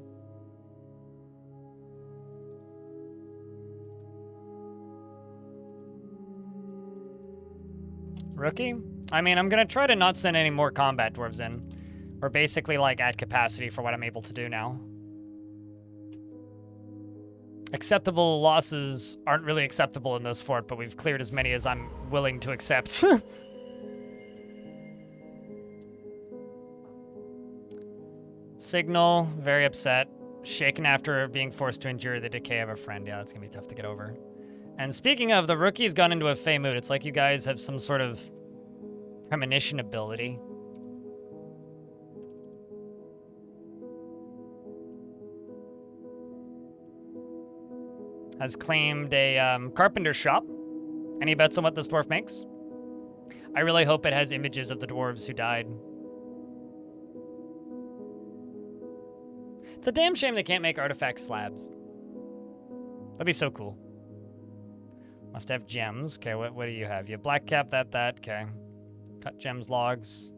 Rookie? I mean, I'm gonna try to not send any more combat dwarves in. We're basically, like, at capacity for what I'm able to do now. Acceptable losses aren't really acceptable in this fort, but we've cleared as many as I'm willing to accept. Signal, very upset. Shaken after being forced to endure the decay of a friend. Yeah, that's gonna be tough to get over. And speaking of, the rookie's gone into a Fey mood. It's like you guys have some sort of premonition ability. Has claimed a carpenter shop. Any bets on what this dwarf makes? I really hope it has images of the dwarves who died. It's a damn shame they can't make artifact slabs. That'd be so cool. Must have gems. Okay, what do you have? You have black cap, that. Okay. Cut gems, logs.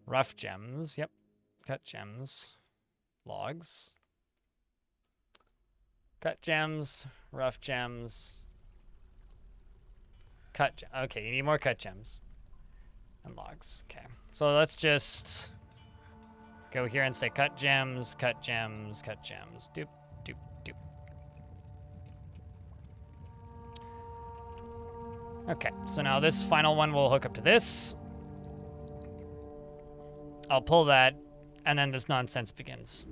Rough gems. Yep. Cut gems. Logs. Cut gems. Rough gems. Okay, you need more cut gems. And logs. Okay. So let's just go here and say cut gems, cut gems, cut gems. Doop, doop, doop. Okay, so now this final one will hook up to this. I'll pull that, and then this nonsense begins.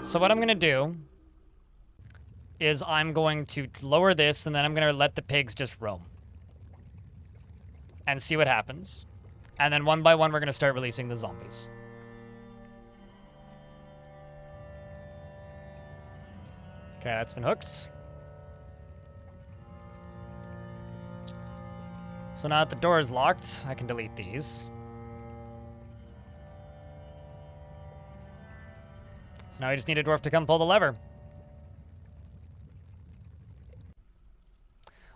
So what I'm gonna do is I'm going to lower this, and then I'm gonna let the pigs just roam. And see what happens. And then one by one, we're gonna start releasing the zombies. Okay, that's been hooked. So now that the door is locked, I can delete these. So now we just need a dwarf to come pull the lever.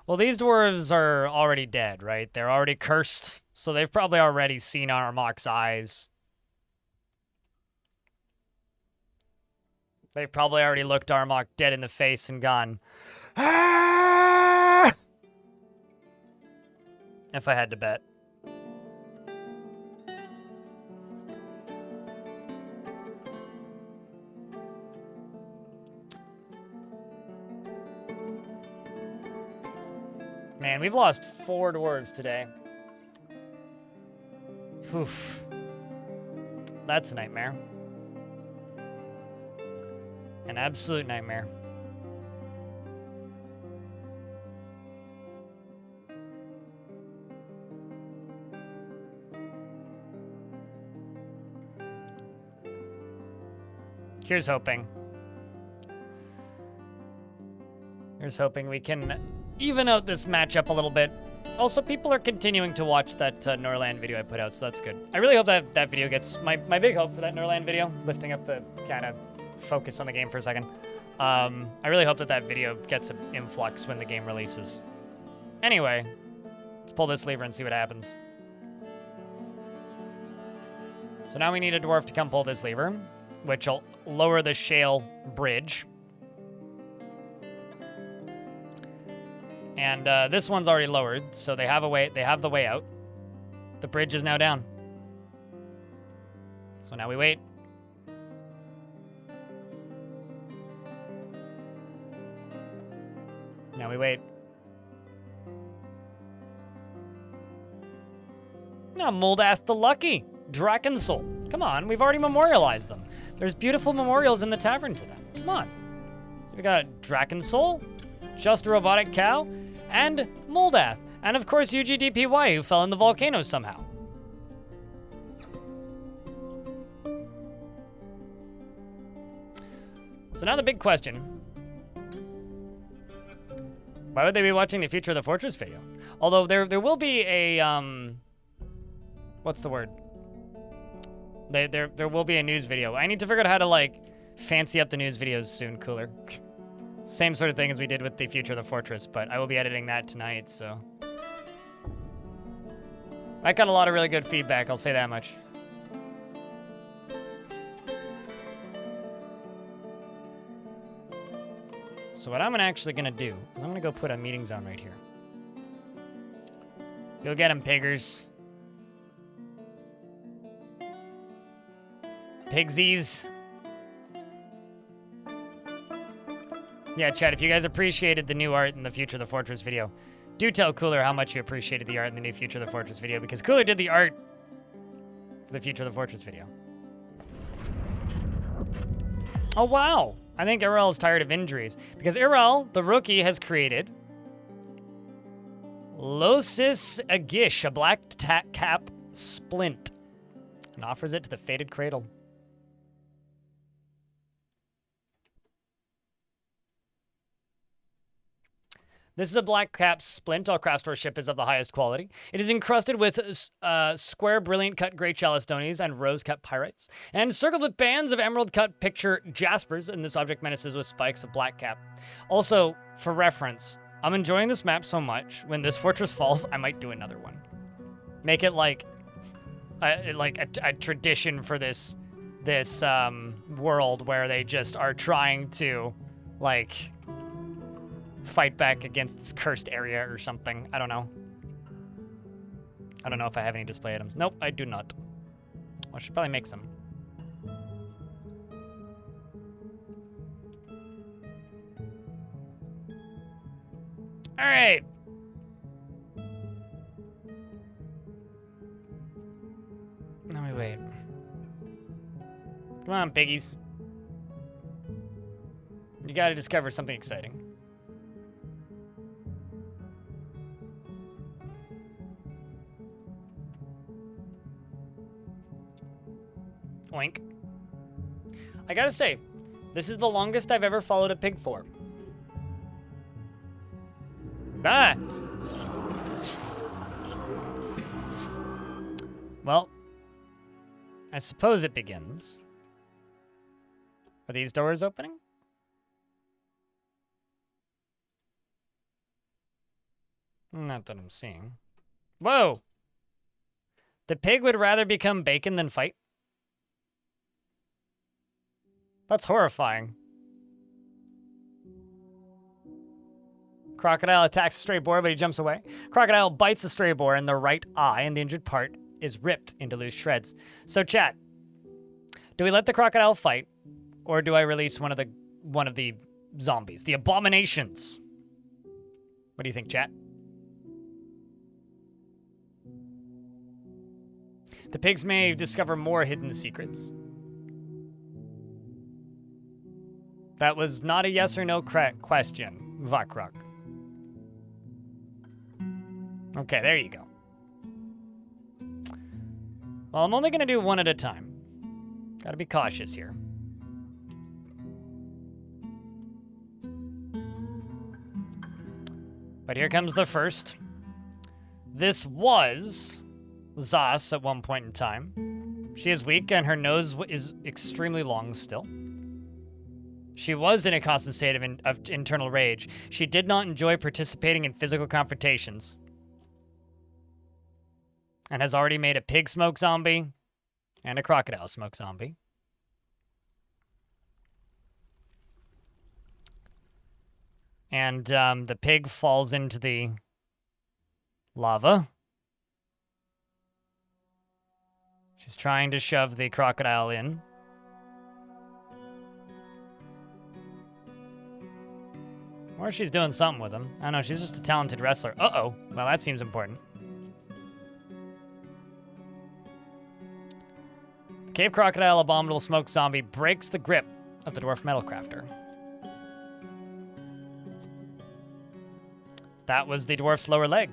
Well, these dwarves are already dead, right? They're already cursed, so they've probably already seen Armok's eyes. They've probably already looked Armok dead in the face and gone, "Ah!" If I had to bet. Man, we've lost 4 dwarves today. Oof. That's a nightmare. An absolute nightmare. Here's hoping. Here's hoping we can even out this matchup a little bit. Also, people are continuing to watch that Norland video I put out, so that's good. I really hope that that video gets... My big hope for that Norland video, lifting up the kind of focus on the game for a second. I really hope that that video gets an influx when the game releases. Anyway, let's pull this lever and see what happens. So now we need a dwarf to come pull this lever, which will lower the shale bridge. And this one's already lowered, so they have the way out. The bridge is now down. So now we wait. Now we wait. Now Moldath the Lucky, Drakensoul. Come on, we've already memorialized them. There's beautiful memorials in the tavern to them. Come on. So we got Drakensoul, Just a Robotic Cow, and Moldath. And of course UGDPY, who fell in the volcano somehow. So now the big question. Why would they be watching the Future of the Fortress video? Although there will be a what's the word? There will be a news video. I need to figure out how to like fancy up the news videos soon, Cooler. Same sort of thing as we did with the Future of the Fortress, but I will be editing that tonight, so. I got a lot of really good feedback, I'll say that much. So what I'm actually gonna do is I'm gonna go put a meeting zone right here. Go get him, piggers. Pigsies. Yeah, chat, if you guys appreciated the new art in the Future of the Fortress video, do tell Cooler how much you appreciated the art in the new Future of the Fortress video, because Cooler did the art for the Future of the Fortress video. Oh, wow. I think Irel is tired of injuries, because Irel, the rookie, has created Losis Agish, a black cap splint, and offers it to the Fated Cradle. This is a black cap splint. All craft store ship is of the highest quality. It is encrusted with square brilliant cut gray chalice stonies and rose cut pyrites, and circled with bands of emerald cut picture jaspers, and this object menaces with spikes of black cap. Also, for reference, I'm enjoying this map so much, when this fortress falls, I might do another one. Make it like a tradition for this world where they just are trying to, like, fight back against this cursed area or something. I don't know. I don't know if I have any display items. Nope, I do not. Well, I should probably make some. All right. Let me wait. Come on, piggies. You gotta discover something exciting. Oink. I gotta say, this is the longest I've ever followed a pig for. Ah! Well, I suppose it begins. Are these doors opening? Not that I'm seeing. Whoa! The pig would rather become bacon than fight? That's horrifying. Crocodile attacks a stray boar, but he jumps away. Crocodile bites the stray boar in the right eye, and the injured part is ripped into loose shreds. So, chat, do we let the crocodile fight, or do I release one of the zombies, the abominations? What do you think, chat? The pigs may discover more hidden secrets. That was not a yes or no question, Vakrok. Okay, there you go. Well, I'm only gonna do one at a time. Gotta be cautious here. But here comes the first. This was Zas at one point in time. She is weak and her nose is extremely long still. She was in a constant state of internal rage. She did not enjoy participating in physical confrontations. And has already made a pig smoke zombie and a crocodile smoke zombie. And the pig falls into the lava. She's trying to shove the crocodile in. Or she's doing something with him. I don't know, she's just a talented wrestler. Uh-oh. Well, that seems important. The cave crocodile abominable smoke zombie breaks the grip of the dwarf metal crafter. That was the dwarf's lower leg.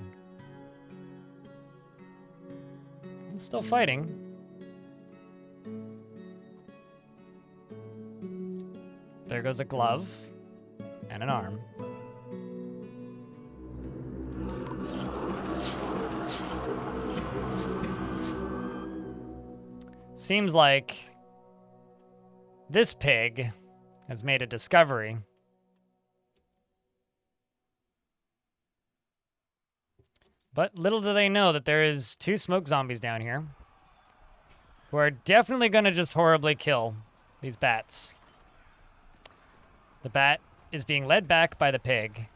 He's still fighting. There goes a glove and an arm. Seems like this pig has made a discovery. But little do they know that there is 2 smoke zombies down here who are definitely going to just horribly kill these bats. The bat is being led back by the pig.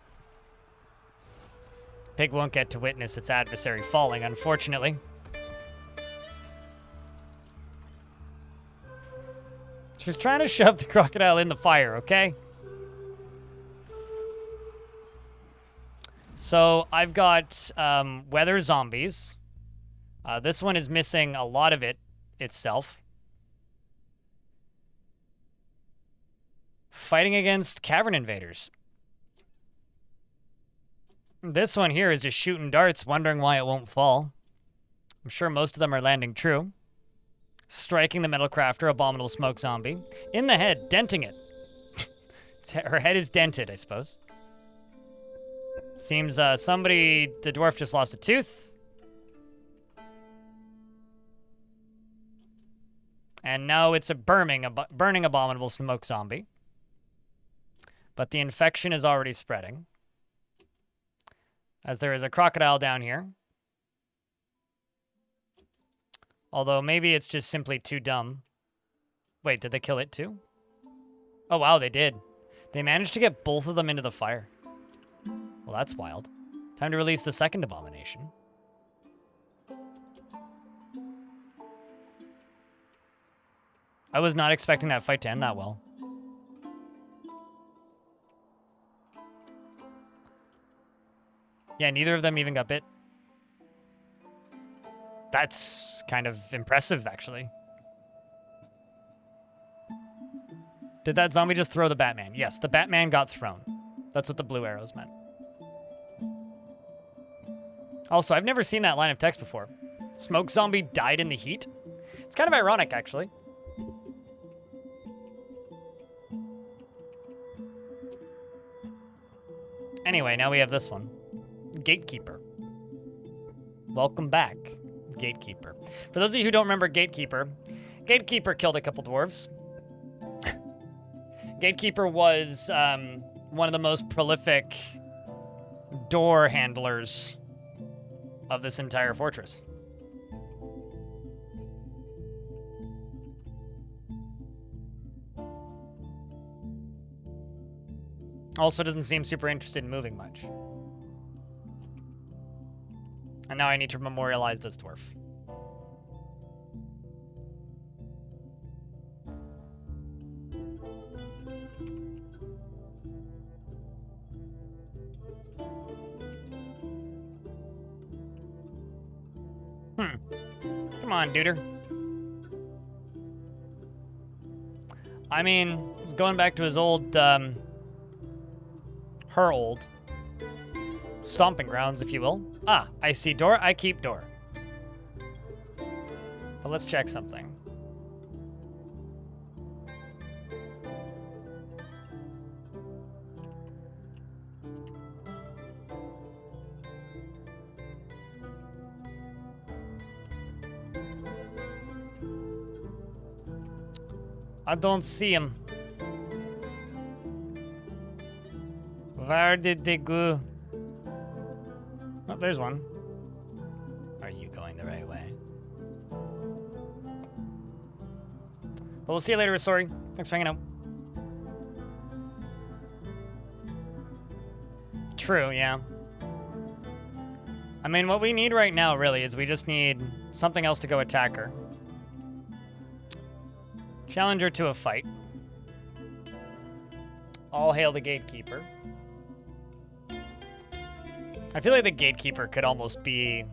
Pig won't get to witness its adversary falling, unfortunately. She's trying to shove the crocodile in the fire, okay? So I've got weather zombies. This one is missing a lot of it itself. Fighting against cavern invaders. This one here is just shooting darts, wondering why it won't fall. I'm sure most of them are landing true. Striking the metal crafter, abominable smoke zombie. In the head, denting it. Her head is dented, I suppose. Seems the dwarf just lost a tooth. And now it's a burning abominable smoke zombie. But the infection is already spreading. As there is a crocodile down here. Although maybe it's just simply too dumb. Wait, did they kill it too? Oh wow, they did. They managed to get both of them into the fire. Well, that's wild. Time to release the second abomination. I was not expecting that fight to end that well. Yeah, neither of them even got bit. That's kind of impressive, actually. Did that zombie just throw the Batman? Yes, the Batman got thrown. That's what the blue arrows meant. Also, I've never seen that line of text before. Smoke zombie died in the heat? It's kind of ironic, actually. Anyway, now we have this one. Gatekeeper. Welcome back, Gatekeeper. For those of you who don't remember Gatekeeper, Gatekeeper killed a couple dwarves. Gatekeeper was one of the most prolific door handlers of this entire fortress. Also doesn't seem super interested in moving much. And now I need to memorialize this dwarf. Come on, duder. I mean, he's going back to his old, her old stomping grounds, if you will. Ah, I see door, I keep door. But let's check something. I don't see him. Where did they go? Oh, there's one. Are you going the right way? Well, we'll see you later, Sorry. Thanks for hanging out. True, yeah. I mean, what we need right now, really, is we just need something else to go attack her. Challenge her to a fight. All hail the Gatekeeper. I feel like the Gatekeeper could almost be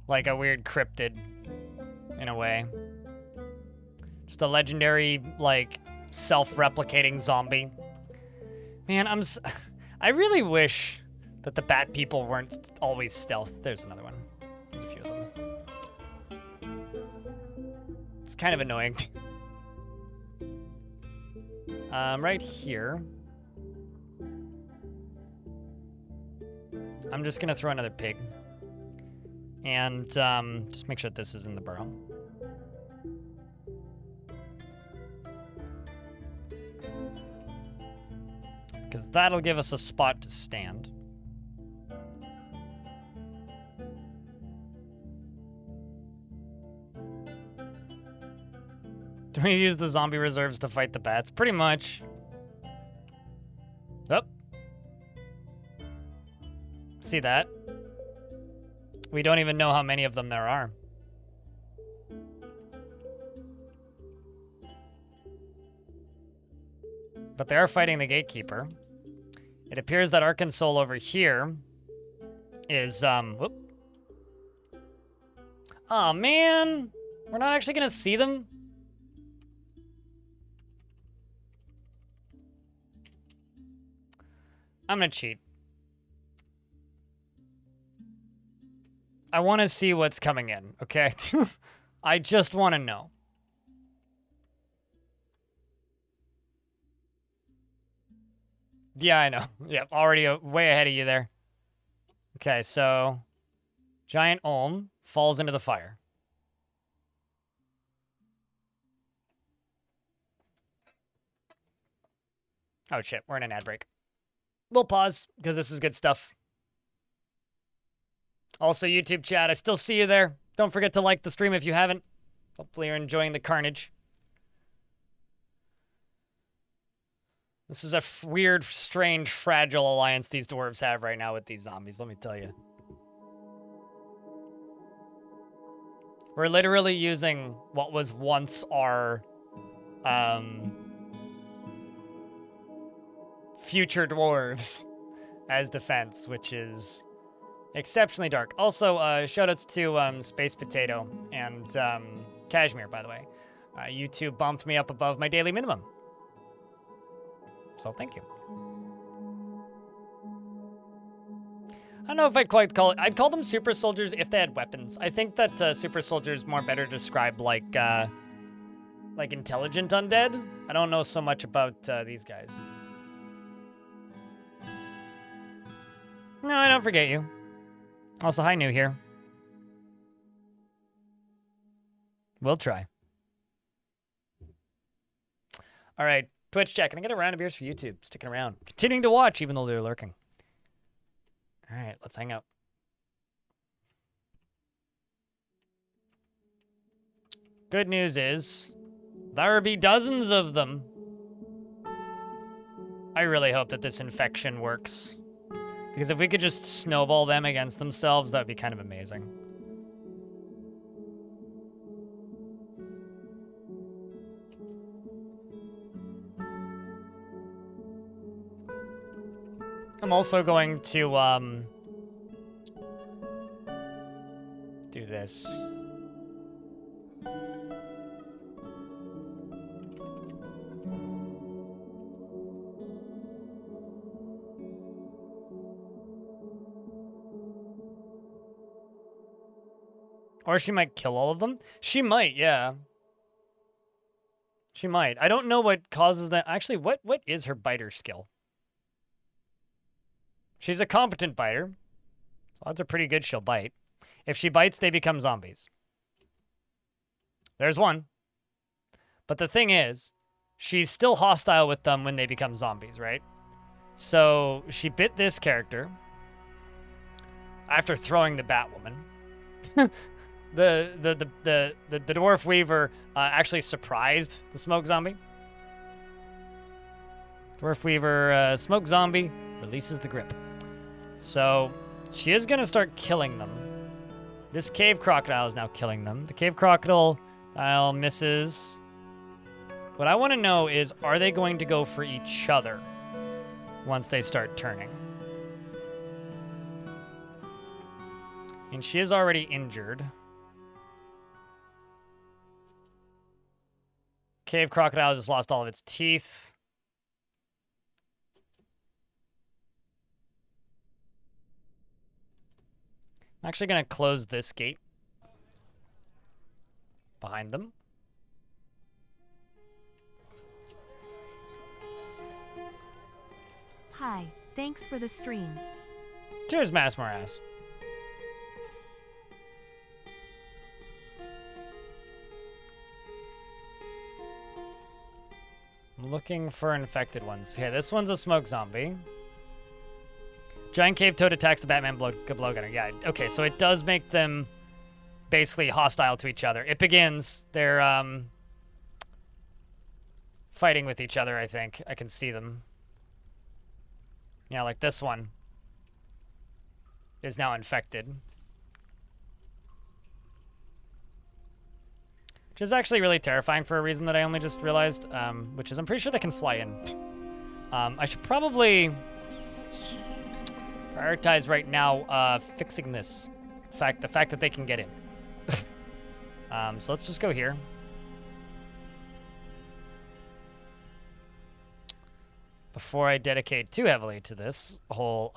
like a weird cryptid in a way. Just a legendary, like, self-replicating zombie. Man, I really wish that the bat people weren't always stealth. There's another one. There's a few of them. It's kind of annoying. Right here. I'm just gonna throw another pig. And just make sure that this is in the burrow. because that'll give us a spot to stand. Do we use the zombie reserves to fight the bats? Pretty much. Oh. See that? We don't even know how many of them there are. But they are fighting the gatekeeper. It appears that Arkansas over here is, whoop. Aw, man. We're not actually gonna see them? I'm gonna cheat. I want to see what's coming in, okay? I just want to know. Yeah, I know. Yep, already way ahead of you there. Okay, so giant Olm falls into the fire. Oh shit, we're in an ad break. We'll pause because this is good stuff. Also, YouTube chat, I still see you there. Don't forget to like the stream if you haven't. Hopefully you're enjoying the carnage. This is a weird, strange, fragile alliance these dwarves have right now with these zombies, let me tell you. We're literally using what was once our future dwarves as defense, which is exceptionally dark. Also, shoutouts to Space Potato and Cashmere, by the way. You two bumped me up above my daily minimum. So thank you. I don't know if I'd quite call it. I'd call them super soldiers if they had weapons. I think that super soldiers more better describe like intelligent undead. I don't know so much about these guys. No, I don't forget you. Also, hi, new here. We'll try. All right, Twitch chat. Can I get a round of beers for YouTube? Sticking around. Continuing to watch, even though they're lurking. All right, let's hang out. Good news is, there be dozens of them. I really hope that this infection works. Because if we could just snowball them against themselves, that would be kind of amazing. I'm also going to, do this. Or she might kill all of them. She might, yeah. She might. I don't know what causes that. Actually, what is her biter skill? She's a competent biter. So odds are pretty good she'll bite. If she bites, they become zombies. There's one. But the thing is, she's still hostile with them when they become zombies, right? So she bit this character after throwing the Batwoman. The Dwarf Weaver actually surprised the Smoke Zombie. Dwarf Weaver, Smoke Zombie, releases the grip. So she is going to start killing them. This Cave Crocodile is now killing them. The Cave Crocodile misses. What I want to know is, are they going to go for each other once they start turning? And she is already injured. Cave Crocodile just lost all of its teeth. I'm actually going to close this gate behind them. Hi, thanks for the stream. Cheers, Mass Morass. I'm looking for infected ones. Okay, this one's a smoke zombie. Giant cave toad attacks the Batman blowgunner. Yeah, okay, so it does make them basically hostile to each other. It begins. They're fighting with each other, I think. I can see them. Yeah, like this one is now infected. Which is actually really terrifying for a reason that I only just realized, which is I'm pretty sure they can fly in. I should probably prioritize right now fixing this. The fact that they can get in. So let's just go here. Before I dedicate too heavily to this whole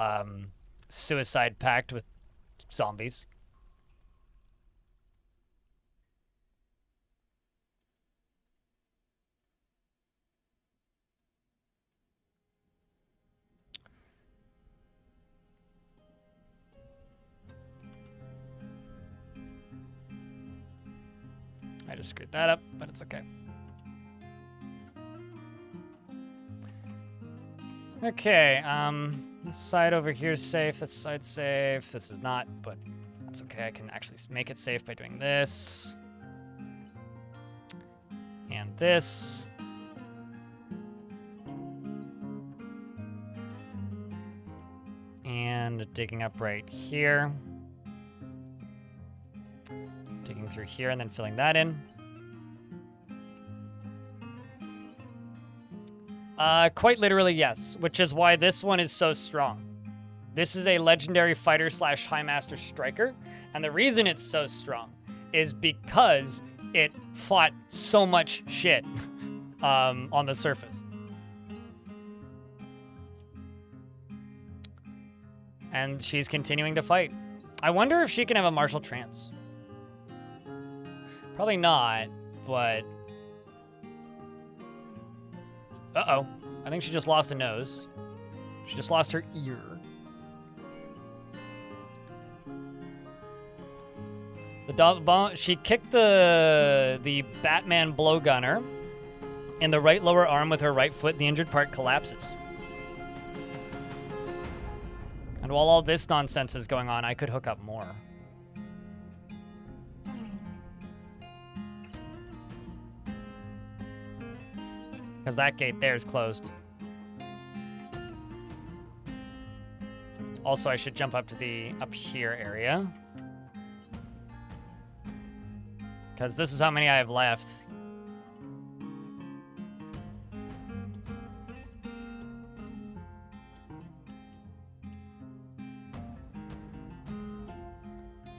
suicide pact with zombies. I just screwed that up, but it's okay. Okay, this side over here is safe, this side's safe. This is not, but that's okay. I can actually make it safe by doing this. And this. And digging up right here. Digging through here and then filling that in. Quite literally, yes, which is why this one is so strong. This is a legendary fighter / High Master Striker, and the reason it's so strong is because it fought so much shit on the surface. And she's continuing to fight. I wonder if she can have a martial trance. Probably not, but... Uh-oh. I think she just lost a nose. She just lost her ear. She kicked the Batman blowgunner in the right lower arm with her right foot. The injured part collapses. And while all this nonsense is going on, I could hook up more. Because that gate there is closed. Also, I should jump up to the up here area. Because this is how many I have left.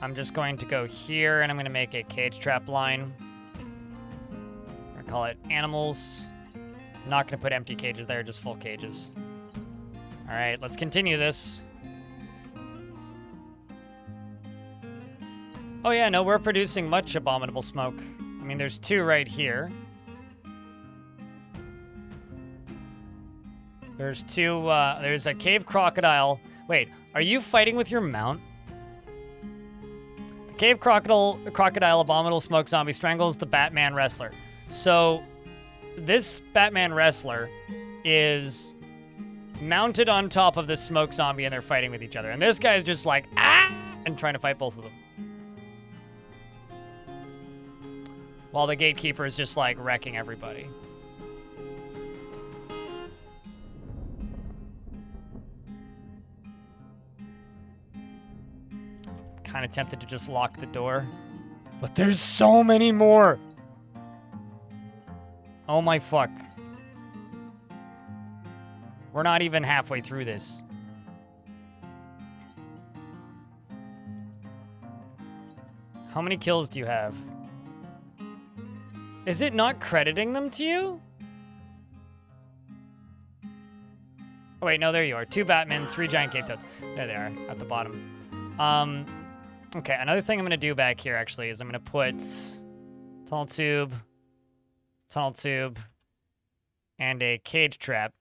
I'm just going to go here and I'm going to make a cage trap line. I'm going to call it animals. I'm not going to put empty cages there, just full cages. All right, let's continue this. Oh yeah, no, we're producing much abominable smoke. I mean, there's 2 right here. There's 2, there's a cave crocodile. Wait, are you fighting with your mount? The cave crocodile abominable smoke zombie strangles the Batman wrestler. So, this Batman wrestler is mounted on top of this smoke zombie and they're fighting with each other. And this guy's just like, ah! And trying to fight both of them. While the gatekeeper is just like wrecking everybody. Kind of tempted to just lock the door. But there's so many more! Oh my fuck. We're not even halfway through this. How many kills do you have? Is it not crediting them to you? Oh wait, no, there you are. 2 Batman, 3 giant cave toads. There they are, at the bottom. Okay, another thing I'm gonna do back here actually is I'm gonna put tunnel tube, and a cage trap.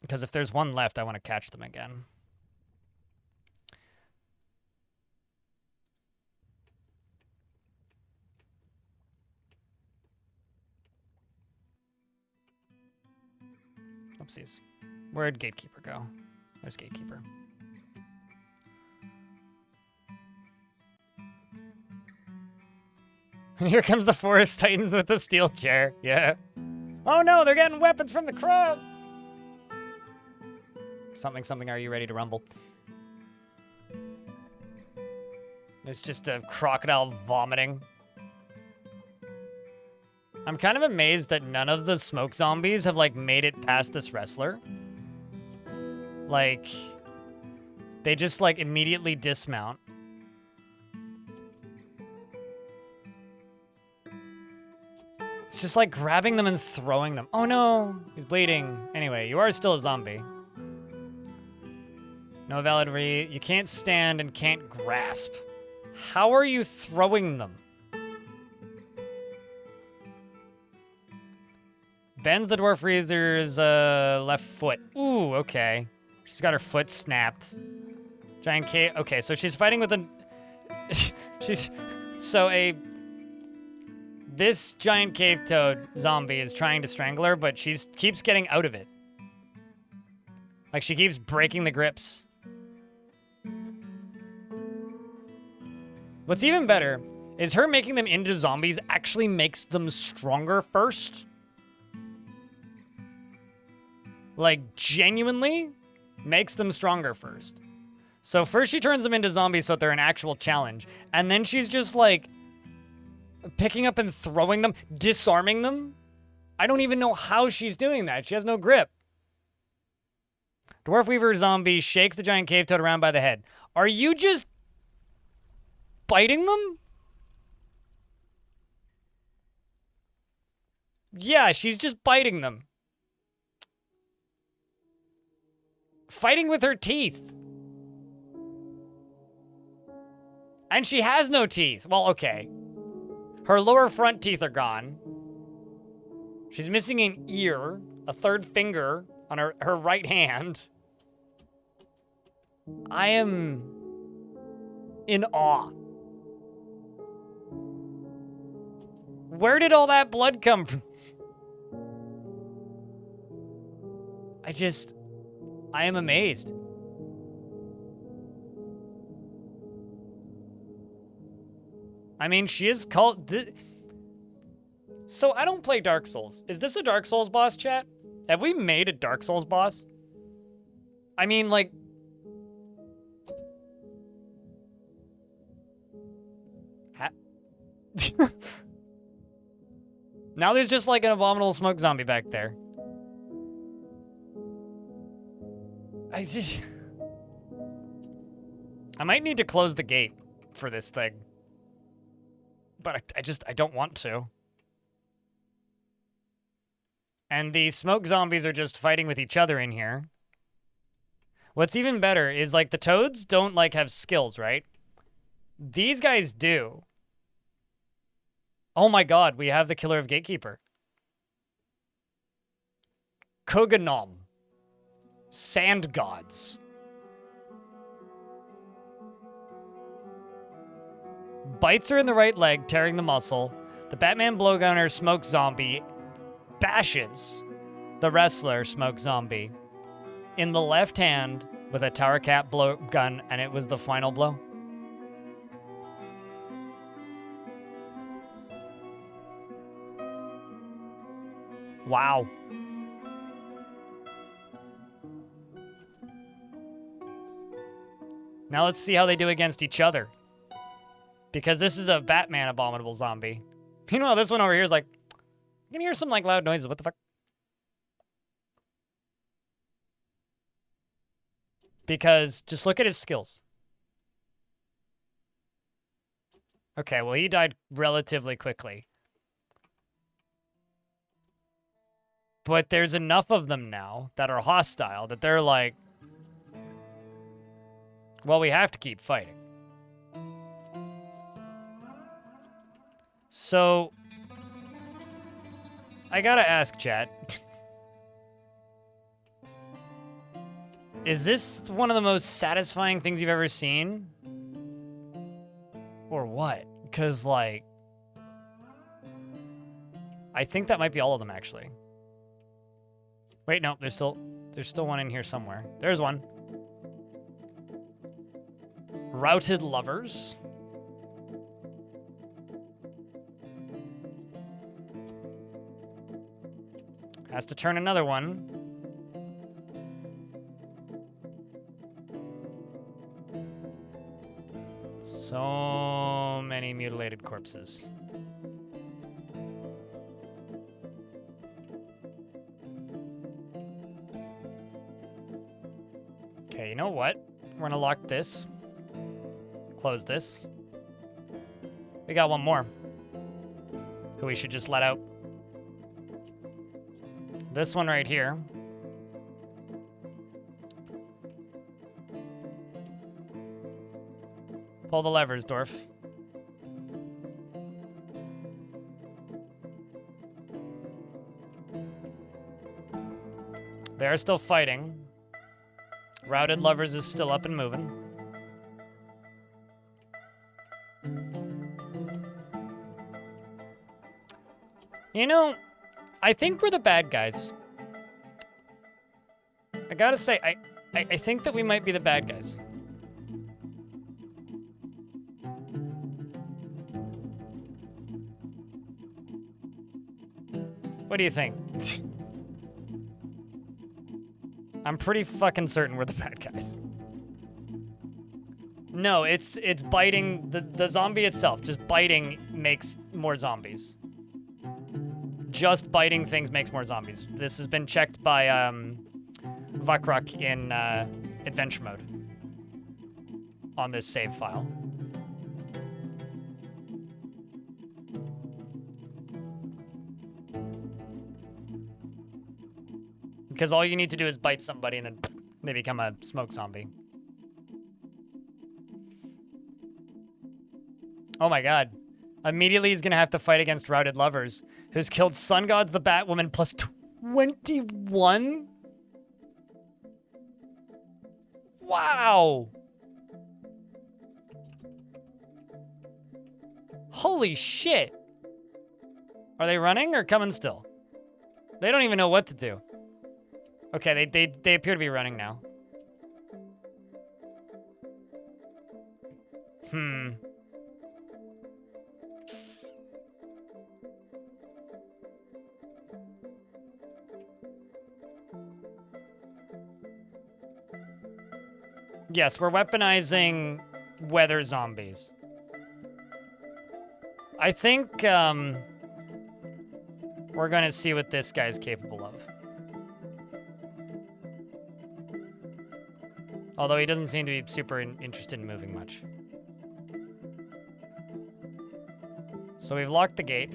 Because if there's one left, I want to catch them again. Whoopsies. Where'd Gatekeeper go? There's Gatekeeper. Here comes the Forest Titans with the steel chair. Yeah. Oh no, they're getting weapons from the crowd. Something, something, are you ready to rumble? It's just a crocodile vomiting. I'm kind of amazed that none of the smoke zombies have, like, made it past this wrestler. Like, they just, like, immediately dismount. It's just like grabbing them and throwing them. Oh no, he's bleeding. Anyway, you are still a zombie. No valid you can't stand and can't grasp. How are you throwing them? Bends the Dwarf Freezer's left foot. Ooh, okay. She's got her foot snapped. Giant cave. Okay, so she's fighting with a... This giant cave toad zombie is trying to strangle her, but she keeps getting out of it. Like, she keeps breaking the grips. What's even better is her making them into zombies actually makes them stronger first. Like, genuinely makes them stronger first. So first she turns them into zombies so that they're an actual challenge. And then she's just like picking up and throwing them, disarming them. I don't even know how she's doing that. She has no grip. Dwarf Weaver zombie shakes the giant cave toad around by the head. Are you just biting them? Yeah, she's just biting them. Fighting with her teeth. And she has no teeth. Well, okay. Her lower front teeth are gone. She's missing an ear, a third finger on her right hand. I am in awe. Where did all that blood come from? I am amazed. I mean, she is called... So, I don't play Dark Souls. Is this a Dark Souls boss, chat? Have we made a Dark Souls boss? I mean, like... Now there's just like an abominable smoke zombie back there. I might need to close the gate for this thing. But I don't want to. And the smoke zombies are just fighting with each other in here. What's even better is, like, the toads don't, like, have skills, right? These guys do. Oh my god, we have the killer of Gatekeeper. Koganom. Sand gods. Bites her in the right leg, tearing the muscle. The Batman blowgunner smoke zombie bashes the wrestler smoke zombie in the left hand with a tower cap blow gun, and it was the final blow. Wow. Now let's see how they do against each other. Because this is a Batman abominable zombie. Meanwhile, this one over here is like, I can hear some like loud noises. What the fuck? Because just look at his skills. Okay, well, he died relatively quickly. But there's enough of them now that are hostile that they're like, well, we have to keep fighting. So, I gotta ask, chat. Is this one of the most satisfying things you've ever seen? Or what? Because, like, I think that might be all of them, actually. Wait, no, there's still one in here somewhere. There's one. Routed lovers. Has to turn another one. So many mutilated corpses. Okay, you know what? We're gonna lock this. Close this. We got one more, who we should just let out. This one right here. Pull the levers, Dwarf. They are still fighting. Routed lovers is still up and moving. You know, I think we're the bad guys. I gotta say, I think that we might be the bad guys. What do you think? I'm pretty fucking certain we're the bad guys. No, it's biting. The zombie itself, just biting makes more zombies. Just biting things makes more zombies. This has been checked by Vakrak in adventure mode on this save file. Because all you need to do is bite somebody and then they become a smoke zombie. Oh my god. Immediately he's gonna have to fight against Routed Lovers, who's killed Sun Gods the Batwoman plus 21? Wow! Holy shit! Are they running or coming still? They don't even know what to do. Okay, they appear to be running now. Yes, we're weaponizing weather zombies. I think, we're gonna see what this guy's capable of. Although he doesn't seem to be super interested in moving much. So we've locked the gate.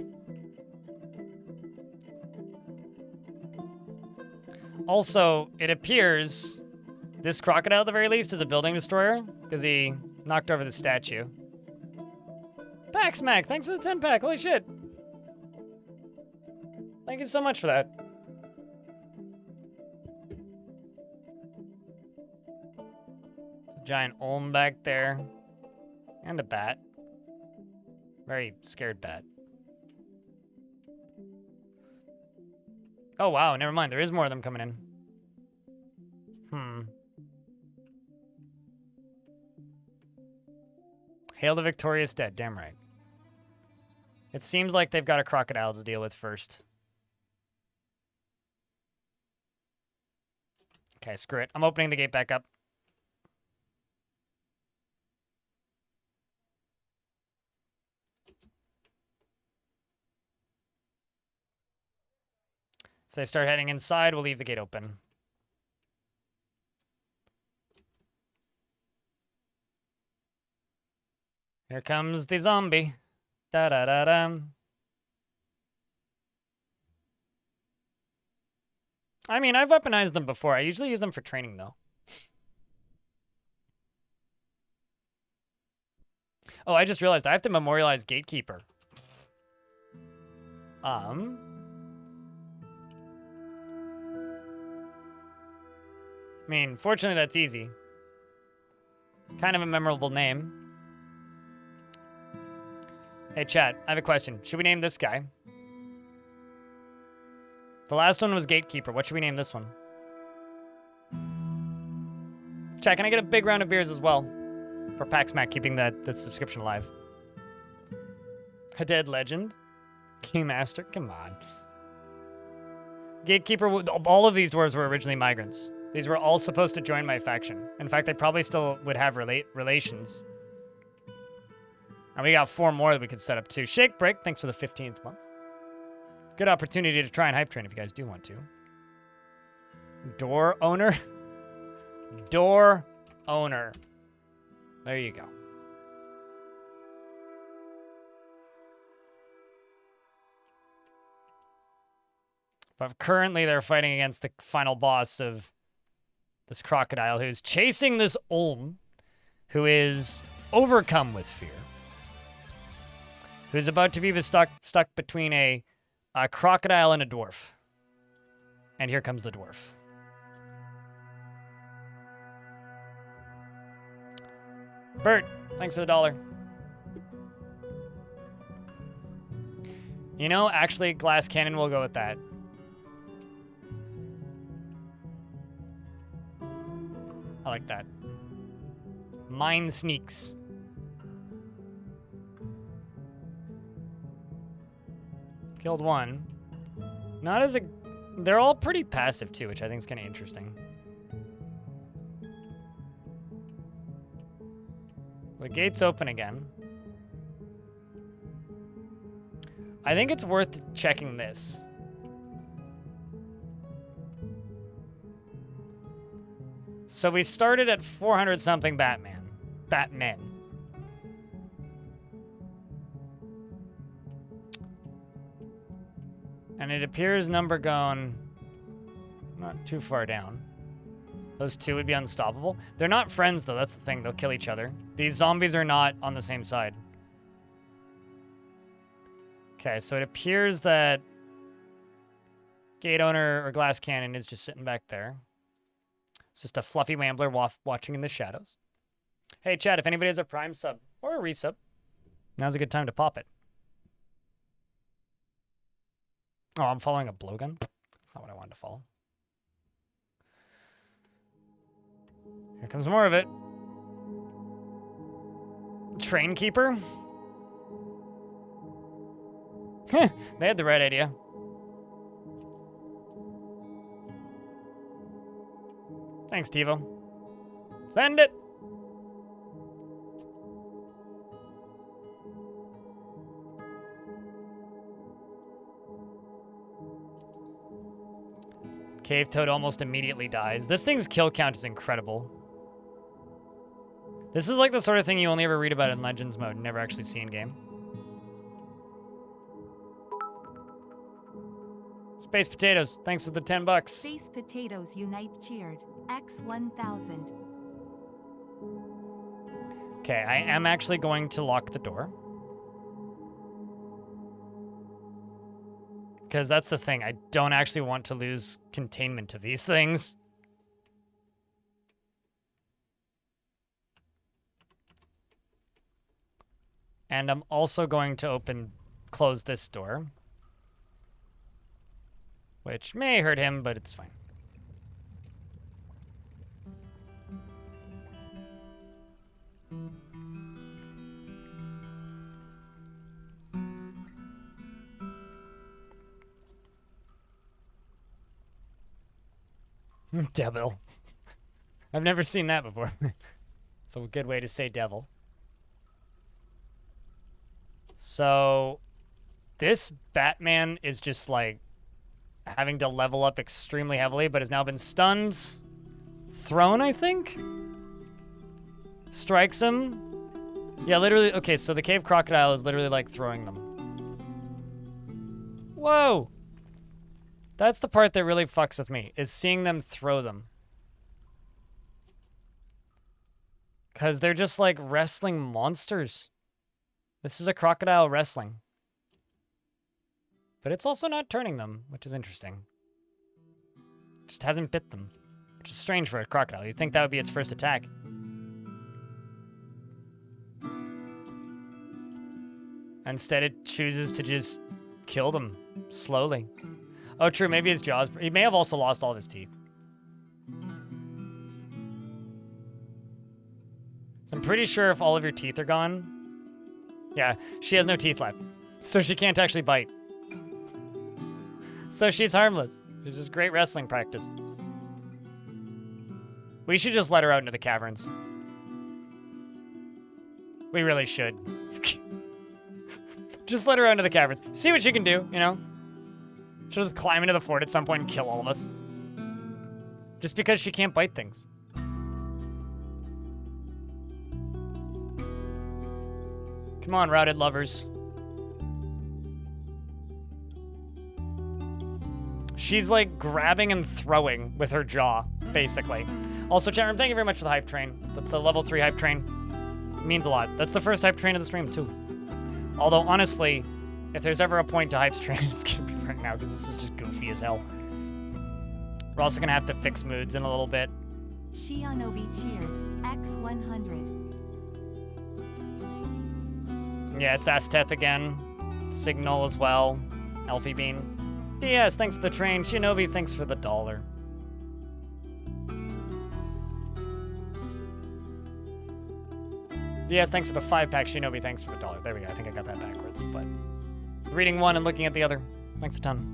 Also, it appears this crocodile at the very least is a building destroyer because he knocked over the statue. Paxmac, thanks for the 10-pack, holy shit. Thank you so much for that. Giant Olm back there. And a bat. Very scared bat. Oh wow, never mind. There is more of them coming in. Hail the victorious dead. Damn right. It seems like they've got a crocodile to deal with first. Okay, screw it. I'm opening the gate back up. If they start heading inside, we'll leave the gate open. Here comes the zombie. Da-da-da-da. I mean, I've weaponized them before. I usually use them for training, though. Oh, I just realized I have to memorialize Gatekeeper. I mean, fortunately, that's easy. Kind of a memorable name. Hey, chat, I have a question. Should we name this guy? The last one was Gatekeeper. What should we name this one? Chat, can I get a big round of beers as well? For Paxmac keeping that subscription alive. A dead legend? Keymaster? Come on. Gatekeeper, all of these dwarves were originally migrants. These were all supposed to join my faction. In fact, they probably still would have relations. And we got 4 more that we could set up too. Shake Break, thanks for the 15th month. Good opportunity to try and hype train if you guys do want to. Door owner? Door owner. There you go. But currently they're fighting against the final boss of this crocodile who's chasing this Olm, who is overcome with fear, who's about to be stuck between a crocodile and a dwarf. And here comes the dwarf. Bert, thanks for the $1. You know, actually, glass cannon will go with that. I like that. Mine sneaks. Killed one. Not as a... They're all pretty passive, too, which I think is kind of interesting. The gate's open again. I think it's worth checking this. So we started at 400 something Batmen. And it appears number going not too far down. Those two would be unstoppable. They're not friends though, that's the thing. They'll kill each other. These zombies are not on the same side. Okay, so it appears that gate owner or glass cannon is just sitting back there. It's just a fluffy wambler watching in the shadows. Hey, chat, if anybody has a Prime sub or a resub, now's a good time to pop it. Oh, I'm following a blowgun? That's not what I wanted to follow. Here comes more of it. Train Keeper? They had the right idea. Thanks, Tivo. Send it! Cave Toad almost immediately dies. This thing's kill count is incredible. This is like the sort of thing you only ever read about in Legends mode and never actually see in game. Space Potatoes, thanks for the $10. Space Potatoes Unite cheered. X1000. Okay, I am actually going to lock the door. Because that's the thing, I don't actually want to lose containment of these things. And I'm also going to close this door. Which may hurt him, but it's fine. Devil. I've never seen that before. It's a good way to say devil. So, this Batman is just like having to level up extremely heavily, but has now been stunned. Thrown, I think? Strikes him. Yeah, literally. Okay, so the cave crocodile is literally like throwing them. Whoa! That's the part that really fucks with me, is seeing them throw them. Because they're just like wrestling monsters. This is a crocodile wrestling. But it's also not turning them, which is interesting. It just hasn't bit them, which is strange for a crocodile. You'd think that would be its first attack. Instead, it chooses to just kill them slowly. Oh, true. Maybe his jaws. He may have also lost all of his teeth. So I'm pretty sure if all of your teeth are gone. Yeah, she has no teeth left. So she can't actually bite. So she's harmless. She's just great wrestling practice. We should just let her out into the caverns. We really should. Just let her out into the caverns. See what she can do, you know? She'll just climb into the fort at some point and kill all of us. Just because she can't bite things. Come on, routed lovers. She's like grabbing and throwing with her jaw, basically. Also, chat room, thank you very much for the hype train. That's a level 3 hype train. It means a lot. That's the first hype train of the stream, too. Although, honestly, if there's ever a point to hype's train, it's gonna be right now, because this is just goofy as hell. We're also gonna have to fix moods in a little bit. Shionobi cheered. X100. Yeah, it's Asteth again. Signal as well. Elfie Bean. DS, thanks for the train. Shinobi, thanks for the $1. DS, thanks for the 5-pack. Shinobi, thanks for the $1. There we go. I think I got that backwards, but reading one and looking at the other. Thanks a ton.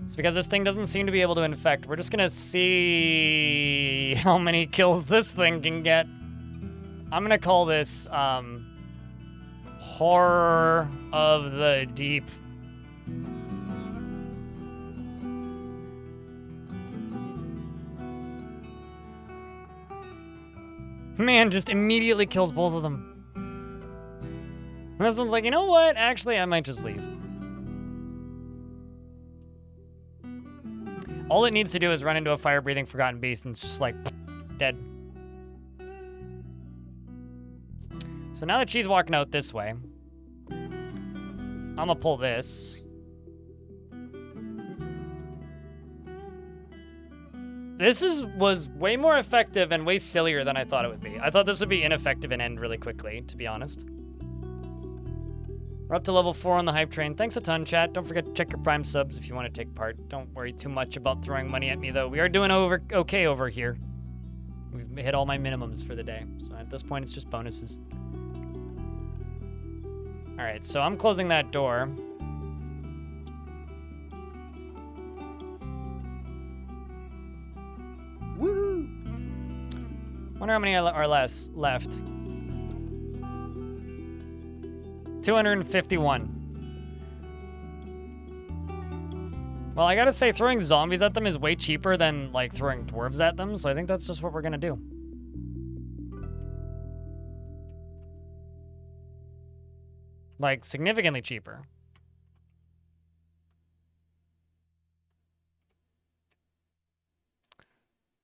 It's because this thing doesn't seem to be able to infect. We're just gonna see how many kills this thing can get. I'm gonna call this, Horror of the Deep. Man, just immediately kills both of them. And this one's like, you know what? Actually, I might just leave. All it needs to do is run into a fire-breathing forgotten beast and it's just like, dead. So now that she's walking out this way, I'm gonna pull this. This was way more effective and way sillier than I thought it would be. I thought this would be ineffective and end really quickly, to be honest. We're up to level 4 on the hype train. Thanks a ton, chat. Don't forget to check your Prime subs if you want to take part. Don't worry too much about throwing money at me, though. We are doing okay over here. We've hit all my minimums for the day. So at this point, it's just bonuses. All right, so I'm closing that door. Woo! Wonder how many are left. 251. Well, I gotta say, throwing zombies at them is way cheaper than, like, throwing dwarves at them, so I think that's just what we're gonna do. Like, significantly cheaper.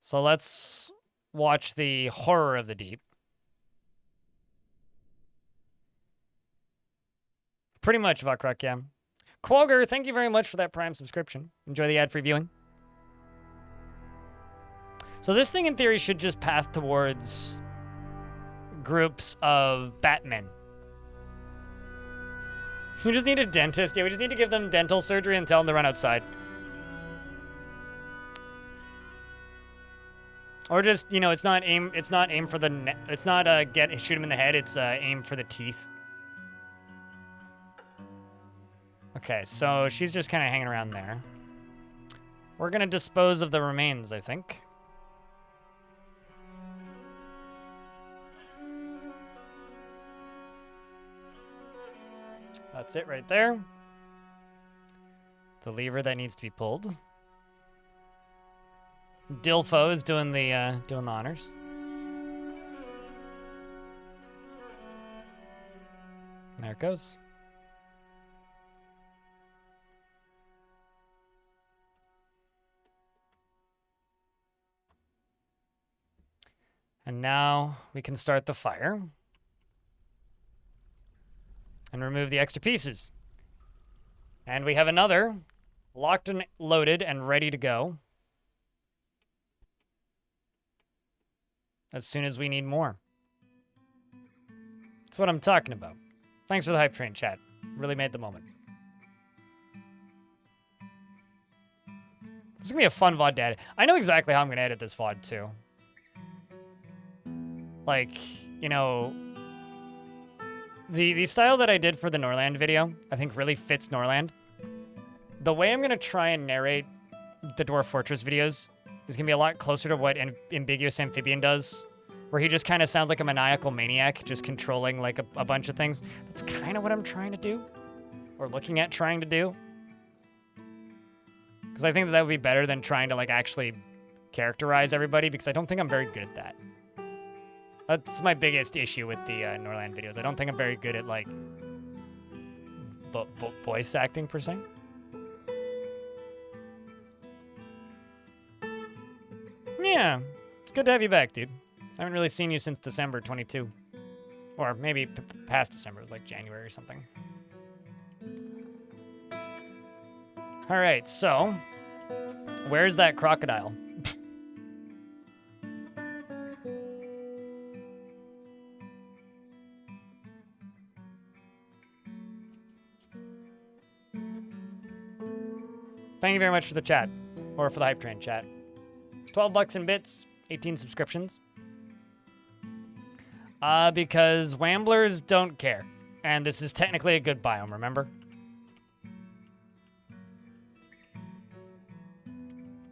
So let's watch the Horror of the Deep. Pretty much, Vakruk, yeah. Quogger, thank you very much for that Prime subscription. Enjoy the ad-free viewing. So this thing, in theory, should just path towards groups of Batmen. We just need a dentist. Yeah, we just need to give them dental surgery and tell them to run outside. Or just, you know, it's not aim for the it's not shoot him in the head, it's aim for the teeth. Okay, so she's just kind of hanging around there. We're gonna dispose of the remains, I think. That's it right there. The lever that needs to be pulled. Dilfo is doing the honors. There it goes. And now we can start the fire. And remove the extra pieces. And we have another locked and loaded and ready to go. As soon as we need more. That's what I'm talking about. Thanks for the hype train, chat. Really made the moment. It's gonna be a fun VOD to edit. I know exactly how I'm gonna edit this VOD too. Like, you know, the style that I did for the Norland video, I think really fits Norland. The way I'm gonna try and narrate the Dwarf Fortress videos is gonna be a lot closer to what Ambiguous Amphibian does, where he just kind of sounds like a maniacal maniac, just controlling like a bunch of things. That's kind of what I'm trying to do, or looking at trying to do. Because I think that would be better than trying to like actually characterize everybody, because I don't think I'm very good at that. That's my biggest issue with the Norland videos. I don't think I'm very good at like voice acting per se. Yeah, it's good to have you back, dude. I haven't really seen you since December 22. Or maybe past December. It was like January or something. All right, so where's that crocodile? Thank you very much for the chat, or for the hype train chat. 12 bucks in bits, 18 subscriptions. Because Wamblers don't care. And this is technically a good biome, remember?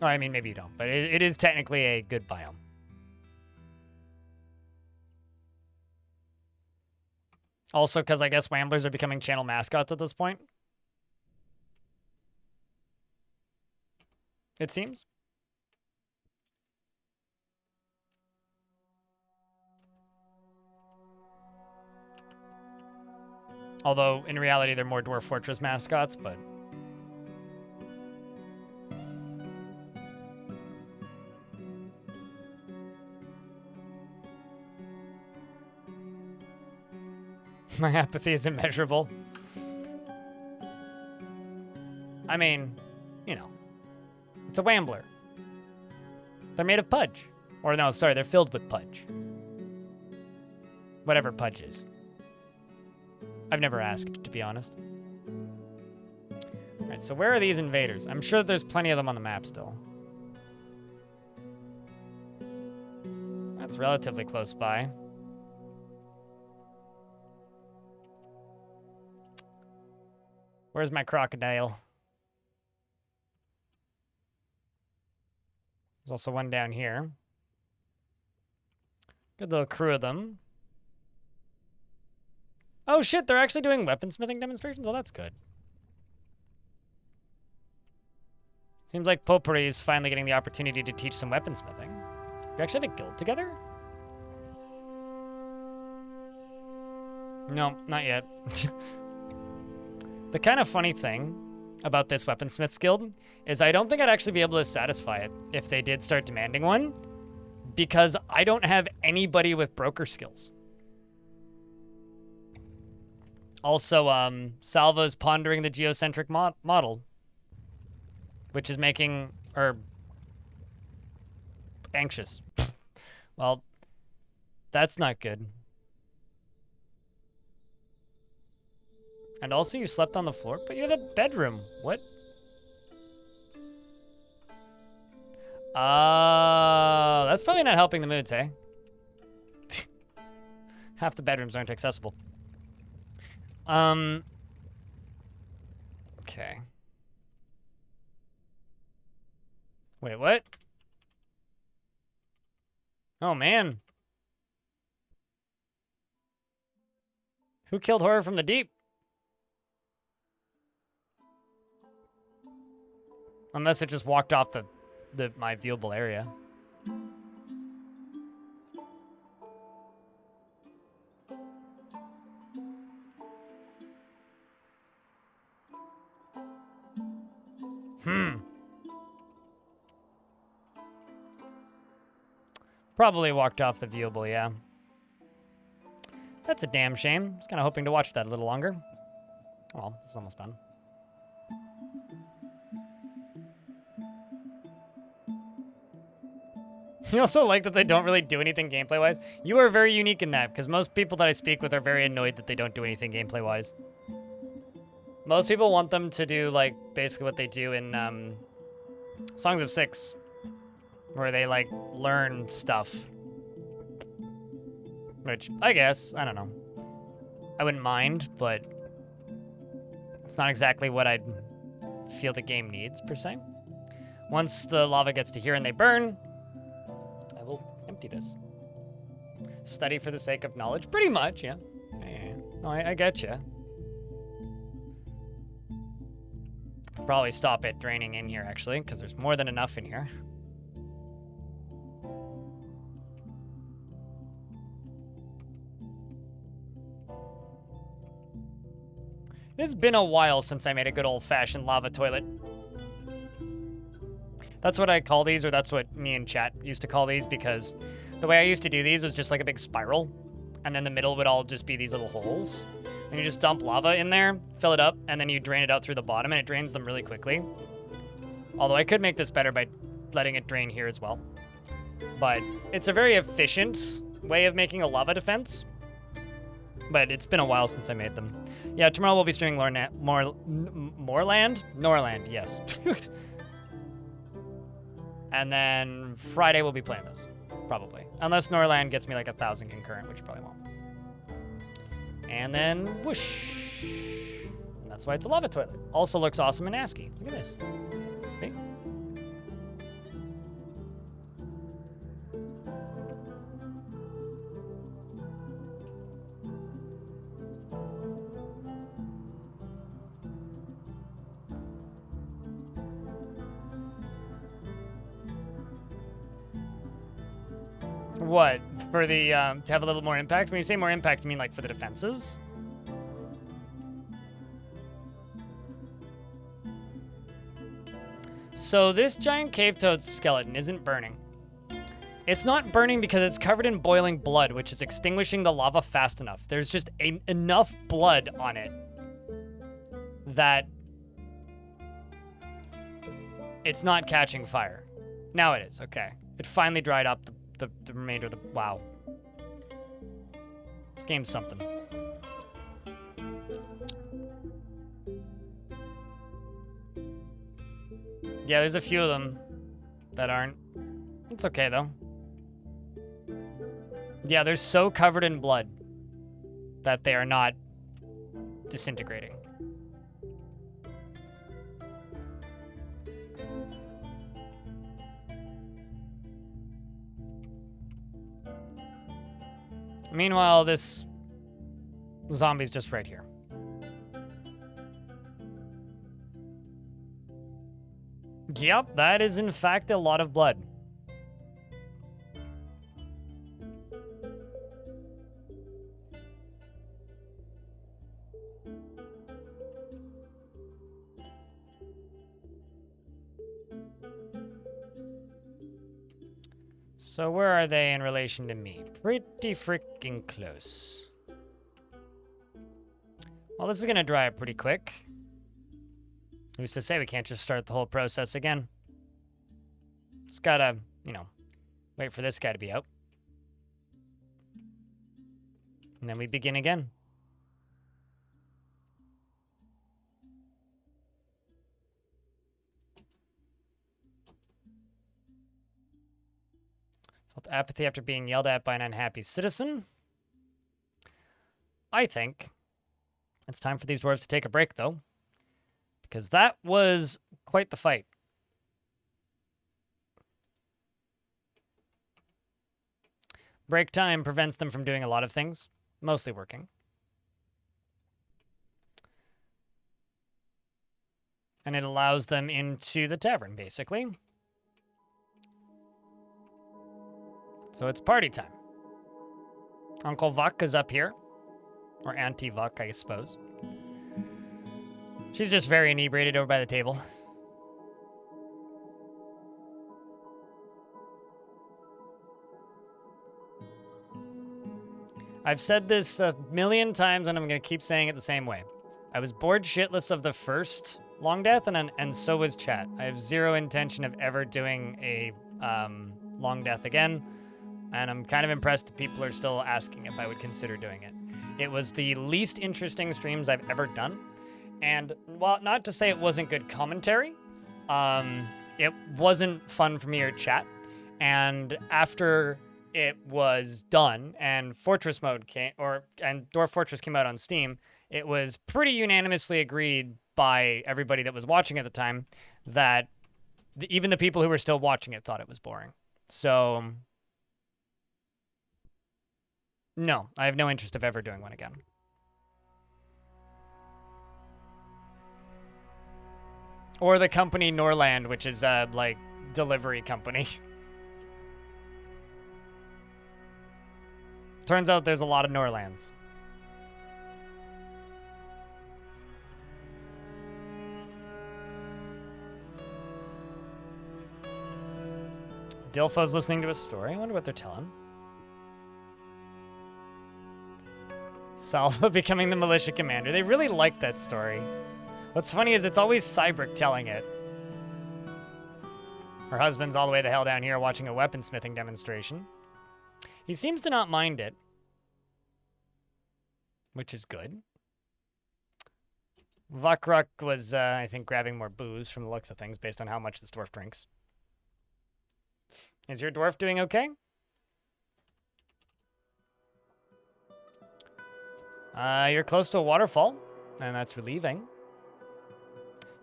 Oh, I mean, maybe you don't, but it is technically a good biome. Also, because I guess Wamblers are becoming channel mascots at this point. It seems. Although, in reality, they're more Dwarf Fortress mascots, but... My apathy is immeasurable. I mean, you know, it's a Wambler. They're made of pudge. Or no, sorry, they're filled with pudge. Whatever pudge is. I've never asked, to be honest. All right, so where are these invaders? I'm sure there's plenty of them on the map still. That's relatively close by. Where's my crocodile? There's also one down here. Good little crew of them. Oh shit, they're actually doing weaponsmithing demonstrations? Oh, that's good. Seems like Potpourri is finally getting the opportunity to teach some weaponsmithing. You actually have a guild together? No, not yet. The kind of funny thing about this Weaponsmiths Guild is I don't think I'd actually be able to satisfy it if they did start demanding one, because I don't have anybody with broker skills. Also, Salva's pondering the geocentric model, which is making her anxious. Well, that's not good. And also, you slept on the floor, but you have a bedroom. What? That's probably not helping the moods, eh? Half the bedrooms aren't accessible. Okay. Wait, what? Oh, man. Who killed Horror from the Deep? Unless it just walked off my viewable area. Probably walked off the viewable, yeah. That's a damn shame. I was kind of hoping to watch that a little longer. Well, it's almost done. You also like that they don't really do anything gameplay-wise? You are very unique in that, because most people that I speak with are very annoyed that they don't do anything gameplay-wise. Most people want them to do, like, basically what they do in Songs of Six, where they like learn stuff. Which I guess, I don't know. I wouldn't mind, but it's not exactly what I'd feel the game needs, per se. Once the lava gets to here and they burn, I will empty this. Study for the sake of knowledge? Pretty much, yeah. Yeah. No, I get you. Probably stop it draining in here, actually, because there's more than enough in here. It's been a while since I made a good old-fashioned lava toilet. That's what I call these, or that's what me and chat used to call these, because the way I used to do these was just like a big spiral, and then the middle would all just be these little holes. And you just dump lava in there, fill it up, and then you drain it out through the bottom, and it drains them really quickly. Although I could make this better by letting it drain here as well. But it's a very efficient way of making a lava defense. But it's been a while since I made them. Yeah, tomorrow we'll be streaming Norland, yes. And then Friday we'll be playing this, probably. Unless Norland gets me like 1,000 concurrent, which probably won't. And then whoosh. And that's why it's a lava toilet. Also looks awesome in ASCII. Look at this. See? What? For the, to have a little more impact? When you say more impact, you mean like for the defenses? So this giant cave toad skeleton isn't burning. It's not burning because it's covered in boiling blood, which is extinguishing the lava fast enough. There's just enough blood on it that it's not catching fire. Now it is, okay. It finally dried up the remainder of the... Wow. This game's something. Yeah, there's a few of them that aren't. It's okay, though. Yeah, they're so covered in blood that they are not disintegrating. Meanwhile, this zombie's just right here. Yep, that is in fact a lot of blood. So where are they in relation to me? Pretty freaking close. Well, this is gonna dry up pretty quick. Who's to say we can't just start the whole process again? Just gotta, you know, wait for this guy to be out. And then we begin again. Felt apathy after being yelled at by an unhappy citizen. I think it's time for these dwarves to take a break, though. Because that was quite the fight. Break time prevents them from doing a lot of things, mostly working. And it allows them into the tavern, basically. So it's party time. Uncle Vuck is up here. Or Auntie Vuck, I suppose. She's just very inebriated over by the table. I've said this a million times, and I'm going to keep saying it the same way. I was bored shitless of the first long death, and so was chat. I have zero intention of ever doing a long death again, and I'm kind of impressed that people are still asking if I would consider doing it. It was the least interesting streams I've ever done. And while not to say it wasn't good commentary, it wasn't fun for me or chat. And after it was done and Fortress mode and Dwarf Fortress came out on Steam, it was pretty unanimously agreed by everybody that was watching at the time that even the people who were still watching it thought it was boring. So, no, I have no interest of ever doing one again. Or the company Norland, which is a, like, delivery company. Turns out there's a lot of Norlands. Dilfo's listening to a story. I wonder what they're telling. Salva becoming the militia commander. They really like that story. What's funny is it's always Cybrik telling it. Her husband's all the way the hell down here watching a weaponsmithing demonstration. He seems to not mind it, which is good. Vakruk was, I think, grabbing more booze from the looks of things based on how much this dwarf drinks. Is your dwarf doing okay? You're close to a waterfall, and that's relieving.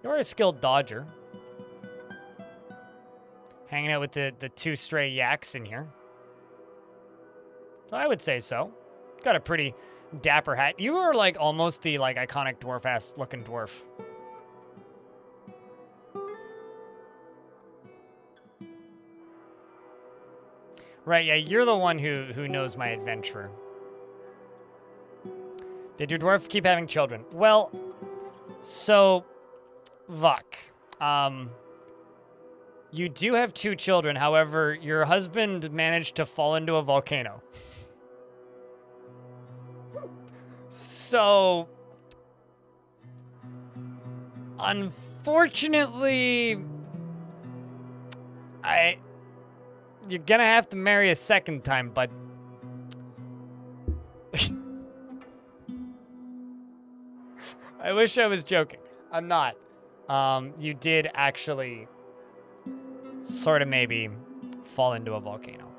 You're a skilled dodger. Hanging out with the two stray yaks in here. So I would say so. Got a pretty dapper hat. You are like almost the like iconic dwarf-ass looking dwarf. Right, yeah, you're the one who knows my adventurer. Did your dwarf keep having children? Well, so, Vuk, you do have 2 children. However, your husband managed to fall into a volcano. So, unfortunately, you're gonna have to marry a second time, but I wish I was joking. I'm not. You did actually sort of maybe fall into a volcano.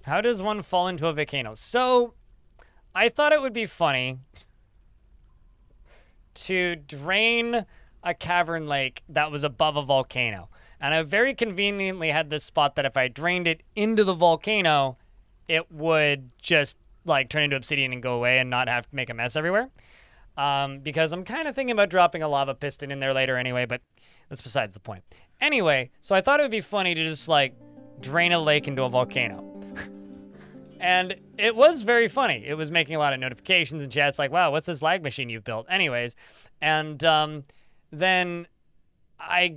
How does one fall into a volcano? So, I thought it would be funny to drain a cavern lake that was above a volcano. And I very conveniently had this spot that if I drained it into the volcano, it would just like turn into obsidian and go away and not have to make a mess everywhere. Because I'm kind of thinking about dropping a lava piston in there later anyway, but that's besides the point. Anyway, so I thought it would be funny to just like drain a lake into a volcano. And it was very funny. It was making a lot of notifications and chats like, wow, what's this lag machine you've built? Anyways, and then I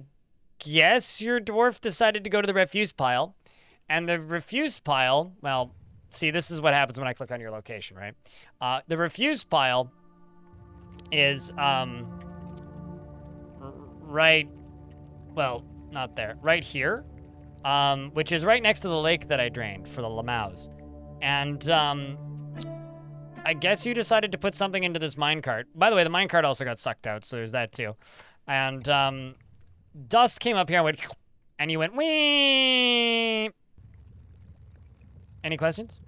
guess your dwarf decided to go to the refuse pile. And the refuse pile, well, see, this is what happens when I click on your location, right? The refuse pile is right, well, not there, right here, which is right next to the lake that I drained for the Lamaus. And I guess you decided to put something into this minecart. By the way, the minecart also got sucked out, so there's that too. And dust came up here and went, and you went, wee. Any questions?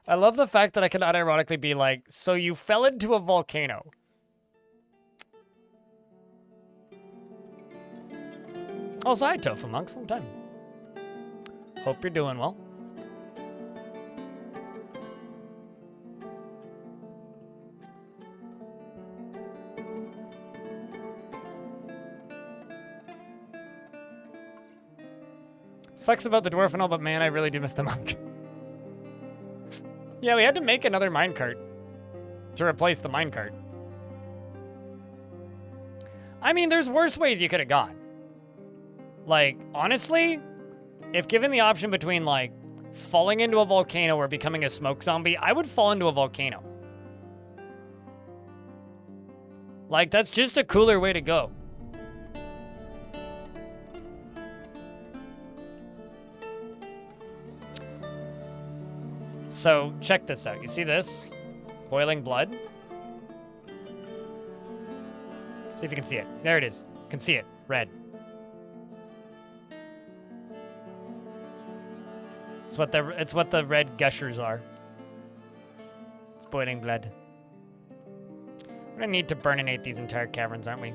I love the fact that I can unironically be like, so you fell into a volcano. Also, hi, Tofu Monks. Long time. Hope you're doing well. Sucks about the dwarf and all, but man, I really do miss the monk. Yeah, we had to make another minecart to replace the minecart. I mean, there's worse ways you could have gone. Like, honestly, if given the option between, like, falling into a volcano or becoming a smoke zombie, I would fall into a volcano. Like, that's just a cooler way to go. So, check this out. You see this? Boiling blood? See if you can see it. There it is. You can see it. Red. It's what the red gushers are. It's boiling blood. We're gonna need to burninate these entire caverns, aren't we?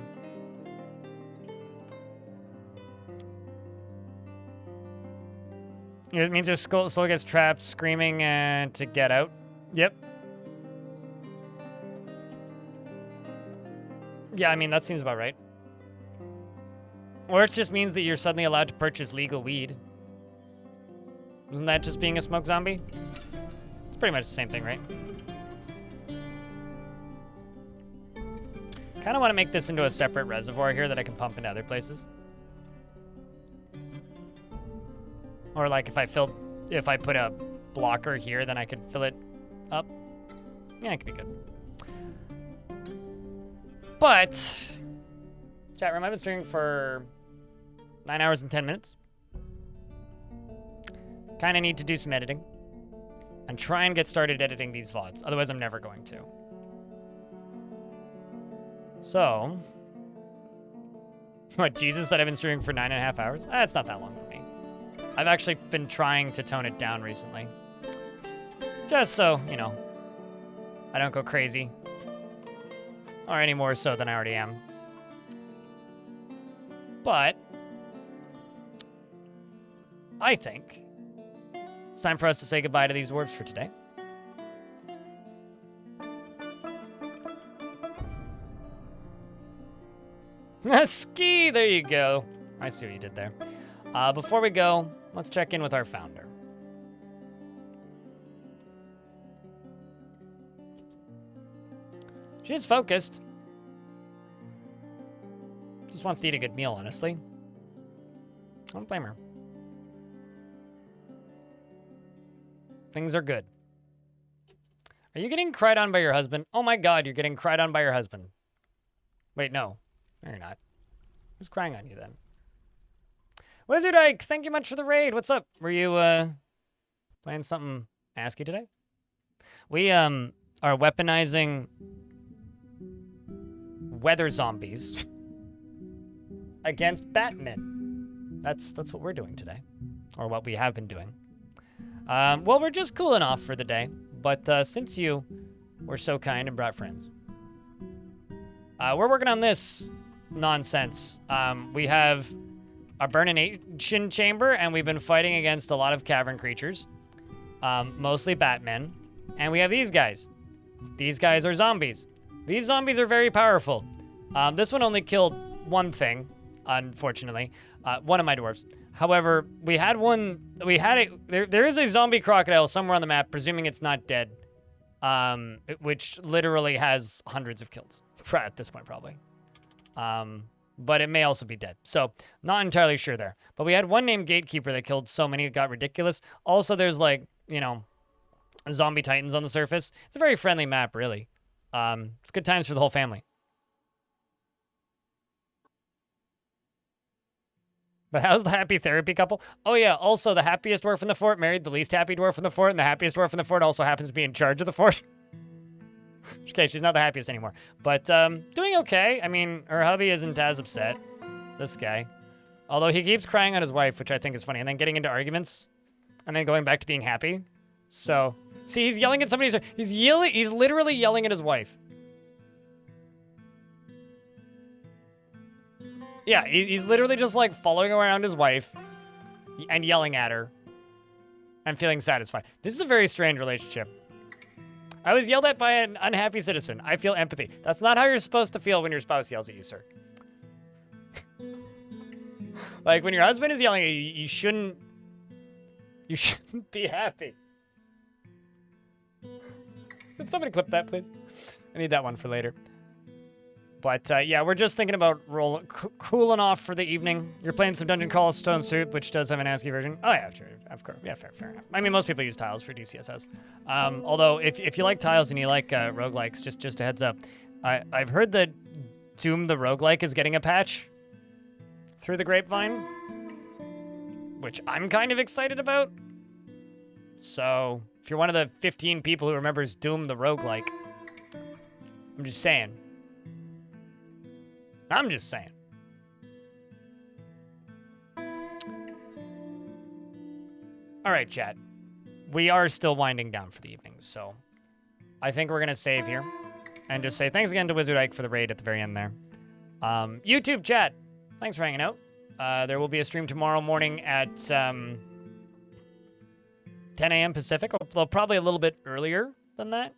It means your soul gets trapped, screaming to get out. Yep. Yeah, I mean, that seems about right. Or it just means that you're suddenly allowed to purchase legal weed. Isn't that just being a smoke zombie? It's pretty much the same thing, right? Kind of want to make this into a separate reservoir here that I can pump into other places. Or like if I put a blocker here, then I could fill it up. Yeah, it could be good. But, chat room, I've been streaming for 9 hours and 10 minutes. Kind of need to do some editing. And try and get started editing these VODs. Otherwise, I'm never going to. So, what, Jesus, that I've been streaming for 9.5 hours? It's not that long for me. I've actually been trying to tone it down recently. Just so, you know, I don't go crazy. Or any more so than I already am. But I think it's time for us to say goodbye to these dwarves for today. Ski, there you go. I see what you did there. Before we go, let's check in with our founder. She's focused. Just wants to eat a good meal, honestly. I don't blame her. Things are good. Are you getting cried on by your husband? Oh my god, you're getting cried on by your husband. Wait, no. No, you're not. Who's crying on you then? Wizard Ike, thank you much for the raid. What's up? Were you, playing something ASCII today? We, are weaponizing weather zombies against Batman. That's what we're doing today. Or what we have been doing. Well, we're just cooling off for the day. But, since you were so kind and brought friends, we're working on this nonsense. We have a burnination chamber, and we've been fighting against a lot of cavern creatures, mostly Batmen. And we have these guys. These guys are zombies. These zombies are very powerful. This one only killed one thing, unfortunately, one of my dwarves. However, there is a zombie crocodile somewhere on the map, presuming it's not dead, which literally has hundreds of kills at this point, probably. But it may also be dead. So, not entirely sure there. But we had one named Gatekeeper that killed so many it got ridiculous. Also, there's like, you know, zombie titans on the surface. It's a very friendly map, really. It's good times for the whole family. But how's the happy therapy couple? Oh yeah, also the happiest dwarf in the fort married the least happy dwarf in the fort, and the happiest dwarf in the fort also happens to be in charge of the fort. Okay, she's not the happiest anymore. But, doing okay. I mean, her hubby isn't as upset. This guy. Although he keeps crying on his wife, which I think is funny, and then getting into arguments, and then going back to being happy. So, see, he's yelling at somebody's... He's literally yelling at his wife. Yeah, he's literally just, like, following around his wife and yelling at her and feeling satisfied. This is a very strange relationship. I was yelled at by an unhappy citizen. I feel empathy. That's not how you're supposed to feel when your spouse yells at you, sir. Like, when your husband is yelling at you, you shouldn't be happy. Could somebody clip that, please? I need that one for later. But yeah, we're just thinking about cooling off for the evening. You're playing some Dungeon Call Stone Soup, which does have an ASCII version. Oh yeah, sure, of course. Yeah, fair enough. I mean, most people use tiles for DCSS. Although, if you like tiles and you like roguelikes, just a heads up. I've heard that Doom the roguelike is getting a patch through the grapevine, which I'm kind of excited about. So, if you're one of the 15 people who remembers Doom the roguelike, I'm just saying. I'm just saying. All right, chat. We are still winding down for the evening, so I think we're going to save here and just say thanks again to Wizard Ike for the raid at the very end there. YouTube chat, thanks for hanging out. There will be a stream tomorrow morning at 10 a.m. Pacific, although probably a little bit earlier than that.